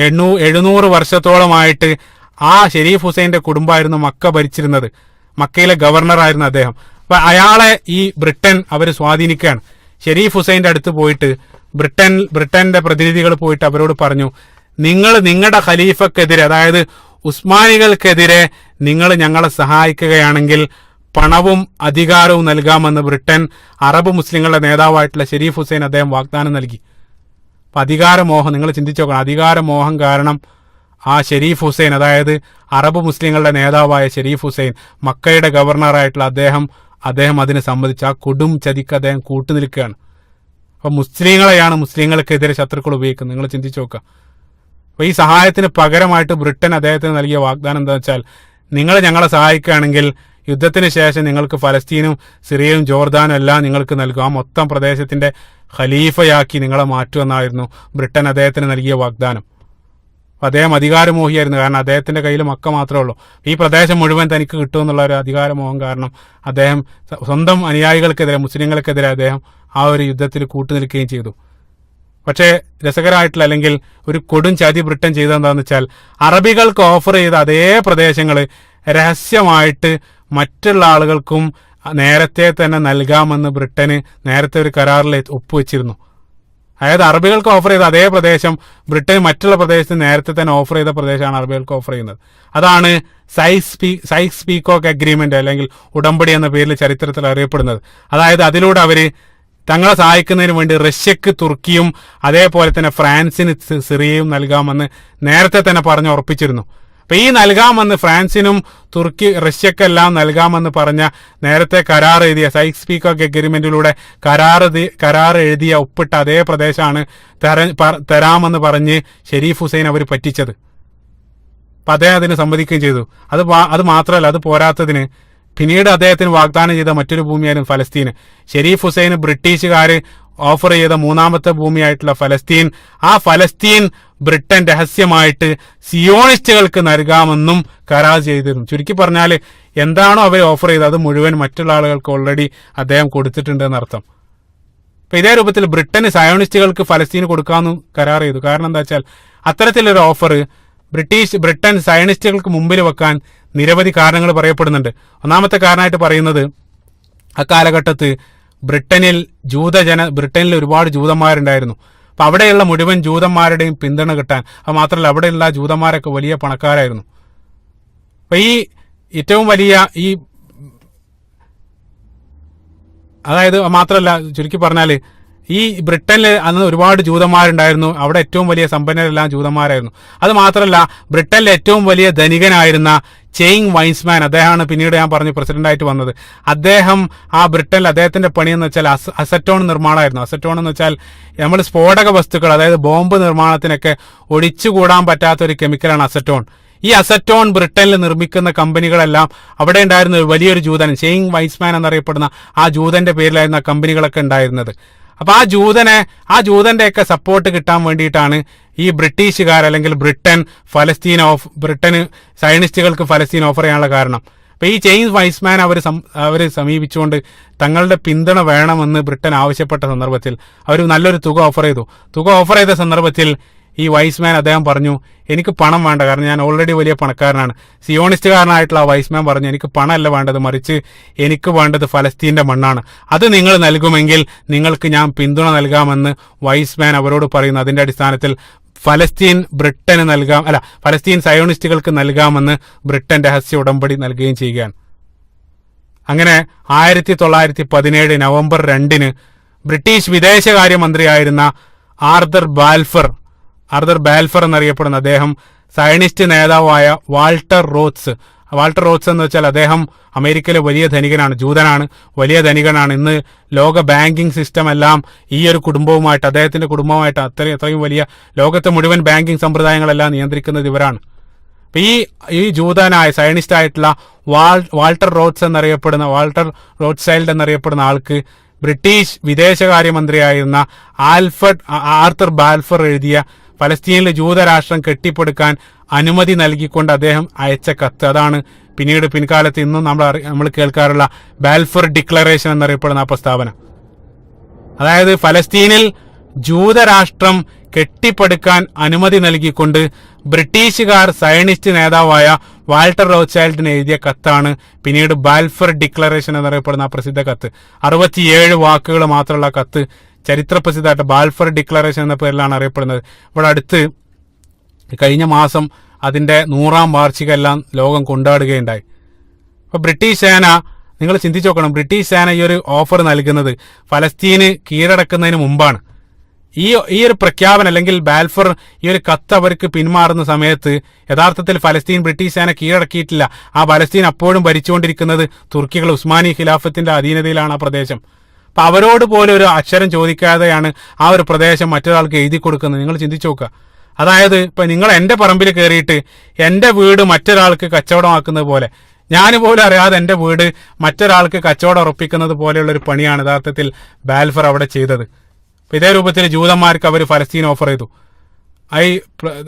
700 വർഷത്തോളമായിട്ട് ആ ഷെരീഫ് ഹുസൈന്റെ കുടുംബമായിരുന്നു മക്ക ഭരിച്ചിരുന്നത്. മക്കയിലെ ഗവർണറായിരുന്നു അദ്ദേഹം. അപ്പൊ അയാളെ ഈ ബ്രിട്ടൻ അവർ സ്വാധീനിക്കുകയാണ്. ഷെരീഫ് ഹുസൈന്റെ അടുത്ത് പോയിട്ട് ബ്രിട്ടന്റെ പ്രതിനിധികൾ പോയിട്ട് അവരോട് പറഞ്ഞു, നിങ്ങളുടെ ഖലീഫക്കെതിരെ, അതായത് ഉസ്മാനികൾക്കെതിരെ നിങ്ങൾ ഞങ്ങളെ സഹായിക്കുകയാണെങ്കിൽ പണവും അധികാരവും നൽകാമെന്ന് ബ്രിട്ടൻ അറബ് മുസ്ലിങ്ങളുടെ നേതാവായിട്ടുള്ള ഷെരീഫ് ഹുസൈൻ അദ്ദേഹം വാഗ്ദാനം നൽകി. അപ്പൊ അധികാരമോഹം, നിങ്ങൾ ചിന്തിച്ചു നോക്കണം. അധികാരമോഹം കാരണം ആ ഷെരീഫ് ഹുസൈൻ, അതായത് അറബ് മുസ്ലിങ്ങളുടെ നേതാവായ ഷെരീഫ് ഹുസൈൻ, മക്കയുടെ ഗവർണറായിട്ടുള്ള അദ്ദേഹം അതിന് സമ്മതിച്ച് ആ കൊടും ചതിക്ക് അദ്ദേഹം കൂട്ടുനിൽക്കുകയാണ്. അപ്പൊ മുസ്ലിങ്ങൾക്കെതിരെ ശത്രുക്കൾ ഉപയോഗിക്കുന്നത്. നിങ്ങൾ ചിന്തിച്ചു നോക്കുക. അപ്പൊ ഈ സഹായത്തിന് പകരമായിട്ട് ബ്രിട്ടൻ അദ്ദേഹത്തിന് നൽകിയ വാഗ്ദാനം എന്താ വെച്ചാൽ, നിങ്ങൾ ഞങ്ങളെ സഹായിക്കുകയാണെങ്കിൽ യുദ്ധത്തിന് ശേഷം നിങ്ങൾക്ക് ഫലസ്തീനും സിറിയയും ജോർദാനും എല്ലാം നിങ്ങൾക്ക് നൽകും. ആ മൊത്തം പ്രദേശത്തിന്റെ ഖലീഫയാക്കി നിങ്ങളെ മാറ്റുമെന്നായിരുന്നു ബ്രിട്ടൻ അദ്ദേഹത്തിന് നൽകിയ വാഗ്ദാനം. അദ്ദേഹം അധികാരമോഹിയായിരുന്നു. കാരണം അദ്ദേഹത്തിന്റെ കയ്യിൽ മക്ക മാത്രമേ ഉള്ളൂ. ഈ പ്രദേശം മുഴുവൻ തനിക്ക് കിട്ടുമെന്നുള്ള ഒരു അധികാരമോഹം കാരണം അദ്ദേഹം സ്വന്തം അനുയായികൾക്കെതിരെ, മുസ്ലിങ്ങൾക്കെതിരെ അദ്ദേഹം ആ ഒരു യുദ്ധത്തിൽ കൂട്ടുനിൽക്കുകയും ചെയ്തു. പക്ഷേ രസകരമായിട്ടുള്ള, അല്ലെങ്കിൽ ഒരു കൊടും ചതി ബ്രിട്ടൻ ചെയ്തതെന്താണെന്ന് വെച്ചാൽ, അറബികൾക്ക് ഓഫർ ചെയ്ത അതേ പ്രദേശങ്ങൾ രഹസ്യമായിട്ട് മറ്റുള്ള ആളുകൾക്കും നേരത്തെ തന്നെ നൽകാമെന്ന് ബ്രിട്ടന് നേരത്തെ ഒരു കരാറിൽ ഒപ്പുവെച്ചിരുന്നു. അതായത് അറബികൾക്ക് ഓഫർ ചെയ്ത അതേ പ്രദേശം ബ്രിട്ടൻ മറ്റുള്ള പ്രദേശത്ത് നേരത്തെ തന്നെ ഓഫർ ചെയ്ത പ്രദേശമാണ് അറബികൾക്ക് ഓഫർ ചെയ്യുന്നത്. അതാണ് സൈക്സ് പീക്കോക്ക് അഗ്രിമെന്റ്, അല്ലെങ്കിൽ ഉടമ്പടി എന്ന പേരിൽ ചരിത്രത്തിൽ അറിയപ്പെടുന്നത്. അതായത് അതിലൂടെ അവര് തങ്ങളെ സഹായിക്കുന്നതിന് വേണ്ടി റഷ്യക്ക് തുർക്കിയും അതേപോലെ തന്നെ ഫ്രാൻസിന് സിറിയയും നൽകാമെന്ന് നേരത്തെ തന്നെ പറഞ്ഞ് ഉറപ്പിച്ചിരുന്നു. അപ്പൊ ഈ നൽകാമെന്ന് ഫ്രാൻസിനും തുർക്കി റഷ്യക്കെല്ലാം നൽകാമെന്ന് പറഞ്ഞ നേരത്തെ കരാർ എഴുതിയ സൈക്സ് പീക്കോക്ക് എഗ്രിമെന്റിലൂടെ കരാർ എഴുതിയ ഒപ്പിട്ട അതേ പ്രദേശമാണ് തരാമെന്ന് പറഞ്ഞ് ഷെരീഫ് ഹുസൈൻ അവർ പറ്റിച്ചത്. അപ്പൊ അദ്ദേഹം അതിന് സമ്മതിക്കുകയും ചെയ്തു. അത് മാത്രമല്ല, അത് പോരാത്തതിന് പിന്നീട് അദ്ദേഹത്തിന് വാഗ്ദാനം ചെയ്ത മറ്റൊരു ഭൂമിയായിരുന്നു ഫലസ്തീൻ. ഷെരീഫ് ഹുസൈൻ ബ്രിട്ടീഷുകാർ ഓഫർ ചെയ്ത മൂന്നാമത്തെ ഭൂമിയായിട്ടുള്ള ഫലസ്തീൻ, ആ ഫലസ്തീൻ ബ്രിട്ടൻ രഹസ്യമായിട്ട് സിയോണിസ്റ്റുകൾക്ക് നൽകാമെന്നും കരാർ ചെയ്തിരുന്നു. ചുരുക്കി പറഞ്ഞാൽ എന്താണോ അവർ ഓഫർ ചെയ്തത് അത് മുഴുവൻ മറ്റുള്ള ആളുകൾക്ക് ഓൾറെഡി അദ്ദേഹം കൊടുത്തിട്ടുണ്ട് എന്നർത്ഥം. അപ്പൊ ഇതേ രൂപത്തിൽ ബ്രിട്ടന് സയോണിസ്റ്റുകൾക്ക് ഫലസ്തീൻ കൊടുക്കാമെന്നും കരാർ ചെയ്തു. കാരണം എന്താ വെച്ചാൽ അത്തരത്തിലൊരു ഓഫർ ബ്രിട്ടൻ സയണിസ്റ്റുകൾക്ക് മുമ്പിൽ വെക്കാൻ നിരവധി കാരണങ്ങൾ പറയപ്പെടുന്നുണ്ട്. ഒന്നാമത്തെ കാരണമായിട്ട് പറയുന്നത്, അക്കാലഘട്ടത്ത് ബ്രിട്ടനിൽ ഒരുപാട് ജൂതന്മാരുണ്ടായിരുന്നു. അപ്പൊ അവിടെയുള്ള മുഴുവൻ ജൂതന്മാരുടെയും പിന്തുണ കിട്ടാൻ, അത് മാത്രമല്ല അവിടെയുള്ള ജൂതന്മാരൊക്കെ വലിയ പണക്കാരായിരുന്നു. അപ്പൊ ഈ ഏറ്റവും വലിയ അതായത് മാത്രമല്ല, ചുരുക്കി പറഞ്ഞാല് ഈ ബ്രിട്ടനിൽ അന്ന് ഒരുപാട് ജൂതന്മാരുണ്ടായിരുന്നു. അവിടെ ഏറ്റവും വലിയ സമ്പന്നരെല്ലാം ജൂതന്മാരായിരുന്നു. അത് മാത്രമല്ല, ബ്രിട്ടനിലെ ഏറ്റവും വലിയ ധനികനായിരുന്ന ചെയിങ് വൈൻസ്മാൻ, അദ്ദേഹമാണ് പിന്നീട് ഞാൻ പറഞ്ഞു പ്രസിഡന്റായിട്ട് വന്നത്. അദ്ദേഹം ബ്രിട്ടനിൽ അദ്ദേഹത്തിന്റെ പണി എന്ന് വെച്ചാൽ അസറ്റോൺ നിർമ്മാണമായിരുന്നു. അസറ്റോൺ എന്ന് വെച്ചാൽ നമ്മൾ സ്ഫോടക വസ്തുക്കൾ, അതായത് ബോംബ് നിർമ്മാണത്തിനൊക്കെ ഒഴിച്ചുകൂടാൻ പറ്റാത്ത ഒരു കെമിക്കലാണ് അസറ്റോൺ. ഈ അസറ്റോൺ ബ്രിട്ടനിൽ നിർമ്മിക്കുന്ന കമ്പനികളെല്ലാം അവിടെ ഉണ്ടായിരുന്ന വലിയൊരു ജൂതൻ, ചെയിങ് വൈൻസ്മാൻ എന്നറിയപ്പെടുന്ന ആ ജൂതന്റെ പേരിലായിരുന്നു ആ കമ്പനികളൊക്കെ ഉണ്ടായിരുന്നത്. അപ്പൊ ആ ജൂതന്റെയൊക്കെ സപ്പോർട്ട് കിട്ടാൻ വേണ്ടിയിട്ടാണ് ഈ ബ്രിട്ടീഷുകാർ അല്ലെങ്കിൽ ബ്രിട്ടന് സയനിസ്റ്റുകൾക്ക് ഫലസ്തീൻ ഓഫർ ചെയ്യാനുള്ള കാരണം. അപ്പൊ ഈ ചെയിങ് വൈസ്മാൻ അവർ സമീപിച്ചുകൊണ്ട് തങ്ങളുടെ പിന്തുണ വേണമെന്ന് ബ്രിട്ടൻ ആവശ്യപ്പെട്ട സന്ദർഭത്തിൽ അവർ നല്ലൊരു തുക ഓഫർ ചെയ്ത സന്ദർഭത്തിൽ ഈ വൈസ്മാൻ അദ്ദേഹം പറഞ്ഞു, എനിക്ക് പണം വേണ്ട, കാരണം ഞാൻ ഓൾറെഡി വലിയ പണക്കാരനാണ്. സിയോണിസ്റ്റുകാരനായിട്ടുള്ള ആ വൈസ്മാൻ പറഞ്ഞു, എനിക്ക് പണമല്ല വേണ്ടത്, മറിച്ച് എനിക്ക് വേണ്ടത് ഫലസ്തീന്റെ മണ്ണാണ്. അത് നിങ്ങൾ നൽകുമെങ്കിൽ നിങ്ങൾക്ക് ഞാൻ പിന്തുണ നൽകാമെന്ന് വൈസ്മാൻ അവരോട് പറയുന്നു. അതിന്റെ അടിസ്ഥാനത്തിൽ ഫലസ്തീൻ സയോണിസ്റ്റുകൾക്ക് നൽകാമെന്ന് ബ്രിട്ടൻ രഹസ്യ ഉടമ്പടി നൽകുകയും ചെയ്യുകയാണ്. അങ്ങനെ 1917 നവംബർ 2 ബ്രിട്ടീഷ് വിദേശകാര്യമന്ത്രിയായിരുന്ന ആർതർ ബാൽഫർ എന്നറിയപ്പെടുന്ന അദ്ദേഹം സയനിസ്റ്റ് നേതാവായ വാൾട്ടർ റോത്സ് എന്ന് വെച്ചാൽ അദ്ദേഹം അമേരിക്കയിലെ വലിയ ധനികനാണ്, ജൂതനാണ്, വലിയ ധനികനാണ്. ഇന്ന് ലോക ബാങ്കിങ് സിസ്റ്റം എല്ലാം ഈ ഒരു കുടുംബവുമായിട്ട്, അദ്ദേഹത്തിന്റെ കുടുംബവുമായിട്ട് അത്രയും വലിയ ലോകത്തെ മുഴുവൻ ബാങ്കിങ് സമ്പ്രദായങ്ങളെല്ലാം നിയന്ത്രിക്കുന്നത് ഇവരാണ്. അപ്പൊ ഈ ജൂതനായ സയനിസ്റ്റ് ആയിട്ടുള്ള വാൾട്ടർ റോത്ത്സൈൽഡ് എന്നറിയപ്പെടുന്ന ആൾക്ക് ബ്രിട്ടീഷ് വിദേശകാര്യമന്ത്രിയായിരുന്ന ആർതർ ബാൽഫർ എഴുതിയ ഫലസ്തീനിലെ ജൂതരാഷ്ട്രം കെട്ടിപ്പടുക്കാൻ അനുമതി നൽകിക്കൊണ്ട് അദ്ദേഹം അയച്ച കത്ത്, അതാണ് പിൻകാലത്ത് ഇന്നും നമ്മൾ കേൾക്കാറുള്ള ബാൽഫർ ഡിക്ലറേഷൻ എന്നറിയപ്പെടുന്ന ആ പ്രസ്താവന. അതായത് ഫലസ്തീനിൽ ജൂതരാഷ്ട്രം കെട്ടിപ്പടുക്കാൻ അനുമതി നൽകിക്കൊണ്ട് ബ്രിട്ടീഷുകാർ സയനിസ്റ്റ് നേതാവായ വാൾട്ടർ റോത്ത്സൈൽഡിന് എഴുതിയ കത്താണ് പിന്നീട് ബാൽഫർ ഡിക്ലറേഷൻ എന്നറിയപ്പെടുന്ന ആ പ്രസിദ്ധ കത്ത്. 67 വാക്കുകൾ മാത്രമുള്ള കത്ത് ചരിത്ര പ്രസിദ്ധമായിട്ട് ബാൽഫർ ഡിക്ലറേഷൻ എന്ന പേരിലാണ് അറിയപ്പെടുന്നത്. ഇവിടെ അടുത്ത് കഴിഞ്ഞ മാസം അതിന്റെ 100ാം വാർഷികം എല്ലാം ലോകം കൊണ്ടാടുകയുണ്ടായി. അപ്പൊ ബ്രിട്ടീഷ് സേന, നിങ്ങൾ ചിന്തിച്ചു നോക്കണം, ബ്രിട്ടീഷ് സേന ഈ ഒരു ഓഫർ നൽകുന്നത് ഫലസ്തീന് കീഴടക്കുന്നതിന് മുമ്പാണ്. ഈ ഒരു പ്രഖ്യാപനം അല്ലെങ്കിൽ ബാൽഫർ ഈ ഒരു കത്ത് അവർക്ക് പിന്മാറുന്ന സമയത്ത് യഥാർത്ഥത്തിൽ ഫലസ്തീൻ ബ്രിട്ടീഷ് സേന കീഴടക്കിയിട്ടില്ല. ആ ഫലസ്തീൻ അപ്പോഴും ഭരിച്ചുകൊണ്ടിരിക്കുന്നത് തുർക്കികൾ, ഉസ്മാനി ഖിലാഫത്തിന്റെ അധീനതയിലാണ് ആ പ്രദേശം. അപ്പൊ അവരോട് പോലും ഒരു അക്ഷരം ചോദിക്കാതെയാണ് ആ ഒരു പ്രദേശം മറ്റൊരാൾക്ക് എഴുതി കൊടുക്കുന്നത്. നിങ്ങൾ ചിന്തിച്ചു നോക്കുക. അതായത് ഇപ്പൊ നിങ്ങൾ എന്റെ പറമ്പിൽ കയറിയിട്ട് എന്റെ വീട് മറ്റൊരാൾക്ക് കച്ചവടമാക്കുന്നത് പോലെ, ഞാൻ പോലും അറിയാതെ എന്റെ വീട് മറ്റൊരാൾക്ക് കച്ചവടം ഉറപ്പിക്കുന്നത് പോലെയുള്ള ഒരു പണിയാണ് യഥാർത്ഥത്തിൽ ബാൽഫർ അവിടെ ചെയ്തത്. ഇതേ രൂപത്തിൽ ജൂതന്മാർക്ക് അവർ ഫലസ്തീൻ ഓഫർ ചെയ്തു.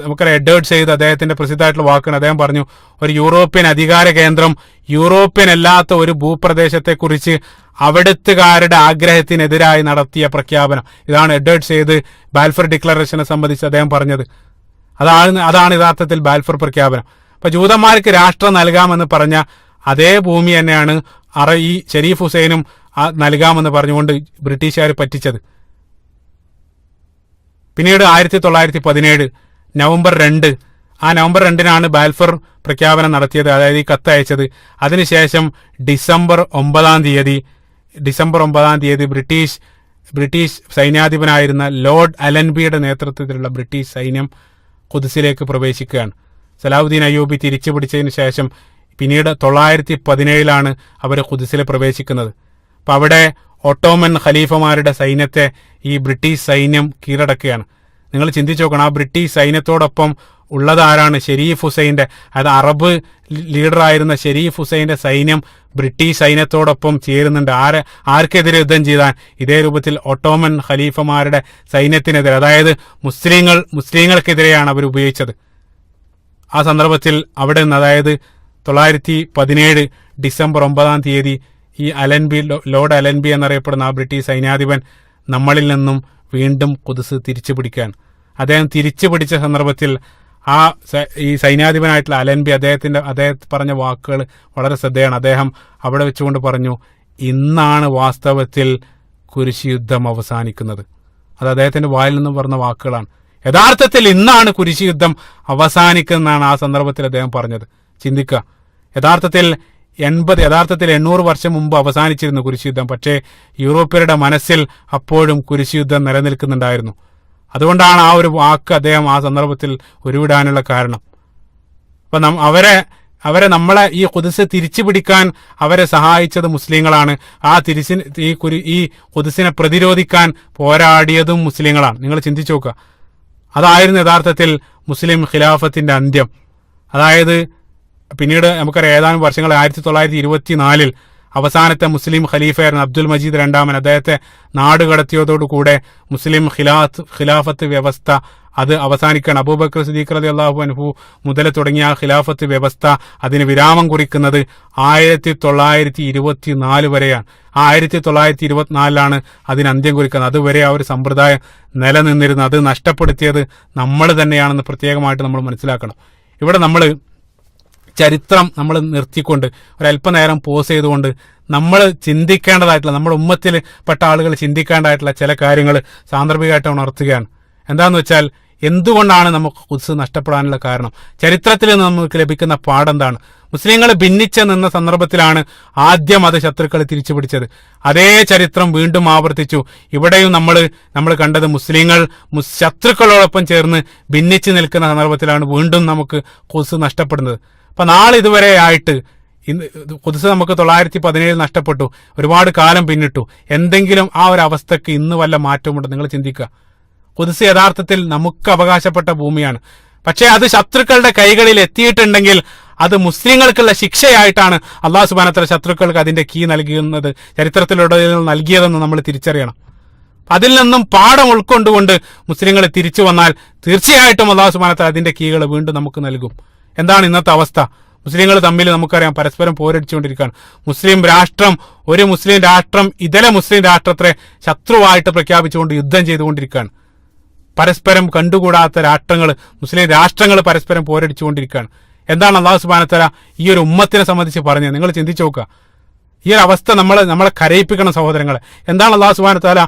നമുക്കറിയാം, എഡ്വേർഡ് സെയ്ദ് അദ്ദേഹത്തിന്റെ പ്രസിദ്ധമായിട്ടുള്ള വാക്കാണ്. അദ്ദേഹം പറഞ്ഞു, ഒരു യൂറോപ്യൻ അധികാര കേന്ദ്രം യൂറോപ്യൻ അല്ലാത്ത ഒരു ഭൂപ്രദേശത്തെക്കുറിച്ച് അവിടുത്തുകാരുടെ ആഗ്രഹത്തിനെതിരായി നടത്തിയ പ്രഖ്യാപനം. ഇതാണ് എഡ്വേർഡ് സെയ്ദ് ബാൽഫർ ഡിക്ലറേഷനെ സംബന്ധിച്ച് അദ്ദേഹം പറഞ്ഞത്. അതാണ് യഥാർത്ഥത്തിൽ ബാൽഫർ പ്രഖ്യാപനം. അപ്പൊ ജൂതന്മാർക്ക് രാഷ്ട്രം നൽകാമെന്ന് പറഞ്ഞ അതേ ഭൂമി തന്നെയാണ് ഈ ഷെരീഫ് ഹുസൈനും നൽകാമെന്ന് പറഞ്ഞുകൊണ്ട് ബ്രിട്ടീഷുകാർ പറ്റിച്ചത്. പിന്നീട് 1917 നവംബർ 2 നവംബർ 2 ബാൽഫർ പ്രഖ്യാപനം നടത്തിയത്, അതായത് ഈ കത്ത് അയച്ചത്. അതിനുശേഷം ഡിസംബർ 9 തീയതി ബ്രിട്ടീഷ് സൈന്യാധിപനായിരുന്ന ലോർഡ് അലൻബിയുടെ നേതൃത്വത്തിലുള്ള ബ്രിട്ടീഷ് സൈന്യം ഖുദ്സിലേക്ക് പ്രവേശിക്കുകയാണ്. സലാഹുദ്ദീൻ അയ്യൂബി തിരിച്ചു പിടിച്ചതിന് ശേഷം പിന്നീട് 917 അവർ ഖുദ്സിൽ പ്രവേശിക്കുന്നത്. അപ്പം അവിടെ ഒട്ടോമൻ ഖലീഫമാരുടെ സൈന്യത്തെ ഈ ബ്രിട്ടീഷ് സൈന്യം കീഴടക്കുകയാണ്. നിങ്ങൾ ചിന്തിച്ചു നോക്കണം, ആ ബ്രിട്ടീഷ് സൈന്യത്തോടൊപ്പം ഉള്ളത് ആരാണ്? ഷെരീഫ് ഹുസൈൻ്റെ, അതായത് അറബ് ലീഡറായിരുന്ന ഷെരീഫ് ഹുസൈൻ്റെ സൈന്യം ബ്രിട്ടീഷ് സൈന്യത്തോടൊപ്പം ചേരുന്നുണ്ട്. ആർക്കെതിരെ യുദ്ധം ചെയ്താൻ? ഇതേ രൂപത്തിൽ ഒട്ടോമൻ ഖലീഫമാരുടെ സൈന്യത്തിനെതിരെ, അതായത് മുസ്ലിങ്ങൾക്കെതിരെയാണ് അവർ ഉപയോഗിച്ചത്. ആ സന്ദർഭത്തിൽ അവിടെ നിന്ന്, അതായത് 917 ഡിസംബർ 9 ഈ അലൻബി, ലോർഡ് അലൻബി എന്നറിയപ്പെടുന്ന ആ ബ്രിട്ടീഷ് സൈന്യാധിപൻ നമ്മളിൽ നിന്നും വീണ്ടും ഖുദ്സ് തിരിച്ചു പിടിക്കാൻ. അദ്ദേഹം തിരിച്ചു പിടിച്ച സന്ദർഭത്തിൽ ഈ സൈന്യാധിപനായിട്ടുള്ള അലൻബി അദ്ദേഹം പറഞ്ഞ വാക്കുകൾ വളരെ ശ്രദ്ധേയമാണ്. അദ്ദേഹം അവിടെ വെച്ചുകൊണ്ട് പറഞ്ഞു, ഇന്നാണ് വാസ്തവത്തിൽ കുരിശ് യുദ്ധം അവസാനിക്കുന്നത്. അത് അദ്ദേഹത്തിന്റെ വായിൽ നിന്നും പറഞ്ഞ വാക്കുകളാണ്. യഥാർത്ഥത്തിൽ ഇന്നാണ് കുരിശ് യുദ്ധം അവസാനിക്കുന്നതാണ് ആ സന്ദർഭത്തിൽ അദ്ദേഹം പറഞ്ഞത്. ചിന്തിക്കുക, യഥാർത്ഥത്തിൽ 800 വർഷം മുമ്പ് അവസാനിച്ചിരുന്നു കുരിശ് യുദ്ധം. പക്ഷേ യൂറോപ്യരുടെ മനസ്സിൽ അപ്പോഴും കുരിശ് യുദ്ധം നിലനിൽക്കുന്നുണ്ടായിരുന്നു. അതുകൊണ്ടാണ് ആ ഒരു വാക്ക് അദ്ദേഹം ആ സന്ദർഭത്തിൽ ഉരുവിടാനുള്ള കാരണം. അപ്പൊ അവരെ നമ്മളെ ഈ ഖുദ്സ് തിരിച്ചു പിടിക്കാൻ അവരെ സഹായിച്ചത് മുസ്ലിങ്ങളാണ്. ഈ ഖുദ്സിനെ പ്രതിരോധിക്കാൻ പോരാടിയതും മുസ്ലിങ്ങളാണ്. നിങ്ങൾ ചിന്തിച്ചു നോക്കുക, അതായിരുന്നു യഥാർത്ഥത്തിൽ മുസ്ലിം ഖിലാഫത്തിന്റെ അന്ത്യം. അതായത് പിന്നീട് നമുക്കറിയാം, ഏതാനും വർഷങ്ങൾ 1924 അവസാനത്തെ മുസ്ലിം ഖലീഫയായിരുന്ന അബ്ദുൽ മജീദ് രണ്ടാമൻ അദ്ദേഹത്തെ നാടുകടത്തിയതോടുകൂടെ മുസ്ലിം ഖിലാഫത്ത് വ്യവസ്ഥ അത് അവസാനിക്കുകയാണ്. അബൂബക്കർ സിദ്ദീഖ് റളിയല്ലാഹു അൻഹു മുതൽ തുടങ്ങിയ ആ ഖിലാഫത്ത് വ്യവസ്ഥ അതിന് വിരാമം കുറിക്കുന്നത് 1924 വരെയാണ്. ആ 1924 അതിന് അന്ത്യം കുറിക്കുന്നത്. അതുവരെ ആ ഒരു സമ്പ്രദായം നിലനിന്നിരുന്നത്. അത് നഷ്ടപ്പെടുത്തിയത് നമ്മൾ തന്നെയാണെന്ന് പ്രത്യേകമായിട്ട് നമ്മൾ മനസ്സിലാക്കണം. ഇവിടെ നമ്മൾ ചരിത്രം നമ്മൾ നിർത്തിക്കൊണ്ട് ഒരല്പനേരം പോസ് ചെയ്തുകൊണ്ട് നമ്മൾ ചിന്തിക്കേണ്ടതായിട്ടുള്ള, നമ്മുടെ ഉമ്മത്തിൽ പെട്ട ആളുകൾ ചിന്തിക്കേണ്ടതായിട്ടുള്ള ചില കാര്യങ്ങൾ സാന്ദർഭികമായിട്ട് ഉണർത്തുകയാണ്. എന്താണെന്ന് വെച്ചാൽ, എന്തുകൊണ്ടാണ് നമുക്ക് ഖുദ്സ് നഷ്ടപ്പെടാനുള്ള കാരണം? ചരിത്രത്തിൽ നിന്ന് നമുക്ക് ലഭിക്കുന്ന പാഠെന്താണ്? മുസ്ലിങ്ങൾ ഭിന്നിച്ച് നിന്ന സന്ദർഭത്തിലാണ് ആദ്യം അത് ശത്രുക്കൾ തിരിച്ചു പിടിച്ചത്. അതേ ചരിത്രം വീണ്ടും ആവർത്തിച്ചു. ഇവിടെയും നമ്മൾ കണ്ടത് മുസ്ലിങ്ങൾ ശത്രുക്കളോടൊപ്പം ചേർന്ന് ഭിന്നിച്ച് നിൽക്കുന്ന സന്ദർഭത്തിലാണ് വീണ്ടും നമുക്ക് ഖുദ്സ് നഷ്ടപ്പെടുന്നത്. അപ്പൊ നാളിതുവരെ ആയിട്ട് ഖുദ്സ് നമുക്ക് 917 നഷ്ടപ്പെട്ടു, ഒരുപാട് കാലം പിന്നിട്ടു. എന്തെങ്കിലും ആ ഒരു അവസ്ഥക്ക് ഇന്ന് വല്ല മാറ്റമുണ്ട്? നിങ്ങൾ ചിന്തിക്കുക. ഖുദ്സ് യഥാർത്ഥത്തിൽ നമുക്ക് അവകാശപ്പെട്ട ഭൂമിയാണ്. പക്ഷേ അത് ശത്രുക്കളുടെ കൈകളിൽ എത്തിയിട്ടുണ്ടെങ്കിൽ അത് മുസ്ലിങ്ങൾക്കുള്ള ശിക്ഷയായിട്ടാണ് അള്ളാഹു സുബ്ഹാനഹു വ തആല ശത്രുക്കൾക്ക് അതിന്റെ കീ നൽകുന്നത്, ചരിത്രത്തിലൂടെ നൽകിയതെന്ന് നമ്മൾ തിരിച്ചറിയണം. അതിൽ നിന്നും പാഠം ഉൾക്കൊണ്ടുകൊണ്ട് മുസ്ലിങ്ങൾ തിരിച്ചു വന്നാൽ തീർച്ചയായിട്ടും അള്ളാഹു സുബ്ഹാനഹു വ തആല അതിന്റെ കീകൾ വീണ്ടും നമുക്ക് നൽകും. എന്താണ് ഇന്നത്തെ അവസ്ഥ? മുസ്ലിങ്ങൾ തമ്മിൽ നമുക്കറിയാം പരസ്പരം പോരടിച്ചുകൊണ്ടിരിക്കുകയാണ്. ഒരു മുസ്ലിം രാഷ്ട്രം ഇതര മുസ്ലിം രാഷ്ട്രത്തെ ശത്രുവായിട്ട് പ്രഖ്യാപിച്ചുകൊണ്ട് യുദ്ധം ചെയ്തുകൊണ്ടിരിക്കുകയാണ്. പരസ്പരം കണ്ടുകൂടാത്ത മുസ്ലിം രാഷ്ട്രങ്ങൾ പരസ്പരം പോരടിച്ചുകൊണ്ടിരിക്കുകയാണ്. എന്താണ് അള്ളാഹു സുബ്ഹാനഹു വ തആല ഈ ഒരു ഉമ്മത്തിനെ സംബന്ധിച്ച് പറഞ്ഞത്? നിങ്ങൾ ചിന്തിച്ചു നോക്കുക. ഈ ഒരു അവസ്ഥ നമ്മളെ കരയിപ്പിക്കണം സഹോദരങ്ങളെ. എന്താണ് അള്ളാഹു സുബ്ഹാനഹു വ തആല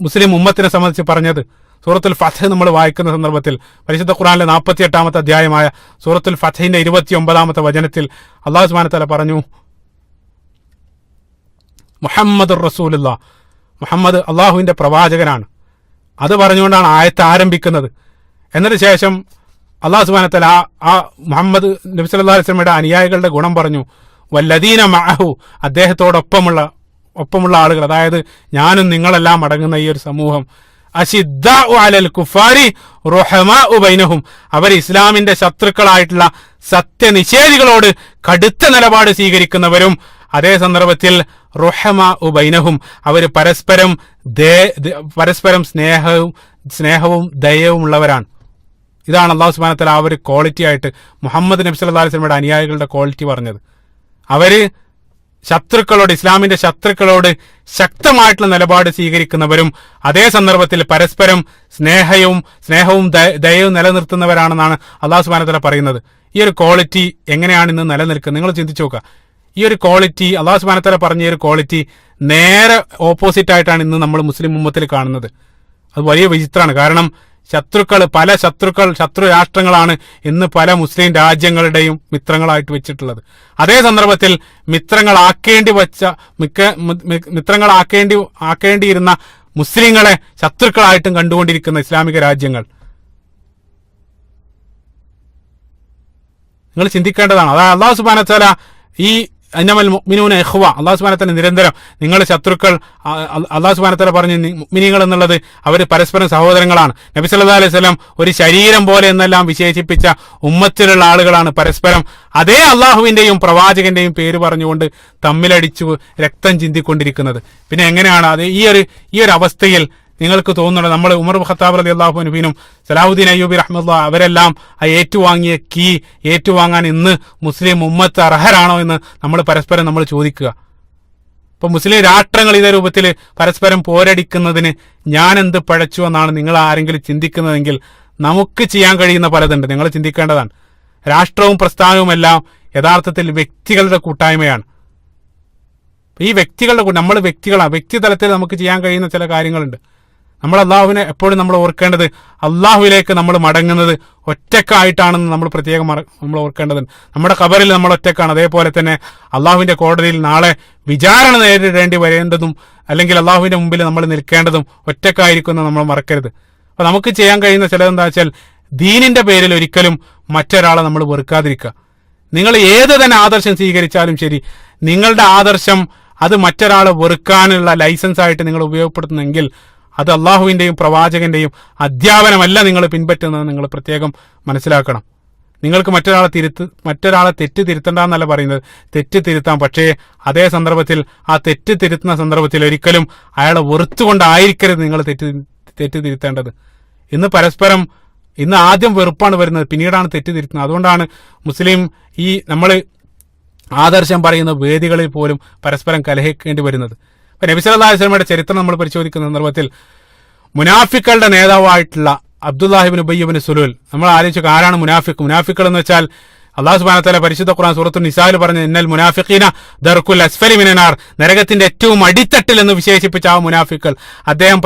മുസ്ലിം ഉമ്മത്തിനെ സംബന്ധിച്ച് പറഞ്ഞത്? സൂറത്തുൽ ഫത്ഹ് നമ്മൾ വായിക്കുന്ന സന്ദർഭത്തിൽ പരിശുദ്ധ ഖുർആനിലെ 48-ാമത്തെ അധ്യായമായ സൂറത്തുൽ ഫത്ഹിന്റെ 29-ാമത്തെ വചനത്തിൽ അല്ലാഹു സുബ്ഹാനഹു വ തആല പറഞ്ഞു, മുഹമ്മദുർ റസൂലുള്ളാഹ്, മുഹമ്മദ് അള്ളാഹുവിന്റെ പ്രവാചകനാണ്. അത് പറഞ്ഞുകൊണ്ടാണ് ആയത്ത് ആരംഭിക്കുന്നത്. എന്നതിന് ശേഷം അല്ലാഹു സുബ്ഹാനഹു വ തആല ആ മുഹമ്മദ് നബി സല്ലല്ലാഹു അലൈഹി വസല്ലമയുടെ അനുയായികളുടെ ഗുണം പറഞ്ഞു. വല്ലദീന മഅഹു, ഒപ്പമുള്ള ആളുകൾ, അതായത് ഞാനും നിങ്ങളെല്ലാം അടങ്ങുന്ന ഈ ഒരു സമൂഹം, അശിദ്ദാഉ അലൽ കുഫാരി റുഹമാഉ ബൈനഹും, അവർ ഇസ്ലാമിന്റെ ശത്രുക്കളായിട്ടുള്ള സത്യനിഷേധികളോട് കടുത്ത നിലപാട് സ്വീകരിക്കുന്നവരും, അതേ സന്ദർഭത്തിൽ റുഹമാഉ ബൈനഹും, അവർ പരസ്പരം സ്നേഹവും ദയവും ഉള്ളവരാണ്. ഇതാണ് അല്ലാഹു സുബ്ഹാനഹു വ തആല ആ ഒരു ക്വാളിറ്റി ആയിട്ട് മുഹമ്മദ് നബി സല്ലല്ലാഹു അലൈഹി വസല്ലമയുടെ അനുയായികളുടെ ക്വാളിറ്റി പറഞ്ഞത്. അവര് ഇസ്ലാമിന്റെ ശത്രുക്കളോട് ശക്തമായിട്ടുള്ള നിലപാട് സ്വീകരിക്കുന്നവരും അതേ സന്ദർഭത്തിൽ പരസ്പരം സ്നേഹവും ദയവും നിലനിർത്തുന്നവരാണെന്നാണ് അല്ലാഹു സുബ്ഹാനഹു വ തആല പറയുന്നത്. ഈ ഒരു ക്വാളിറ്റി എങ്ങനെയാണ് ഇന്ന് നിലനിൽക്കുന്നത്? നിങ്ങൾ ചിന്തിച്ചു നോക്കുക. ഈ ഒരു ക്വാളിറ്റി അല്ലാഹു സുബ്ഹാനഹു വ തആല പറഞ്ഞ ഈ ഒരു ക്വാളിറ്റി നേരെ ഓപ്പോസിറ്റ് ആയിട്ടാണ് ഇന്ന് നമ്മൾ മുസ്ലിം ഉമ്മത്തിൽ കാണുന്നത്. അത് വലിയ വിചിത്രമാണ്. കാരണം ശത്രു രാഷ്ട്രങ്ങളാണ് ഇന്ന് പല മുസ്ലിം രാജ്യങ്ങളുടെയും മിത്രങ്ങളായിട്ട് വെച്ചിട്ടുള്ളത്. അതേ സന്ദർഭത്തിൽ മിത്രങ്ങളാക്കേണ്ടിയിരുന്ന മുസ്ലിങ്ങളെ ശത്രുക്കളായിട്ടും കണ്ടുകൊണ്ടിരിക്കുന്ന ഇസ്ലാമിക രാജ്യങ്ങൾ. നിങ്ങൾ ചിന്തിക്കേണ്ടതാണ്. അതായത് അല്ലാഹു സുബ്ഹാനഹു വ തആല ഈ ഇന്നമൽ മുഅ്മിനൂന ഇഖ്വ, അല്ലാഹു സുബ്ഹാനഹു വ തആല നിരന്തരം നിങ്ങളുടെ ശത്രുക്കൾ, അല്ലാഹു സുബ്ഹാനഹു വ തആല പറഞ്ഞു മുഅ്മിനീങ്ങൾ എന്നുള്ളത് അവർ പരസ്പരം സഹോദരങ്ങളാണ്. നബി സല്ലല്ലാഹു അലൈഹി വസല്ലം ഒരു ശരീരം പോലെ എന്നെല്ലാം വിശേഷിപ്പിച്ച ഉമ്മത്തിലുള്ള ആളുകളാണ് പരസ്പരം അതേ അള്ളാഹുവിന്റെയും പ്രവാചകന്റെയും പേര് പറഞ്ഞുകൊണ്ട് തമ്മിലടിച്ചു രക്തം ചിന്തിക്കൊണ്ടിരിക്കുന്നത്. പിന്നെ എങ്ങനെയാണ് അത് ഈ ഒരു അവസ്ഥയിൽ നിങ്ങൾക്ക് തോന്നുന്നത്? നമ്മൾ ഉമർ ഖത്താബ് റളിയല്ലാഹു അൻഹുവിനും സലാഹുദ്ദീൻ അയ്യൂബി റഹ്മത്തുള്ളാഹി അവരെല്ലാം ആ ഏറ്റുവാങ്ങിയ ഏറ്റുവാങ്ങാൻ ഇന്ന് മുസ്ലിം ഉമ്മത്ത് അർഹരാണോ എന്ന് നമ്മൾ പരസ്പരം നമ്മൾ ചോദിക്കുക. ഇപ്പൊ മുസ്ലിം രാഷ്ട്രങ്ങൾ ഇതേ രൂപത്തിൽ പരസ്പരം പോരടിക്കുന്നതിന് ഞാൻ എന്ത് പഴച്ചു എന്നാണ് നിങ്ങൾ ആരെങ്കിലും ചിന്തിക്കുന്നതെങ്കിൽ നമുക്ക് ചെയ്യാൻ കഴിയുന്ന പലതുണ്ട്. നിങ്ങൾ ചിന്തിക്കേണ്ടതാണ്. രാഷ്ട്രവും പ്രസ്ഥാനവും എല്ലാം യഥാർത്ഥത്തിൽ വ്യക്തികളുടെ കൂട്ടായ്മയാണ്. ഈ വ്യക്തികളുടെ നമ്മൾ വ്യക്തികളാണ്. വ്യക്തിതലത്തിൽ നമുക്ക് ചെയ്യാൻ കഴിയുന്ന ചില കാര്യങ്ങളുണ്ട്. നമ്മൾ അള്ളാഹുവിനെ എപ്പോഴും നമ്മൾ ഓർക്കേണ്ടത്, അള്ളാഹുവിലേക്ക് നമ്മൾ മടങ്ങുന്നത് ഒറ്റക്കായിട്ടാണെന്ന് നമ്മൾ പ്രത്യേകം നമ്മൾ ഓർക്കേണ്ടതുണ്ട്. നമ്മുടെ ഖബറിൽ നമ്മൾ ഒറ്റക്കാണ്. അതേപോലെ തന്നെ അള്ളാഹുവിന്റെ കോടതിയിൽ നാളെ വിചാരണ നേരിടേണ്ടി വരേണ്ടതും അല്ലെങ്കിൽ അള്ളാഹുവിന്റെ മുമ്പിൽ നമ്മൾ നിൽക്കേണ്ടതും ഒറ്റക്കായിരിക്കുന്നത് നമ്മൾ മറക്കരുത്. അപ്പൊ നമുക്ക് ചെയ്യാൻ കഴിയുന്ന ചിലതെന്താ വെച്ചാൽ ദീനിന്റെ പേരിൽ ഒരിക്കലും മറ്റൊരാളെ നമ്മൾ വെറുക്കാതിരിക്കുക. നിങ്ങൾ ഏത് തന്നെ ആദർശം സ്വീകരിച്ചാലും ശരി, നിങ്ങളുടെ ആദർശം അത് മറ്റൊരാളെ വെറുക്കാനുള്ള ലൈസൻസ് ആയിട്ട് നിങ്ങൾ ഉപയോഗപ്പെടുത്തുന്നെങ്കിൽ അത് അള്ളാഹുവിന്റെയും പ്രവാചകന്റെയും അധ്യാപനമല്ല നിങ്ങൾ പിൻപറ്റുന്നത് നിങ്ങൾ പ്രത്യേകം മനസ്സിലാക്കണം. നിങ്ങൾക്ക് മറ്റൊരാളെ തെറ്റ് തിരുത്തണ്ടെന്നല്ല പറയുന്നത്, തെറ്റ് തിരുത്താം. പക്ഷേ അതേ സന്ദർഭത്തിൽ ആ തെറ്റ് തിരുത്തുന്ന സന്ദർഭത്തിൽ ഒരിക്കലും അയാളെ വെറുത്തുകൊണ്ടായിരിക്കരുത് നിങ്ങൾ തെറ്റ് തിരുത്തേണ്ടത്. ഇന്ന് ആദ്യം വെറുപ്പാണ് വരുന്നത്, പിന്നീടാണ് തെറ്റ് തിരുത്തുന്നത്. അതുകൊണ്ടാണ് മുസ്ലിം നമ്മൾ ആദർശം പറയുന്ന വേദികളിൽ പോലും പരസ്പരം കലഹിക്കേണ്ടി വരുന്നത്. നബി സല്ലല്ലാഹു അലൈഹി വസല്ലമയുടെ ചരിത്രം നമ്മൾ പരിശോധിക്കുന്ന സന്ദർഭത്തിൽ മുനാഫിക്കളുടെ നേതാവായിട്ടുള്ള അബ്ദുല്ലാഹി ഇബ്നു ഉബയ്യ് ഇബ്നു സുലൂൽ, നമ്മൾ ആലോചിച്ചു ആരാണ് മുനാഫിക്കുകൾ എന്ന് വെച്ചാൽ അല്ലാഹു സുബ്ഹാനഹു വ തആല പരിശുദ്ധ ഖുർആൻ സൂറത്തുൻ നിസായിൽ പറഞ്ഞ ഇന്നൽ മുനാഫിഖീന ദർകുൽ അസ്ഫലി മിനന്നാർ, നരകത്തിന്റെ ഏറ്റവും അടിത്തട്ടിൽ എന്ന് വിശേഷിപ്പിച്ച ആ മുനാഫിക്കൾ, അദ്ദേഹം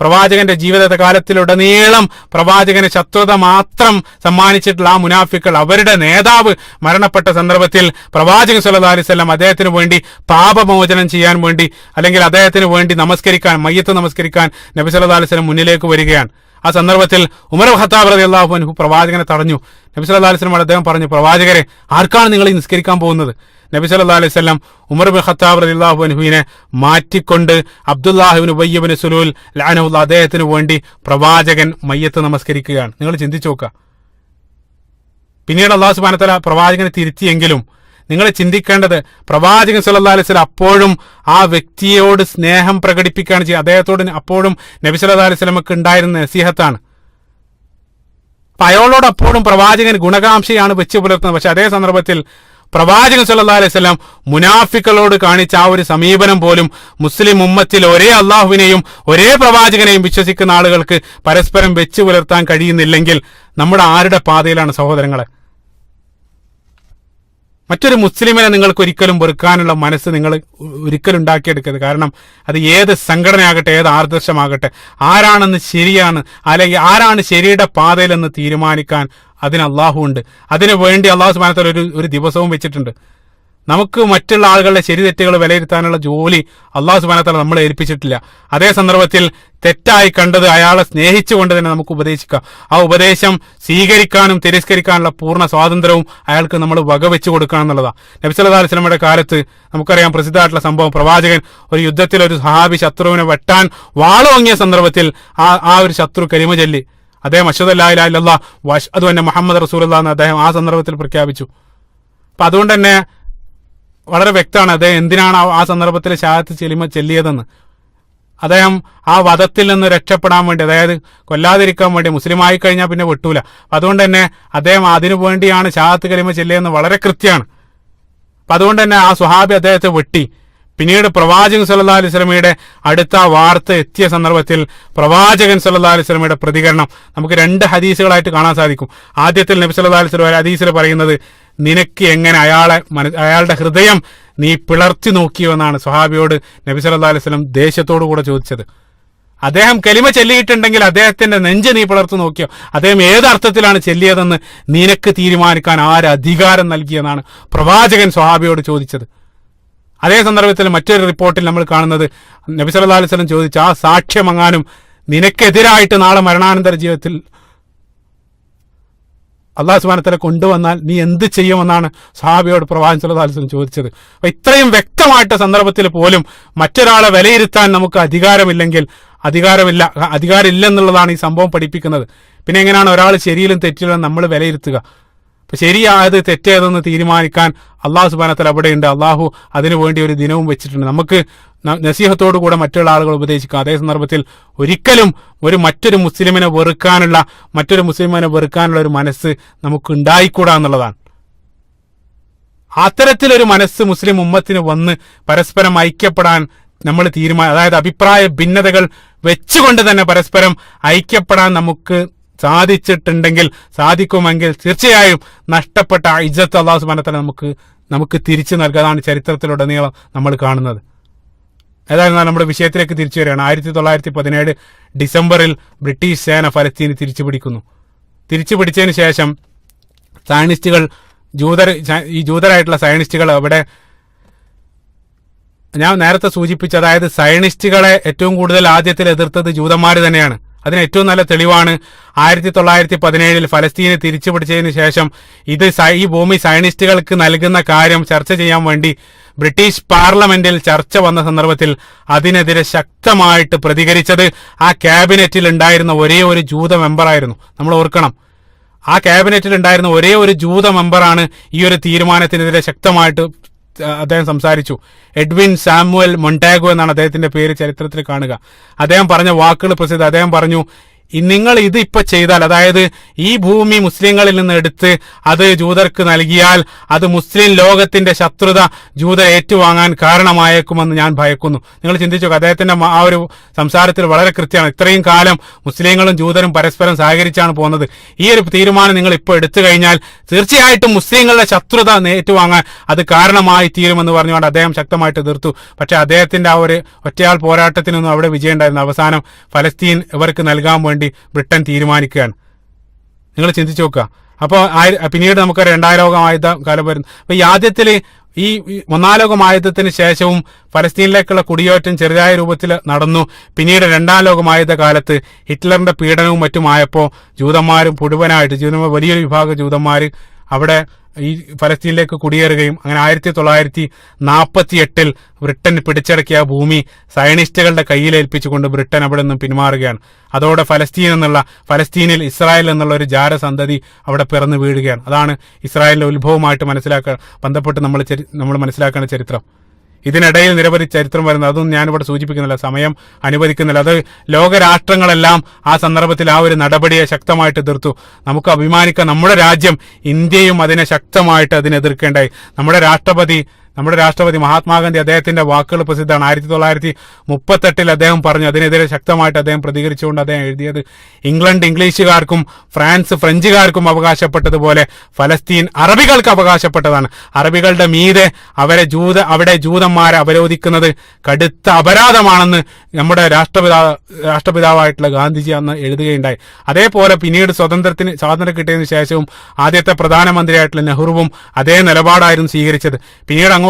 പ്രവാചകന്റെ ജീവിതകാലത്തിലുടനീളം പ്രവാചകന് ശത്രുത മാത്രം സമ്മാനിച്ചിട്ടുള്ള ആ മുനാഫിക്കൾ, അവരുടെ നേതാവ് മരണപ്പെട്ട സന്ദർഭത്തിൽ പ്രവാചകൻ സല്ലല്ലാഹു അലൈഹി വസല്ലം അദ്ദേഹത്തിന് വേണ്ടി പാപമോചനം ചെയ്യാൻ വേണ്ടി അല്ലെങ്കിൽ അദ്ദേഹത്തിന് വേണ്ടി മയ്യത്ത് നമസ്കരിക്കാൻ നബി സല്ലല്ലാഹു അലൈഹി വസല്ലം മുന്നിലേക്ക് വരികയാണ്. ആ സന്ദർഭത്തിൽ ഉമർ ഖത്താബ് റളിയല്ലാഹു അൻഹു പ്രവാചകനെ തടഞ്ഞു. നബി സല്ലല്ലാഹു അലൈഹി വസല്ലം അദ്ദേഹം പറഞ്ഞു, പ്രവാചകരെ, ആർക്കാണ് നിങ്ങൾ ഈ നിസ്കരിക്കാൻ പോകുന്നത്? നബി സല്ലല്ലാഹു അലൈഹി വസല്ലം ഉമർ ഇബ്നു ഖത്താബ് റളിയല്ലാഹു അൻഹുവിനെ മാറ്റിക്കൊണ്ട് അബ്ദുല്ലാഹി ഇബ്നു ഉബയ്യ് ഇബ്നു സുലൂൽ ലഅനഹുല്ലാഹ് അദ്ദേഹത്തിന് വേണ്ടി പ്രവാചകൻ മയ്യത്ത് നമസ്കരിക്കുകയാണ്. നിങ്ങൾ ചിന്തിച്ചു നോക്കുക. പിന്നീട് അല്ലാഹു സുബ്ഹാനഹു വ തആല പ്രവാചകനെ തിരുത്തിയെങ്കിലും നിങ്ങൾ ചിന്തിക്കേണ്ടത്, പ്രവാചകൻ സല്ലല്ലാഹു അലൈഹി വസല്ലം അപ്പോഴും ആ വ്യക്തിയോട് സ്നേഹം പ്രകടിപ്പിക്കുകയാണ് ചെയ്യുക. അദ്ദേഹത്തോട് അപ്പോഴും നബി സല്ലല്ലാഹു അലൈഹി വസല്ലമക്ക് ഉണ്ടായിരുന്ന നസീഹത്താണ്. അപ്പൊ അയാളോട് അപ്പോഴും പ്രവാചകൻ ഗുണകാംക്ഷയാണ് വെച്ച് പുലർത്തുന്നത്. പക്ഷെ അതേ സന്ദർഭത്തിൽ പ്രവാചകൻ സല്ലല്ലാഹു അലൈഹി വസല്ലം മുനാഫിക്കുകളോട് കാണിച്ച ആ ഒരു സമീപനം പോലും മുസ്ലിം ഉമ്മത്തിൽ ഒരേ അള്ളാഹുവിനെയും ഒരേ പ്രവാചകനെയും വിശ്വസിക്കുന്ന ആളുകൾക്ക് പരസ്പരം വെച്ച് പുലർത്താൻ കഴിയുന്നില്ലെങ്കിൽ നമ്മുടെ ആരുടെ പാതയിലാണ് സഹോദരങ്ങളെ? മറ്റൊരു മുസ്ലിമിനെ നിങ്ങൾക്ക് ഒരിക്കലും വെറുക്കാനുള്ള മനസ്സ് നിങ്ങൾ ഒരിക്കലും ഉണ്ടാക്കിയെടുക്കരുത്. കാരണം അത് ഏത് സംഘടനയാകട്ടെ, ഏത് ആദർശമാകട്ടെ, ആരാണെന്ന് ശരിയാണ് അല്ലെങ്കിൽ ആരാണ് ശരിയുടെ പാതയിലെന്ന് തീരുമാനിക്കാൻ അതിന് അള്ളാഹു ഉണ്ട്. അതിനു വേണ്ടി അള്ളാഹു സുബ്ഹാനഹു വ തആല ഒരു ദിവസവും വെച്ചിട്ടുണ്ട്. നമുക്ക് മറ്റുള്ള ആളുകളുടെ ശരി തെറ്റുകൾ വിലയിരുത്താനുള്ള ജോലി അള്ളാഹു സുബ്ഹാനഹു വ തആല നമ്മളെ ഏൽപ്പിച്ചിട്ടില്ല. അതേ സന്ദർഭത്തിൽ തെറ്റായി കണ്ടത് അയാളെ സ്നേഹിച്ചുകൊണ്ട് തന്നെ നമുക്ക് ഉപദേശിക്കാം. ആ ഉപദേശം സ്വീകരിക്കാനും തിരസ്കരിക്കാനുള്ള പൂർണ്ണ സ്വാതന്ത്ര്യവും അയാൾക്ക് നമ്മൾ വകവെച്ചു കൊടുക്കണം എന്നുള്ളതാണ്. നബി സല്ലല്ലാഹു അലൈഹി വസല്ലമയുടെ കാലത്ത് നമുക്കറിയാം പ്രസിദ്ധമായിട്ടുള്ള സംഭവം, പ്രവാചകൻ ഒരു യുദ്ധത്തിൽ ഒരു സഹാബി ശത്രുവിനെ വെട്ടാൻ വാളോങ്ങിയ സന്ദർഭത്തിൽ ആ ഒരു ശത്രു കലിമ ചൊല്ലി അദ്ദേഹം അശ്ഹദു അല്ലാ ഇലാഹ ഇല്ലല്ലാഹ് വഅശ്ഹദു അന്ന മുഹമ്മദ് റസൂലുള്ളാഹ് എന്ന് അദ്ദേഹം ആ സന്ദർഭത്തിൽ പ്രഖ്യാപിച്ചു. അപ്പൊ അതുകൊണ്ട് തന്നെ വളരെ വ്യക്തമാണ് അദ്ദേഹം എന്തിനാണ് ആ സന്ദർഭത്തിൽ ഷഹാദത്ത് കലിമ ചൊല്ലിയതെന്ന്. അദ്ദേഹം ആ വധത്തിൽ നിന്ന് രക്ഷപ്പെടാൻ വേണ്ടി, അതായത് കൊല്ലാതിരിക്കാൻ വേണ്ടി, മുസ്ലിമായി കഴിഞ്ഞാൽ പിന്നെ വെട്ടൂല. അതുകൊണ്ട് തന്നെ അദ്ദേഹം അതിനു വേണ്ടിയാണ് ഷഹാദത്ത് കലിമ ചൊല്ലിയതെന്ന് വളരെ കൃത്യമാണ്. അപ്പൊ അതുകൊണ്ട് തന്നെ ആ സ്വഹാബി അദ്ദേഹത്തെ വെട്ടി. പിന്നീട് പ്രവാചകൻ സല്ലല്ലാഹു അലൈഹി വസല്ലമയുടെ അടുത്ത വാർത്ത എത്തിയ സന്ദർഭത്തിൽ പ്രവാചകൻ സല്ലല്ലാഹു അലൈഹി വസല്ലമയുടെ പ്രതികരണം നമുക്ക് രണ്ട് ഹദീസുകളായിട്ട് കാണാൻ സാധിക്കും. ആദ്യത്തിൽ നബി സല്ലല്ലാഹു അലൈഹി വസല്ലം ഹദീസിൽ പറയുന്നത്, നിനക്ക് എങ്ങനെ അയാളുടെ ഹൃദയം നീ പിളർത്തി നോക്കിയോ എന്നാണ് സ്വഹാബിയോട് നബി സല്ലല്ലാഹു അലൈഹി വസല്ലം ദേഷ്യത്തോടു കൂടെ ചോദിച്ചത്. അദ്ദേഹം കലിമ ചൊല്ലിയിട്ടുണ്ടെങ്കിൽ അദ്ദേഹത്തിന്റെ നെഞ്ച് നീ പിളർത്തി നോക്കിയോ? അദ്ദേഹം ഏതർത്ഥത്തിലാണ് ചൊല്ലിയതെന്ന് നിനക്ക് തീരുമാനിക്കാൻ ആര് അധികാരം നൽകിയെന്നാണ് പ്രവാചകൻ സ്വഹാബിയോട് ചോദിച്ചത്. അതേ സന്ദർഭത്തിൽ മറ്റൊരു റിപ്പോർട്ടിൽ നമ്മൾ കാണുന്നത്, നബി സല്ലല്ലാഹു അലൈഹി വസല്ലം ചോദിച്ച ആ സാക്ഷ്യമെങ്ങാനും നിനക്കെതിരായിട്ട് നാളെ മരണാനന്തര ജീവിതത്തിൽ അള്ളാഹു സുബ്ഹാനഹു വ തആല കൊണ്ടുവന്നാൽ നീ എന്ത് ചെയ്യുമെന്നാണ് സഹാബിയോട് പ്രവാചകൻ സല്ലല്ലാഹു അലൈഹി വസല്ലം ചോദിച്ചത്. അപ്പൊ ഇത്രയും വ്യക്തമായിട്ട സന്ദർഭത്തിൽ പോലും മറ്റൊരാളെ വിലയിരുത്താൻ നമുക്ക് അധികാരമില്ലെന്നുള്ളതാണ് ഈ സംഭവം പഠിപ്പിക്കുന്നത്. പിന്നെ എങ്ങനെയാണ് ഒരാൾ ശരിയിലും തെറ്റിലും നമ്മൾ വിലയിരുത്തുക? അപ്പൊ ശരിയായത് തെറ്റേതെന്ന് തീരുമാനിക്കാൻ അള്ളാഹു സുബ്ഹാനഹു വ തആല അവിടെയുണ്ട്. അള്ളാഹു അതിനു വേണ്ടി ഒരു ദിനവും വെച്ചിട്ടുണ്ട്. നമുക്ക് നസീഹത്തോടു കൂടെ മറ്റുള്ള ആളുകൾ ഉപദേശിക്കാം. അതേ സന്ദർഭത്തിൽ ഒരിക്കലും മറ്റൊരു മുസ്ലിമിനെ വെറുക്കാനുള്ള ഒരു മനസ്സ് നമുക്ക് ഉണ്ടായിക്കൂടാ എന്നുള്ളതാണ്. അത്തരത്തിലൊരു മനസ്സ് മുസ്ലിം ഉമ്മത്തിന് വന്ന് പരസ്പരം ഐക്യപ്പെടാൻ നമ്മൾ അതായത് അഭിപ്രായ ഭിന്നതകൾ വെച്ചുകൊണ്ട് തന്നെ പരസ്പരം ഐക്യപ്പെടാൻ നമുക്ക് സാധിക്കുമെങ്കിൽ തീർച്ചയായും നഷ്ടപ്പെട്ട ഇജ്ജത്ത് അല്ലാഹു സുബ്ഹാനഹു വ തആല നമുക്ക് തിരിച്ചു നൽകാതാണ് ചരിത്രത്തിലുടനീളം നമ്മൾ കാണുന്നത്. ഏതായാലും നമ്മുടെ വിഷയത്തിലേക്ക് തിരിച്ചു വരികയാണ്. 1917 ഡിസംബറിൽ ബ്രിട്ടീഷ് സേന ഫലസ്തീന് തിരിച്ചുപിടിച്ചതിന് ശേഷം ജൂതരായിട്ടുള്ള സയനിസ്റ്റുകൾ അവിടെ, ഞാൻ നേരത്തെ സൂചിപ്പിച്ച, അതായത് സയനിസ്റ്റുകളെ ഏറ്റവും കൂടുതൽ ആദ്യത്തിൽ എതിർത്തത് ജൂതന്മാർ തന്നെയാണ്. അതിന് ഏറ്റവും നല്ല തെളിവാണ് 1917 ഫലസ്തീനെ തിരിച്ചുപിടിച്ചതിന് ശേഷം ഈ ഭൂമി സയനിസ്റ്റുകൾക്ക് നൽകുന്ന കാര്യം ചർച്ച ചെയ്യാൻ വേണ്ടി ബ്രിട്ടീഷ് പാർലമെന്റിൽ ചർച്ച വന്ന സന്ദർഭത്തിൽ അതിനെതിരെ ശക്തമായിട്ട് പ്രതികരിച്ചത് ആ ക്യാബിനറ്റിൽ ഉണ്ടായിരുന്ന ഒരേ ഒരു ജൂത മെമ്പറായിരുന്നു. നമ്മൾ ഓർക്കണം, ആ ക്യാബിനറ്റിൽ ഉണ്ടായിരുന്ന ഒരേ ഒരു ജൂത മെമ്പറാണ് ഈ ഒരു തീരുമാനത്തിനെതിരെ ശക്തമായിട്ട് അദ്ദേഹം സംസാരിച്ചു. എഡ്വിൻ സാമുവൽ മൊണ്ടാഗോ എന്നാണ് അദ്ദേഹത്തിന്റെ പേര് ചരിത്രത്തിൽ കാണുക. അദ്ദേഹം പറഞ്ഞ വാക്കുകൾ പ്രസിദ്ധ. അദ്ദേഹം പറഞ്ഞു, നിങ്ങൾ ഇത് ഇപ്പൊ ചെയ്താൽ, അതായത് ഈ ഭൂമി മുസ്ലിങ്ങളിൽ നിന്ന് എടുത്ത് അത് ജൂതർക്ക് നൽകിയാൽ അത് മുസ്ലിം ലോകത്തിന്റെ ശത്രുത ജൂത ഏറ്റുവാങ്ങാൻ കാരണമായേക്കുമെന്ന് ഞാൻ ഭയക്കുന്നു. നിങ്ങൾ ചിന്തിച്ചു, അദ്ദേഹത്തിന്റെ ആ ഒരു സംസാരത്തിൽ വളരെ കൃത്യമാണ്. ഇത്രയും കാലം മുസ്ലിങ്ങളും ജൂതരും പരസ്പരം സഹകരിച്ചാണ് പോകുന്നത്. ഈ ഒരു തീരുമാനം നിങ്ങൾ ഇപ്പോൾ എടുത്തു കഴിഞ്ഞാൽ തീർച്ചയായിട്ടും മുസ്ലിങ്ങളുടെ ശത്രുത ഏറ്റുവാങ്ങാൻ അത് കാരണമായി തീരുമെന്ന് പറഞ്ഞുകൊണ്ട് അദ്ദേഹം ശക്തമായിട്ട് എതിർത്തു. പക്ഷെ അദ്ദേഹത്തിന്റെ ആ ഒരു ഒറ്റയാൾ പോരാട്ടത്തിനൊന്നും അവിടെ വിജയം ഉണ്ടായിരുന്നു. അവസാനം ഫലസ്തീൻ ഇവർക്ക് നൽകാൻ വേണ്ടി ബ്രിട്ടൻ തീരുമാനിക്കുകയാണ്. നിങ്ങൾ ചിന്തിച്ചു നോക്കുക. അപ്പോൾ പിന്നീട് നമുക്ക് 2ാം ലോകമായുധ കാലം വരുന്നു. അപ്പൊ ഈ ആദ്യത്തിൽ ഈ 1ാം ലോകമായുധത്തിന് ശേഷവും ഫലസ്തീനിലേക്കുള്ള കുടിയേറ്റം ചെറുതായ രൂപത്തിൽ നടന്നു. പിന്നീട് 2ാം ലോകമായുധ കാലത്ത് ഹിറ്റ്ലറിന്റെ പീഡനവും മറ്റുമായപ്പോൾ ജൂതന്മാരും വലിയൊരു വിഭാഗം ജൂതന്മാർ അവിടെ ഈ ഫലസ്തീനിലേക്ക് കുടിയേറുകയും അങ്ങനെ 1948 ബ്രിട്ടൻ പിടിച്ചടക്കിയ ഭൂമി സയനിസ്റ്റുകളുടെ കയ്യിലേൽപ്പിച്ചുകൊണ്ട് ബ്രിട്ടൻ അവിടെ നിന്നും പിന്മാറുകയാണ്. അതോടെ ഫലസ്തീനിൽ ഇസ്രായേൽ എന്നുള്ള ഒരു ജാരസന്തതി അവിടെ പിറന്നു വീഴുകയാണ്. അതാണ് ഇസ്രായേലിന്റെ ഉത്ഭവമായിട്ട് ബന്ധപ്പെട്ട് നമ്മൾ മനസ്സിലാക്കേണ്ട ചരിത്രം. ഇതിനിടയിൽ നിരവധി ചരിത്രം വരുന്നത്, അതൊന്നും ഞാനിവിടെ സൂചിപ്പിക്കുന്നില്ല, സമയം അനുവദിക്കുന്നില്ല. അത് ലോകരാഷ്ട്രങ്ങളെല്ലാം ആ സന്ദർഭത്തിൽ ആ ഒരു നടപടിയെ ശക്തമായിട്ട് എതിർത്തു. നമുക്ക് അഭിമാനിക്കാം, നമ്മുടെ രാജ്യം ഇന്ത്യയും ശക്തമായിട്ട് അതിനെതിർക്കേണ്ടായി. നമ്മുടെ രാഷ്ട്രപതി മഹാത്മാഗാന്ധി, അദ്ദേഹത്തിന്റെ വാക്കുകൾ പ്രസിദ്ധമാണ്. 1938 അദ്ദേഹം പറഞ്ഞു, അതിനെതിരെ ശക്തമായിട്ട് അദ്ദേഹം പ്രതികരിച്ചുകൊണ്ട് അദ്ദേഹം എഴുതിയത്, ഇംഗ്ലീഷുകാർക്കും ഫ്രാൻസ് ഫ്രഞ്ചുകാർക്കും അവകാശപ്പെട്ടതുപോലെ ഫലസ്തീൻ അറബികൾക്ക് അവകാശപ്പെട്ടതാണ്. അറബികളുടെ മീതെ അവിടെ ജൂതന്മാരെ അവരോധിക്കുന്നത് കടുത്ത അപരാധമാണെന്ന് നമ്മുടെ രാഷ്ട്രപിതാവായിട്ടുള്ള ഗാന്ധിജി അന്ന് എഴുതുകയുണ്ടായി. അതേപോലെ പിന്നീട് സ്വാതന്ത്ര്യം കിട്ടിയതിനു ശേഷവും ആദ്യത്തെ പ്രധാനമന്ത്രിയായിട്ടുള്ള നെഹ്റുവും അതേ നിലപാടായിരുന്നു സ്വീകരിച്ചത്. പിന്നീട്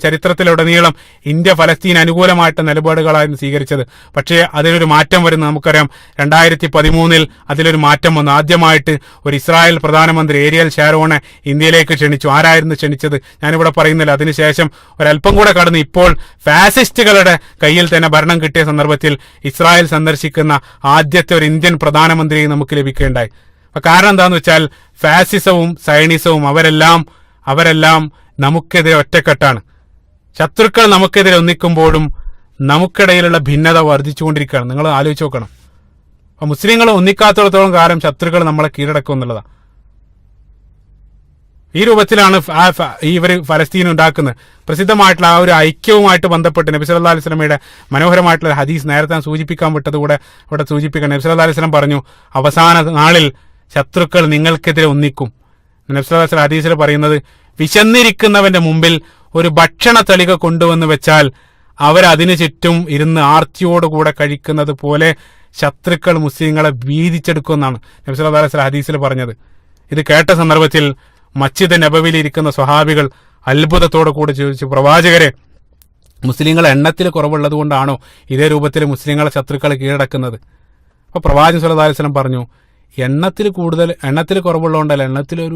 ചരിത്രത്തിലുടനീളം ഇന്ത്യ ഫലസ്തീൻ അനുകൂലമായിട്ട് നിലപാടുകളായിരുന്നു സ്വീകരിച്ചത്. പക്ഷേ അതിനൊരു മാറ്റം വരുന്നു. നമുക്കറിയാം, 2013 അതിലൊരു മാറ്റം വന്നു. ആദ്യമായിട്ട് ഒരു ഇസ്രായേൽ പ്രധാനമന്ത്രി ഏരിയൽ ഷാരോണെ ഇന്ത്യയിലേക്ക് ക്ഷണിച്ചു. ആരായിരുന്നു ക്ഷണിച്ചത്? ഞാനിവിടെ പറയുന്നില്ല. അതിനുശേഷം ഒരല്പം കൂടെ കടന്ന് ഇപ്പോൾ ഫാസിസ്റ്റുകളുടെ കയ്യിൽ തന്നെ ഭരണം കിട്ടിയ സന്ദർഭത്തിൽ ഇസ്രായേൽ സന്ദർശിക്കുന്ന ആദ്യത്തെ ഒരു ഇന്ത്യൻ പ്രധാനമന്ത്രിയെ നമുക്ക് ലഭിക്കുകയുണ്ടായി. അപ്പൊ കാരണം എന്താന്ന് വെച്ചാൽ, ഫാസിസവും സയനിസവും അവരെല്ലാം നമുക്കെതിരെ ഒറ്റക്കെട്ടാണ്. ശത്രുക്കൾ നമുക്കെതിരെ ഒന്നിക്കുമ്പോഴും നമുക്കിടയിലുള്ള ഭിന്നത വർദ്ധിച്ചുകൊണ്ടിരിക്കുകയാണ്. നിങ്ങൾ ആലോചിച്ച് നോക്കണം. അപ്പൊ മുസ്ലിങ്ങൾ ഒന്നിക്കാത്തിടത്തോളം കാലം ശത്രുക്കൾ നമ്മളെ കീഴടക്കും എന്നുള്ളതാണ്. ഈ രൂപത്തിലാണ് ഇവർ ഫലസ്തീൻ ഉണ്ടാക്കുന്നത്. പ്രസിദ്ധമായിട്ടുള്ള ആ ഒരു ഐക്യവുമായിട്ട് ബന്ധപ്പെട്ട് നബി സല്ലല്ലാഹു അലൈഹി വസല്ലമയുടെ മനോഹരമായിട്ടുള്ള ഹദീസ് നേരത്തെ ഞാൻ സൂചിപ്പിക്കാൻ വിട്ടത് കൂടെ ഇവിടെ സൂചിപ്പിക്കണം. നബി സല്ലല്ലാഹു അലൈഹി വസല്ലം പറഞ്ഞു, അവസാന നാളിൽ ശത്രുക്കൾ നിങ്ങൾക്കെതിരെ ഒന്നിക്കും. നബി സല്ലല്ലാഹു അലൈഹി വസല്ലം ഹദീസിൽ പറയുന്നത്, വിശന്നിരിക്കുന്നവന്റെ മുമ്പിൽ ഒരു ഭക്ഷണ തളിക കൊണ്ടുവന്ന് വെച്ചാൽ അവരതിനു ചുറ്റും ഇരുന്ന് ആർത്തിയോടുകൂടെ കഴിക്കുന്നത് പോലെ ശത്രുക്കൾ മുസ്ലിങ്ങളെ വീതിച്ചെടുക്കുമെന്നാണ് നബി സല്ലല്ലാഹു അലൈഹി വസല്ലം ഹദീസിൽ പറഞ്ഞത്. ഇത് കേട്ട സന്ദർഭത്തിൽ മസ്ജിദ് നബവിയിൽ ഇരിക്കുന്ന സ്വഹാബികൾ അത്ഭുതത്തോടെ കൂടെ ചോദിച്ചു, പ്രവാചകരെ, മുസ്ലിങ്ങളെ എണ്ണത്തിൽ കുറവുള്ളത് കൊണ്ടാണോ ഇതേ രൂപത്തിൽ മുസ്ലിങ്ങളെ ശത്രുക്കൾ കീഴടക്കുന്നത്? അപ്പൊ പ്രവാചകൻ സല്ലല്ലാഹു അലൈഹി വസല്ലം പറഞ്ഞു, എണ്ണത്തിൽ കുറവുള്ളതുകൊണ്ടല്ല, എണ്ണത്തിൽ അവർ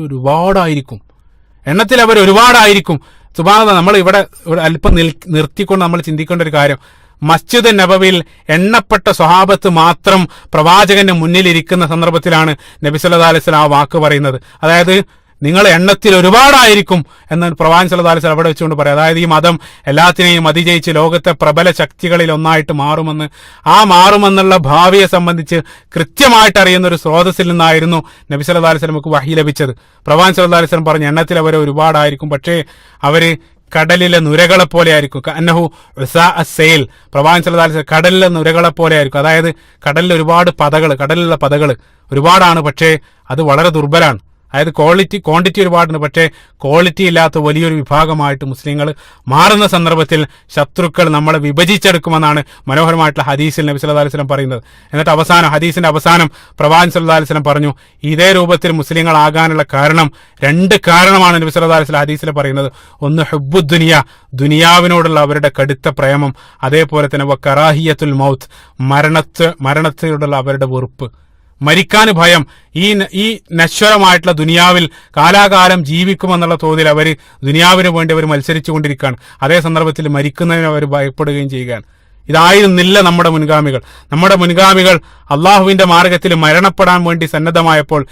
ഒരുപാടായിരിക്കും. സുബ്ഹാനല്ലാഹ്, നമ്മൾ ഇവിടെ അല്പം നിർത്തിക്കൊണ്ട് നമ്മൾ ചിന്തിക്കേണ്ട ഒരു കാര്യം, മസ്ജിദ് നബവിയിൽ എണ്ണപ്പെട്ട സ്വഹാബത്ത് മാത്രം പ്രവാചകന്റെ മുന്നിലിരിക്കുന്ന സന്ദർഭത്തിലാണ് നബി സല്ലല്ലാഹു അലൈഹി വസല്ലം ആ വാക്ക് പറയുന്നത്. അതായത് നിങ്ങൾ എണ്ണത്തിൽ ഒരുപാടായിരിക്കും എന്ന് പ്രവാചകൻ സല്ലല്ലാഹു അലൈഹി വസല്ലം അവിടെ വെച്ചുകൊണ്ട് പറയാം. അതായത് ഈ മതം എല്ലാത്തിനെയും അതിജയിച്ച് ലോകത്തെ പ്രബല ശക്തികളിൽ ഒന്നായിട്ട് മാറുമെന്നുള്ള ഭാവിയെ സംബന്ധിച്ച് കൃത്യമായിട്ട് അറിയുന്ന ഒരു സ്രോതസ്സിൽ നിന്നായിരുന്നു നബി സല്ലല്ലാഹു അലൈഹി വസല്ലമക്ക് വഹി ലഭിച്ചത്. പ്രവാചകൻ സല്ലല്ലാഹു അലൈഹി വസല്ലം പറഞ്ഞു, എണ്ണത്തിൽ അവർ ഒരുപാടായിരിക്കും, പക്ഷേ അവര് കടലിലെ നുരകളെ പോലെ ആയിരിക്കും. അന്നഹു സെയിൽ, പ്രവാചകൻ സല്ലല്ലാഹു അലൈഹി വസല്ലം കടലിലെ നുരകളെ പോലെ ആയിരിക്കും. അതായത് കടലിൽ കടലിലുള്ള പതകൾ ഒരുപാടാണ്, പക്ഷേ അത് വളരെ ദുർബലാണ്. അതായത് ക്വാണ്ടിറ്റി ഒരുപാടുണ്ട്, പക്ഷേ ക്വാളിറ്റി ഇല്ലാത്ത വലിയൊരു വിഭാഗമായിട്ട് മുസ്ലിങ്ങൾ മാറുന്ന സന്ദർഭത്തിൽ ശത്രുക്കൾ നമ്മളെ വിഭജിച്ചെടുക്കുമെന്നാണ് മനോഹരമായിട്ടുള്ള ഹദീസിൽ നബി സല്ലല്ലാഹു അലൈഹി വസല്ലം പറയുന്നത്. എന്നിട്ട് ഹദീസിന്റെ അവസാനം പ്രവാചകൻ സല്ലല്ലാഹു അലൈഹി വസല്ലം പറഞ്ഞു, ഇതേ രൂപത്തിൽ മുസ്ലിങ്ങൾ ആകാനുള്ള കാരണം 2 കാരണമാണ് നബി സല്ലല്ലാഹു അലൈഹി വസല്ലം ഹദീസിൽ പറയുന്നത്. ഒന്ന് ഹുബ്ബുദ്ദുനിയ, ദുനിയാവിനോടുള്ള അവരുടെ കടുത്ത പ്രേമം. അതേപോലെ തന്നെ വകറാഹിയത്തുൽ മൗത്ത്, മരണത്തോടുള്ള അവരുടെ വെറുപ്പ്, മരിക്കാൻ ഭയം. ഈ നശ്വരമായിട്ടുള്ള ദുനിയാവിൽ കാലാകാലം ജീവിക്കുമെന്നുള്ള തോതിൽ ദുനിയാവിന് വേണ്ടി അവർ മത്സരിച്ചു കൊണ്ടിരിക്കുകയാണ്. അതേ സന്ദർഭത്തിൽ മരിക്കുന്നതിന് അവർ ഭയപ്പെടുകയും ചെയ്യുകയാണ്. ഇതായിരുന്നില്ല നമ്മുടെ മുൻഗാമികൾ അള്ളാഹുവിന്റെ മാർഗത്തിൽ മരണപ്പെടാൻ വേണ്ടി സന്നദ്ധമായപ്പോൾ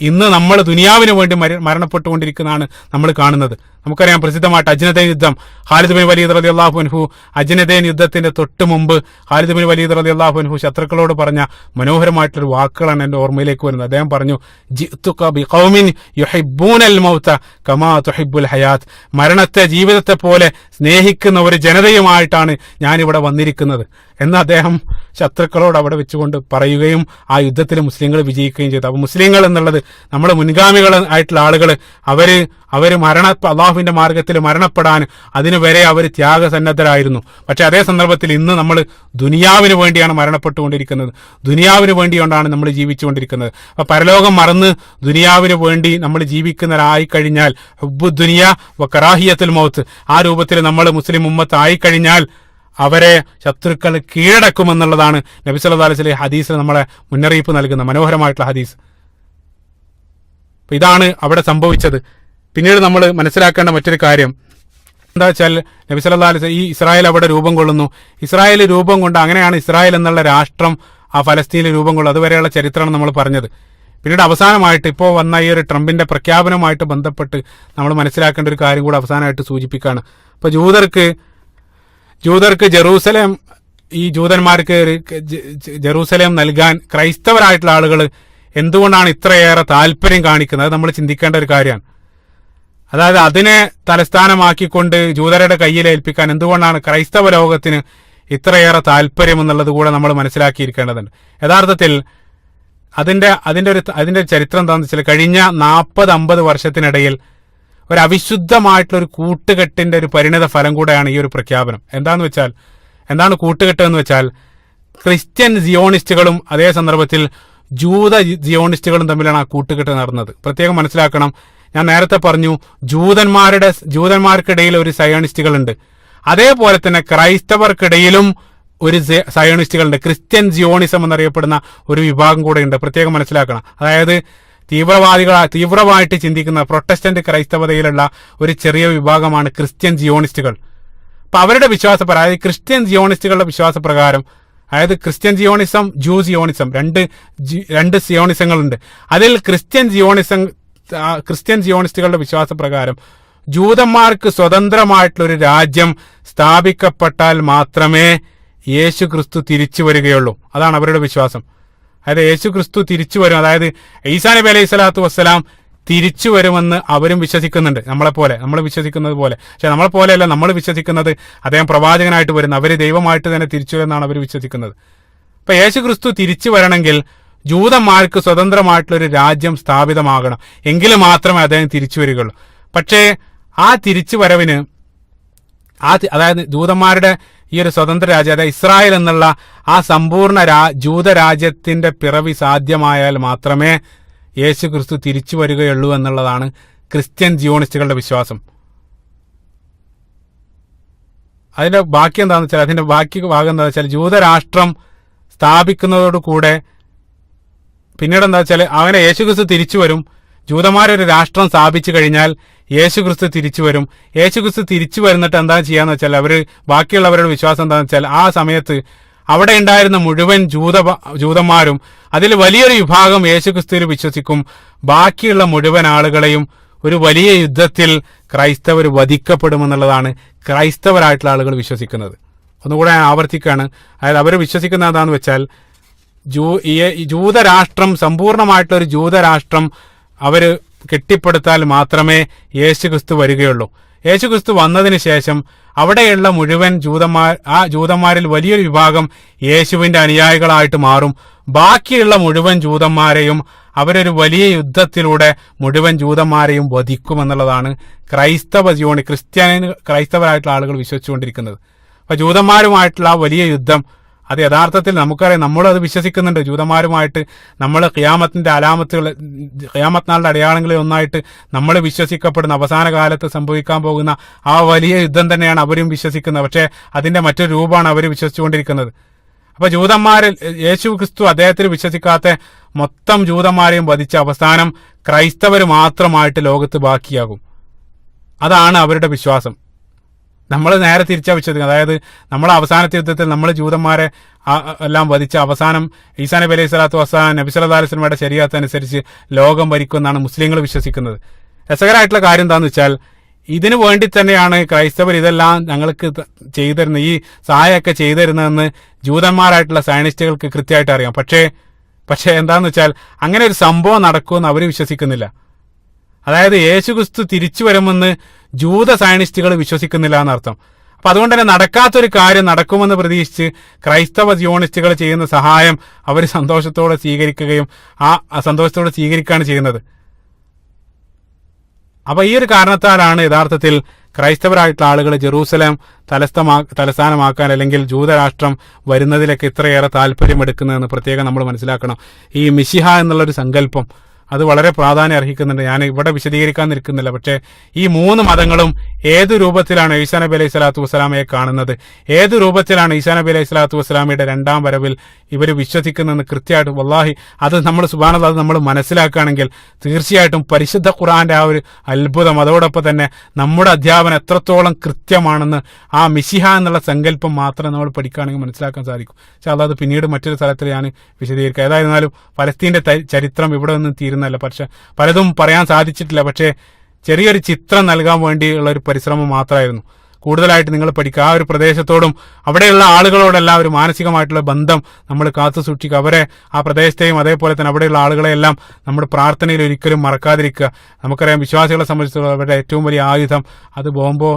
ഇന്ന് നമ്മൾ ദുനിയാവിന് വേണ്ടി മരണപ്പെട്ടുകൊണ്ടിരിക്കുന്നതാണ് നമ്മൾ കാണുന്നത്. നമുക്കറിയാം, പ്രസിദ്ധമായിട്ട് അജ്നദൈൻ യുദ്ധം, ഖാലിദ് ബിൻ വലീദ് റളിയല്ലാഹു അൻഹു അജ്നദൈൻ യുദ്ധത്തിന്റെ തൊട്ട് മുമ്പ് ഖാലിദ് ബിൻ വലീദ് റളിയല്ലാഹു അൻഹു ശത്രുക്കളോട് പറഞ്ഞ മനോഹരമായിട്ടൊരു വാക്കുകളാണ് എൻ്റെ ഓർമ്മയിലേക്ക് വരുന്നത്. അദ്ദേഹം പറഞ്ഞു, ജിഅ്തുക ബിഖൗമിൻ യുഹിബ്ബൂനൽ മൗത കമാ തുഹിബ്ബുൽ ഹയാത്ത്, മരണത്തെ ജീവിതത്തെ പോലെ സ്നേഹിക്കുന്ന ഒരു ജനതയുമായിട്ടാണ് ഞാനിവിടെ വന്നിരിക്കുന്നത് എന്ന് അദ്ദേഹം ശത്രുക്കളോട് അവിടെ വെച്ചുകൊണ്ട് പറയുകയും ആ യുദ്ധത്തിൽ മുസ്ലിങ്ങൾ വിജയിക്കുകയും ചെയ്തു. അപ്പോൾ മുസ്ലിങ്ങൾ എന്നുള്ളത് നമ്മുടെ മുൻഗാമികൾ ആയിട്ടുള്ള ആളുകൾ അവര് അള്ളാഹുവിന്റെ മാർഗത്തിൽ മരണപ്പെടാൻ അതിനു വരെ അവർ ത്യാഗസന്നദ്ധരായിരുന്നു. പക്ഷെ അതേ സന്ദർഭത്തിൽ ഇന്ന് നമ്മൾ ദുനിയാവിന് വേണ്ടിയാണ് മരണപ്പെട്ടുകൊണ്ടിരിക്കുന്നത്, ദുനിയാവിന് വേണ്ടിയാണ് നമ്മൾ ജീവിച്ചുകൊണ്ടിരിക്കുന്നത്. അപ്പൊ പരലോകം മറന്ന് ദുനിയാവിന് വേണ്ടി നമ്മൾ ജീവിക്കുന്നവരായി കഴിഞ്ഞാൽ, ഹുബ്ബു ദുനിയ വകറാഹിയത്തുൽ മൗത്ത്, ആ രൂപത്തിൽ നമ്മൾ മുസ്ലിം ഉമ്മത്ത് ആയിക്കഴിഞ്ഞാൽ അവരെ ശത്രുക്കൾ കീഴടക്കുമെന്നുള്ളതാണ് നബി സല്ലല്ലാഹു അലൈഹി വസല്ലം ഹദീസിൽ നമ്മളെ മുന്നറിയിപ്പ് നൽകുന്ന മനോഹരമായിട്ടുള്ള ഹദീസ്. ഇതാണ് അവിടെ സംഭവിച്ചത്. പിന്നീട് നമ്മൾ മനസ്സിലാക്കേണ്ട മറ്റൊരു കാര്യം എന്താ വെച്ചാൽ, നബി സല്ലല്ലാഹു അലൈഹി വസല്ലം ഈ ഇസ്രായേൽ അവിടെ രൂപം കൊള്ളുന്നു. ഇസ്രായേൽ രൂപം കൊണ്ട് അങ്ങനെയാണ് ഇസ്രായേൽ എന്നുള്ള രാഷ്ട്രം ആ ഫലസ്തീനിൽ രൂപം കൊള്ളും. അതുവരെയുള്ള ചരിത്രമാണ് നമ്മൾ പറഞ്ഞത്. പിന്നീട് അവസാനമായിട്ട് ഇപ്പോൾ വന്ന ഈ ഒരു ട്രംപിന്റെ പ്രഖ്യാപനവുമായിട്ട് ബന്ധപ്പെട്ട് നമ്മൾ മനസ്സിലാക്കേണ്ട ഒരു കാര്യം കൂടെ അവസാനമായിട്ട് സൂചിപ്പിക്കുകയാണ്. അപ്പോൾ ജൂതർക്ക് ജെറൂസലേം, ഈ ജൂതന്മാർക്ക് ജെറൂസലേം നൽകാൻ ക്രൈസ്തവരായിട്ടുള്ള ആളുകൾ എന്തുകൊണ്ടാണ് ഇത്രയേറെ താല്പര്യം കാണിക്കുന്നത്? നമ്മൾ ചിന്തിക്കേണ്ട ഒരു കാര്യമാണ്. അതായത് അതിനെ തലസ്ഥാനമാക്കിക്കൊണ്ട് ജൂതരുടെ കയ്യിൽ ഏൽപ്പിക്കാൻ എന്തുകൊണ്ടാണ് ക്രൈസ്തവ ലോകത്തിന് ഇത്രയേറെ താല്പര്യം എന്നുള്ളത് കൂടെ നമ്മൾ മനസ്സിലാക്കിയിരിക്കേണ്ടതുണ്ട്. യഥാർത്ഥത്തിൽ അതിന്റെ ചരിത്രം എന്താണെന്ന് വെച്ചാൽ, കഴിഞ്ഞ 40-50 വർഷത്തിനിടയിൽ ഒരു അവിശുദ്ധമായിട്ടുള്ള ഒരു കൂട്ടുകെട്ടിന്റെ ഒരു പരിണിത ഫലം കൂടെയാണ് ഈ ഒരു പ്രഖ്യാപനം. എന്താണ് കൂട്ടുകെട്ട് എന്ന് വെച്ചാൽ, ക്രിസ്ത്യൻ സിയോണിസ്റ്റുകളും അതേ സന്ദർഭത്തിൽ ജൂത സിയോണിസ്റ്റുകളും തമ്മിലാണ് ആ കൂട്ടുകെട്ട് നടന്നത്. പ്രത്യേകം മനസ്സിലാക്കണം, ഞാൻ നേരത്തെ പറഞ്ഞു ജൂതന്മാർക്കിടയിൽ ഒരു സയോണിസ്റ്റുകളുണ്ട്, അതേപോലെ തന്നെ ക്രൈസ്തവർക്കിടയിലും ഒരു സയോണിസ്റ്റുകളുണ്ട്. ക്രിസ്ത്യൻ സിയോണിസം എന്നറിയപ്പെടുന്ന ഒരു വിഭാഗം കൂടെ ഉണ്ട്. പ്രത്യേകം മനസ്സിലാക്കണം. അതായത് തീവ്രമായിട്ട് ചിന്തിക്കുന്ന പ്രൊട്ടസ്റ്റന്റ് ക്രൈസ്തവതയിലുള്ള ഒരു ചെറിയ വിഭാഗമാണ് ക്രിസ്ത്യൻ സിയോണിസ്റ്റുകൾ. അപ്പൊ അവരുടെ വിശ്വാസപ്രകാരം, അതായത് ക്രിസ്ത്യൻ സിയോണിസ്റ്റുകളുടെ വിശ്വാസപ്രകാരം, അതായത് ക്രിസ്ത്യൻ സിയോണിസം, ജൂ സിയോണിസം, രണ്ട് സിയോണിസങ്ങളുണ്ട്. അതിൽ ക്രിസ്ത്യൻ സിയോണിസ്റ്റുകളുടെ വിശ്വാസപ്രകാരം ജൂതന്മാർക്ക് സ്വതന്ത്രമായിട്ടുള്ള ഒരു രാജ്യം സ്ഥാപിക്കപ്പെട്ടാൽ മാത്രമേ യേശു ക്രിസ്തു തിരിച്ചു വരികയുള്ളൂ. അതാണ് അവരുടെ വിശ്വാസം. അതായത് യേശു ക്രിസ്തു തിരിച്ചു വരും, അതായത് ഈസാ നബി അലൈഹി സ്വലാത്തു വസ്സലാം തിരിച്ചു വരുമെന്ന് അവരും വിശ്വസിക്കുന്നുണ്ട്, നമ്മൾ വിശ്വസിക്കുന്നത് പോലെ. പക്ഷെ നമ്മളെ പോലെയല്ല, നമ്മൾ വിശ്വസിക്കുന്നത് അദ്ദേഹം പ്രവാചകനായിട്ട് വരുന്ന, അവര് ദൈവമായിട്ട് തന്നെ തിരിച്ചു വരുന്നതാണ് അവർ വിശ്വസിക്കുന്നത്. അപ്പൊ യേശു ക്രിസ്തു തിരിച്ചു വരണമെങ്കിൽ ജൂതന്മാർക്ക് സ്വതന്ത്രമായിട്ടുള്ളൊരു രാജ്യം സ്ഥാപിതമാകണം, എങ്കിൽ മാത്രമേ അദ്ദേഹം തിരിച്ചു വരികയുള്ളൂ. പക്ഷേ ആ തിരിച്ചു വരവിന് അതായത് ജൂതന്മാരുടെ ഈ ഒരു സ്വതന്ത്ര രാജ്യം, അതായത് ഇസ്രായേൽ എന്നുള്ള ആ സമ്പൂർണ്ണ ജൂതരാജ്യത്തിന്റെ പിറവി സാധ്യമായാൽ മാത്രമേ യേശു ക്രിസ്തു തിരിച്ചു വരികയുള്ളൂ എന്നുള്ളതാണ് ക്രിസ്ത്യൻ സിയോണിസ്റ്റുകളുടെ വിശ്വാസം. അതിന്റെ ബാക്കി എന്താണെന്ന് വെച്ചാൽ, അതിന്റെ ബാക്കി ഭാഗം എന്താണെന്ന് വെച്ചാൽ, ജൂതരാഷ്ട്രം സ്ഥാപിക്കുന്നതോടുകൂടെ പിന്നീട് എന്താ വെച്ചാൽ അങ്ങനെ യേശുക്രിസ്തു തിരിച്ചു വരും. ജൂതന്മാരൊരു രാഷ്ട്രം സ്ഥാപിച്ചു കഴിഞ്ഞാൽ യേശുക്രിസ്തു തിരിച്ചു വരും. യേശുക്രിസ്തു തിരിച്ചു വരുന്നിട്ട് എന്താ ചെയ്യാന്ന് വെച്ചാൽ അവര് ബാക്കിയുള്ളവരുടെ വിശ്വാസം എന്താണെന്ന് വെച്ചാൽ ആ സമയത്ത് അവിടെ ഉണ്ടായിരുന്ന മുഴുവൻ ജൂതന്മാരും അതിൽ വലിയൊരു വിഭാഗം യേശുക്രിസ്തുവിൽ വിശ്വസിക്കും. ബാക്കിയുള്ള മുഴുവൻ ആളുകളെയും ഒരു വലിയ യുദ്ധത്തിൽ ക്രൈസ്തവർ വധിക്കപ്പെടുമെന്നുള്ളതാണ് ക്രൈസ്തവരായിട്ടുള്ള ആളുകൾ വിശ്വസിക്കുന്നത്. ഒന്നുകൂടെ ഞാൻ ആവർത്തിക്കുകയാണ്. അതായത് അവർ വിശ്വസിക്കുന്ന എന്താണെന്ന് വെച്ചാൽ ജൂതരാഷ്ട്രം, സമ്പൂർണമായിട്ടുള്ള ഒരു ജൂതരാഷ്ട്രം അവര് കെട്ടിപ്പടുത്താൽ മാത്രമേ യേശുക്രിസ്തു വരികയുള്ളൂ. യേശുക്രിസ്തു വന്നതിന് ശേഷം അവിടെയുള്ള മുഴുവൻ ജൂതന്മാരിൽ വലിയൊരു വിഭാഗം യേശുവിന്റെ അനുയായികളായിട്ട് മാറും. ബാക്കിയുള്ള മുഴുവൻ ജൂതന്മാരെയും അവരൊരു വലിയ യുദ്ധത്തിലൂടെ മുഴുവൻ ജൂതന്മാരെയും വധിക്കുമെന്നുള്ളതാണ് ക്രൈസ്തവരായിട്ടുള്ള ആളുകൾ വിശ്വസിച്ചുകൊണ്ടിരിക്കുന്നത്. അപ്പൊ ജൂതന്മാരുമായിട്ടുള്ള ആ വലിയ യുദ്ധം അത് യഥാർത്ഥത്തിൽ നമുക്കറിയാം, നമ്മളത് വിശ്വസിക്കുന്നുണ്ട്. ജൂതന്മാരുമായിട്ട് നമ്മൾ ഖിയാമത്തിന്റെ ഖിയാമത്ത് നാളിന്റെ അടയാളങ്ങളിൽ ഒന്നായിട്ട് നമ്മൾ വിശ്വസിക്കപ്പെടുന്ന അവസാന കാലത്ത് സംഭവിക്കാൻ പോകുന്ന ആ വലിയ യുദ്ധം തന്നെയാണ് അവരും വിശ്വസിക്കുന്നത്. പക്ഷേ അതിന്റെ മറ്റൊരു രൂപമാണ് അവർ വിശ്വസിച്ചുകൊണ്ടിരിക്കുന്നത്. അപ്പൊ ജൂതന്മാരിൽ യേശു ക്രിസ്തു അദ്ദേഹത്തിൽ വിശ്വസിക്കാത്ത മൊത്തം ജൂതന്മാരെയും വധിച്ച അവസാനം ക്രൈസ്തവർ മാത്രമായിട്ട് ലോകത്ത് ബാക്കിയാകും. അതാണ് അവരുടെ വിശ്വാസം. നമ്മൾ നേരെ തിരിച്ചാ വിശ്വസിക്കുന്നത്. അതായത് നമ്മൾ അവസാനത്തെ യുദ്ധത്തിൽ നമ്മൾ ജൂതന്മാരെ എല്ലാം വധിച്ച അവസാനം ഈസാ നബി അലൈഹി സ്വലാത്തു വസ്സലാം നബി സല്ലല്ലാഹു അലൈഹി വസല്ലമയുടെ ശരീഅത്ത് അനുസരിച്ച് ലോകം ഭരിക്കുമെന്നാണ് മുസ്ലിങ്ങൾ വിശ്വസിക്കുന്നത്. രസകരമായിട്ടുള്ള കാര്യം എന്താണെന്ന് വെച്ചാൽ ഇതിനു വേണ്ടി തന്നെയാണ് ക്രൈസ്തവർ ഇതെല്ലാം ഞങ്ങൾക്ക് ചെയ്തിരുന്നത്, ഈ സഹായമൊക്കെ ചെയ്തിരുന്നതെന്ന് ജൂതന്മാരായിട്ടുള്ള സയനിസ്റ്റുകൾക്ക് കൃത്യമായിട്ട് അറിയാം. പക്ഷേ എന്താന്ന് വെച്ചാൽ അങ്ങനെ ഒരു സംഭവം നടക്കുമെന്ന് അവർ വിശ്വസിക്കുന്നില്ല. അതായത് യേശുക്രിസ്തു തിരിച്ചു വരുമെന്ന് ജൂത സയനിസ്റ്റുകൾ വിശ്വസിക്കുന്നില്ല എന്നർത്ഥം. അപ്പൊ അതുകൊണ്ട് തന്നെ നടക്കാത്തൊരു കാര്യം നടക്കുമെന്ന് പ്രതീക്ഷിച്ച് ക്രൈസ്തവ ജിയോണിസ്റ്റുകൾ ചെയ്യുന്ന സഹായം അവർ സന്തോഷത്തോടെ സ്വീകരിക്കുകയും ആ സന്തോഷത്തോടെ സ്വീകരിക്കുകയാണ് ചെയ്യുന്നത്. അപ്പൊ ഈ ഒരു കാരണത്താലാണ് യഥാർത്ഥത്തിൽ ക്രൈസ്തവരായിട്ടുള്ള ആളുകൾ ജെറൂസലേം തലസ്ഥാനമാക്കാൻ അല്ലെങ്കിൽ ജൂതരാഷ്ട്രം വരുന്നതിലൊക്കെ ഇത്രയേറെ താല്പര്യമെടുക്കുന്നതെന്ന് പ്രത്യേകം നമ്മൾ മനസ്സിലാക്കണം. ഈ മിശിഹ എന്നുള്ളൊരു സങ്കല്പം അത് വളരെ പ്രാധാന്യം അർഹിക്കുന്നുണ്ട്. ഞാൻ ഇവിടെ വിശദീകരിക്കാൻ നിൽക്കുന്നില്ല. പക്ഷേ ഈ മൂന്ന് മതങ്ങളും ഏതു രൂപത്തിലാണ് ഈസാ നബി അലൈഹി സ്വലാത്തു വസ്സലാമയെ കാണുന്നത്, ഏതു രൂപത്തിലാണ് ഈസാ നബി അലൈഹി സ്വലാത്തു വസ്സലാമയുടെ രണ്ടാം വരവിൽ ഇവർ വിശ്വസിക്കുന്നതെന്ന് കൃത്യമായിട്ട് വല്ലാഹി അത് നമ്മൾ സുബ്ഹാനല്ലാഹ് അത് നമ്മൾ മനസ്സിലാക്കുകയാണെങ്കിൽ തീർച്ചയായിട്ടും പരിശുദ്ധ ഖുർആന്റെ ആ ഒരു അത്ഭുതം, അതോടൊപ്പം തന്നെ നമ്മുടെ അധ്യാപനം എത്രത്തോളം കൃത്യമാണെന്ന് ആ മിശിഹ എന്നുള്ള സങ്കല്പം മാത്രം നമ്മൾ പഠിക്കുകയാണെങ്കിൽ മനസ്സിലാക്കാൻ സാധിക്കും. പക്ഷെ അത് പിന്നീട് മറ്റൊരു സ്ഥലത്തിൽ ഞാൻ വിശദീകരിക്കുക. ഏതായിരുന്നാലും ഫലസ്തീന്റെ ചരിത്രം ഇവിടെ ഒന്നും തീരുന്നല്ല. പക്ഷെ പലതും പറയാൻ സാധിച്ചിട്ടില്ല. പക്ഷേ ചെറിയൊരു ചിത്രം നൽകാൻ വേണ്ടിയുള്ള ഒരു പരിശ്രമം മാത്രമായിരുന്നു. കൂടുതലായിട്ട് നിങ്ങൾ പഠിക്കുക. ആ ഒരു പ്രദേശത്തോടും അവിടെയുള്ള ആളുകളോടെല്ലാം ഒരു മാനസികമായിട്ടുള്ള ബന്ധം നമ്മൾ കാത്തു സൂക്ഷിക്കുക. അവരെ ആ പ്രദേശത്തെയും അതേപോലെ തന്നെ അവിടെയുള്ള ആളുകളെയെല്ലാം നമ്മുടെ പ്രാർത്ഥനയിൽ ഒരിക്കലും മറക്കാതിരിക്കുക. നമുക്കറിയാം വിശ്വാസികളെ സംബന്ധിച്ചിടത്തോളം അവരുടെ ഏറ്റവും വലിയ ആയുധം അത് ബോംബോ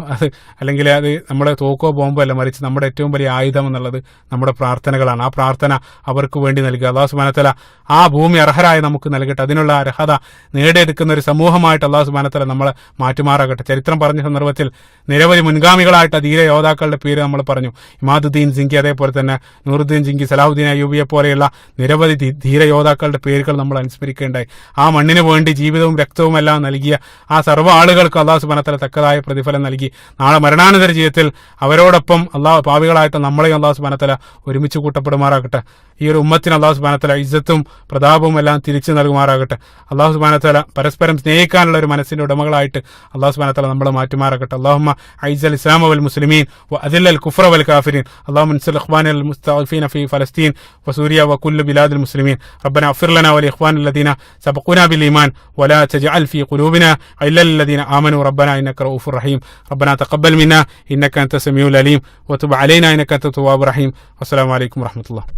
അല്ലെങ്കിൽ അത് നമ്മുടെ തോക്കോ ബോംബോ അല്ല, മറിച്ച് നമ്മുടെ ഏറ്റവും വലിയ ആയുധം എന്നുള്ളത് നമ്മുടെ പ്രാർത്ഥനകളാണ്. ആ പ്രാർത്ഥന അവർക്ക് വേണ്ടി നൽകുക. അല്ലാഹു സുബ്ഹാനഹു വ തആല ആ ഭൂമി അർഹരായി നമുക്ക് നൽകട്ടെ. അതിനുള്ള അർഹത നേടിയെടുക്കുന്ന ഒരു സമൂഹമായിട്ട് അല്ലാഹു സുബ്ഹാനഹു വ തആല നമ്മളെ മാറ്റുമാറാകട്ടെ. ചരിത്രം പറഞ്ഞ സന്ദർഭത്തിൽ നിരവധി മുൻഗാമികളായിട്ട് ധീര യോദ്ധാക്കളുടെ പേര് നമ്മൾ പറഞ്ഞു. ഇമാദുദ്ദീൻ സിങ്കി, അതേപോലെ തന്നെ നൂറുദ്ദീൻ സിങ്കി, സലാഹുദ്ദീൻ അയ്യൂബിയെ പോലെയുള്ള നിരവധി ധീര യോദ്ധാക്കളുടെ പേരുകൾ നമ്മൾ അനുസ്മരിക്കേണ്ടായി. ആ മണ്ണിന് വേണ്ടി ജീവിതവും രക്തവും എല്ലാം നൽകിയ ആ സർവ്വ ആളുകൾക്ക് അല്ലാഹു സുബ്ഹാനഹു വ തആല തക്കതായ പ്രതിഫലം നൽകി നാളെ മരണാനന്തര ജീവിതത്തിൽ അവരോടൊപ്പം പാപികളായിട്ട് നമ്മളെയും അല്ലാഹു സുബ്ഹാനഹു വ തആല ഒരുമിച്ച് കൂട്ടപ്പെടുമാറാകട്ടെ. ഈ ഒരു ഉമ്മത്തിന് അല്ലാഹു സുബ്ഹാനഹു വ തആല ഇസ്സത്തും പ്രതാപവും എല്ലാം തിരിച്ചു നൽകുമാറാകട്ടെ. അല്ലാഹു സുബ്ഹാനഹു വ തആല പരസ്പരം സ്നേഹിക്കാനുള്ള ഒരു മനസ്സിന്റെ ഉടമകളായിട്ട് അല്ലാഹു സുബ്ഹാനഹു വ തആല നമ്മളെ മാറ്റുമാറാകട്ടെ. അല്ലാഹുമ്മ അഇസ്സൽ ഇസ്ലാമ വൽ മുസ്ലിമീൻ വഅദില്ലൽ കുഫ്ര വൽ കാഫിരീൻ. അല്ലാഹുമ്മ അൻസിർ ഇഖ്വാനൽ മുസ്തഅഫീന ഫീ ഫലസ്തീൻ വസൂരിയ വകുല്ലു ബിലാദിൽ മുസ്ലിമീൻ. റബ്ബനാ അഗ്ഫിർ ലനാ വലിഇഖ്വാനിൽ ലദീന സബഖൂനാ ബിൽ ഈമാൻ വലാ തജ്അൽ ഫീ ഖുലൂബിനാ ഗില്ലൽ ലദീന ആമനൂ റബ്ബനാ ഇന്നക റഊഫുർ റഹീം. റബ്ബനാ തഖബ്ബൽ മിന്നാ ഇന്നക അൻത സമീഉൽ അലീം വതുബ് അലൈനാ ഇന്നക അൻത തവ്വാബുർ റഹീം. അസ്സലാമു അലൈക്കും വറഹ്മത്തുള്ളാഹി.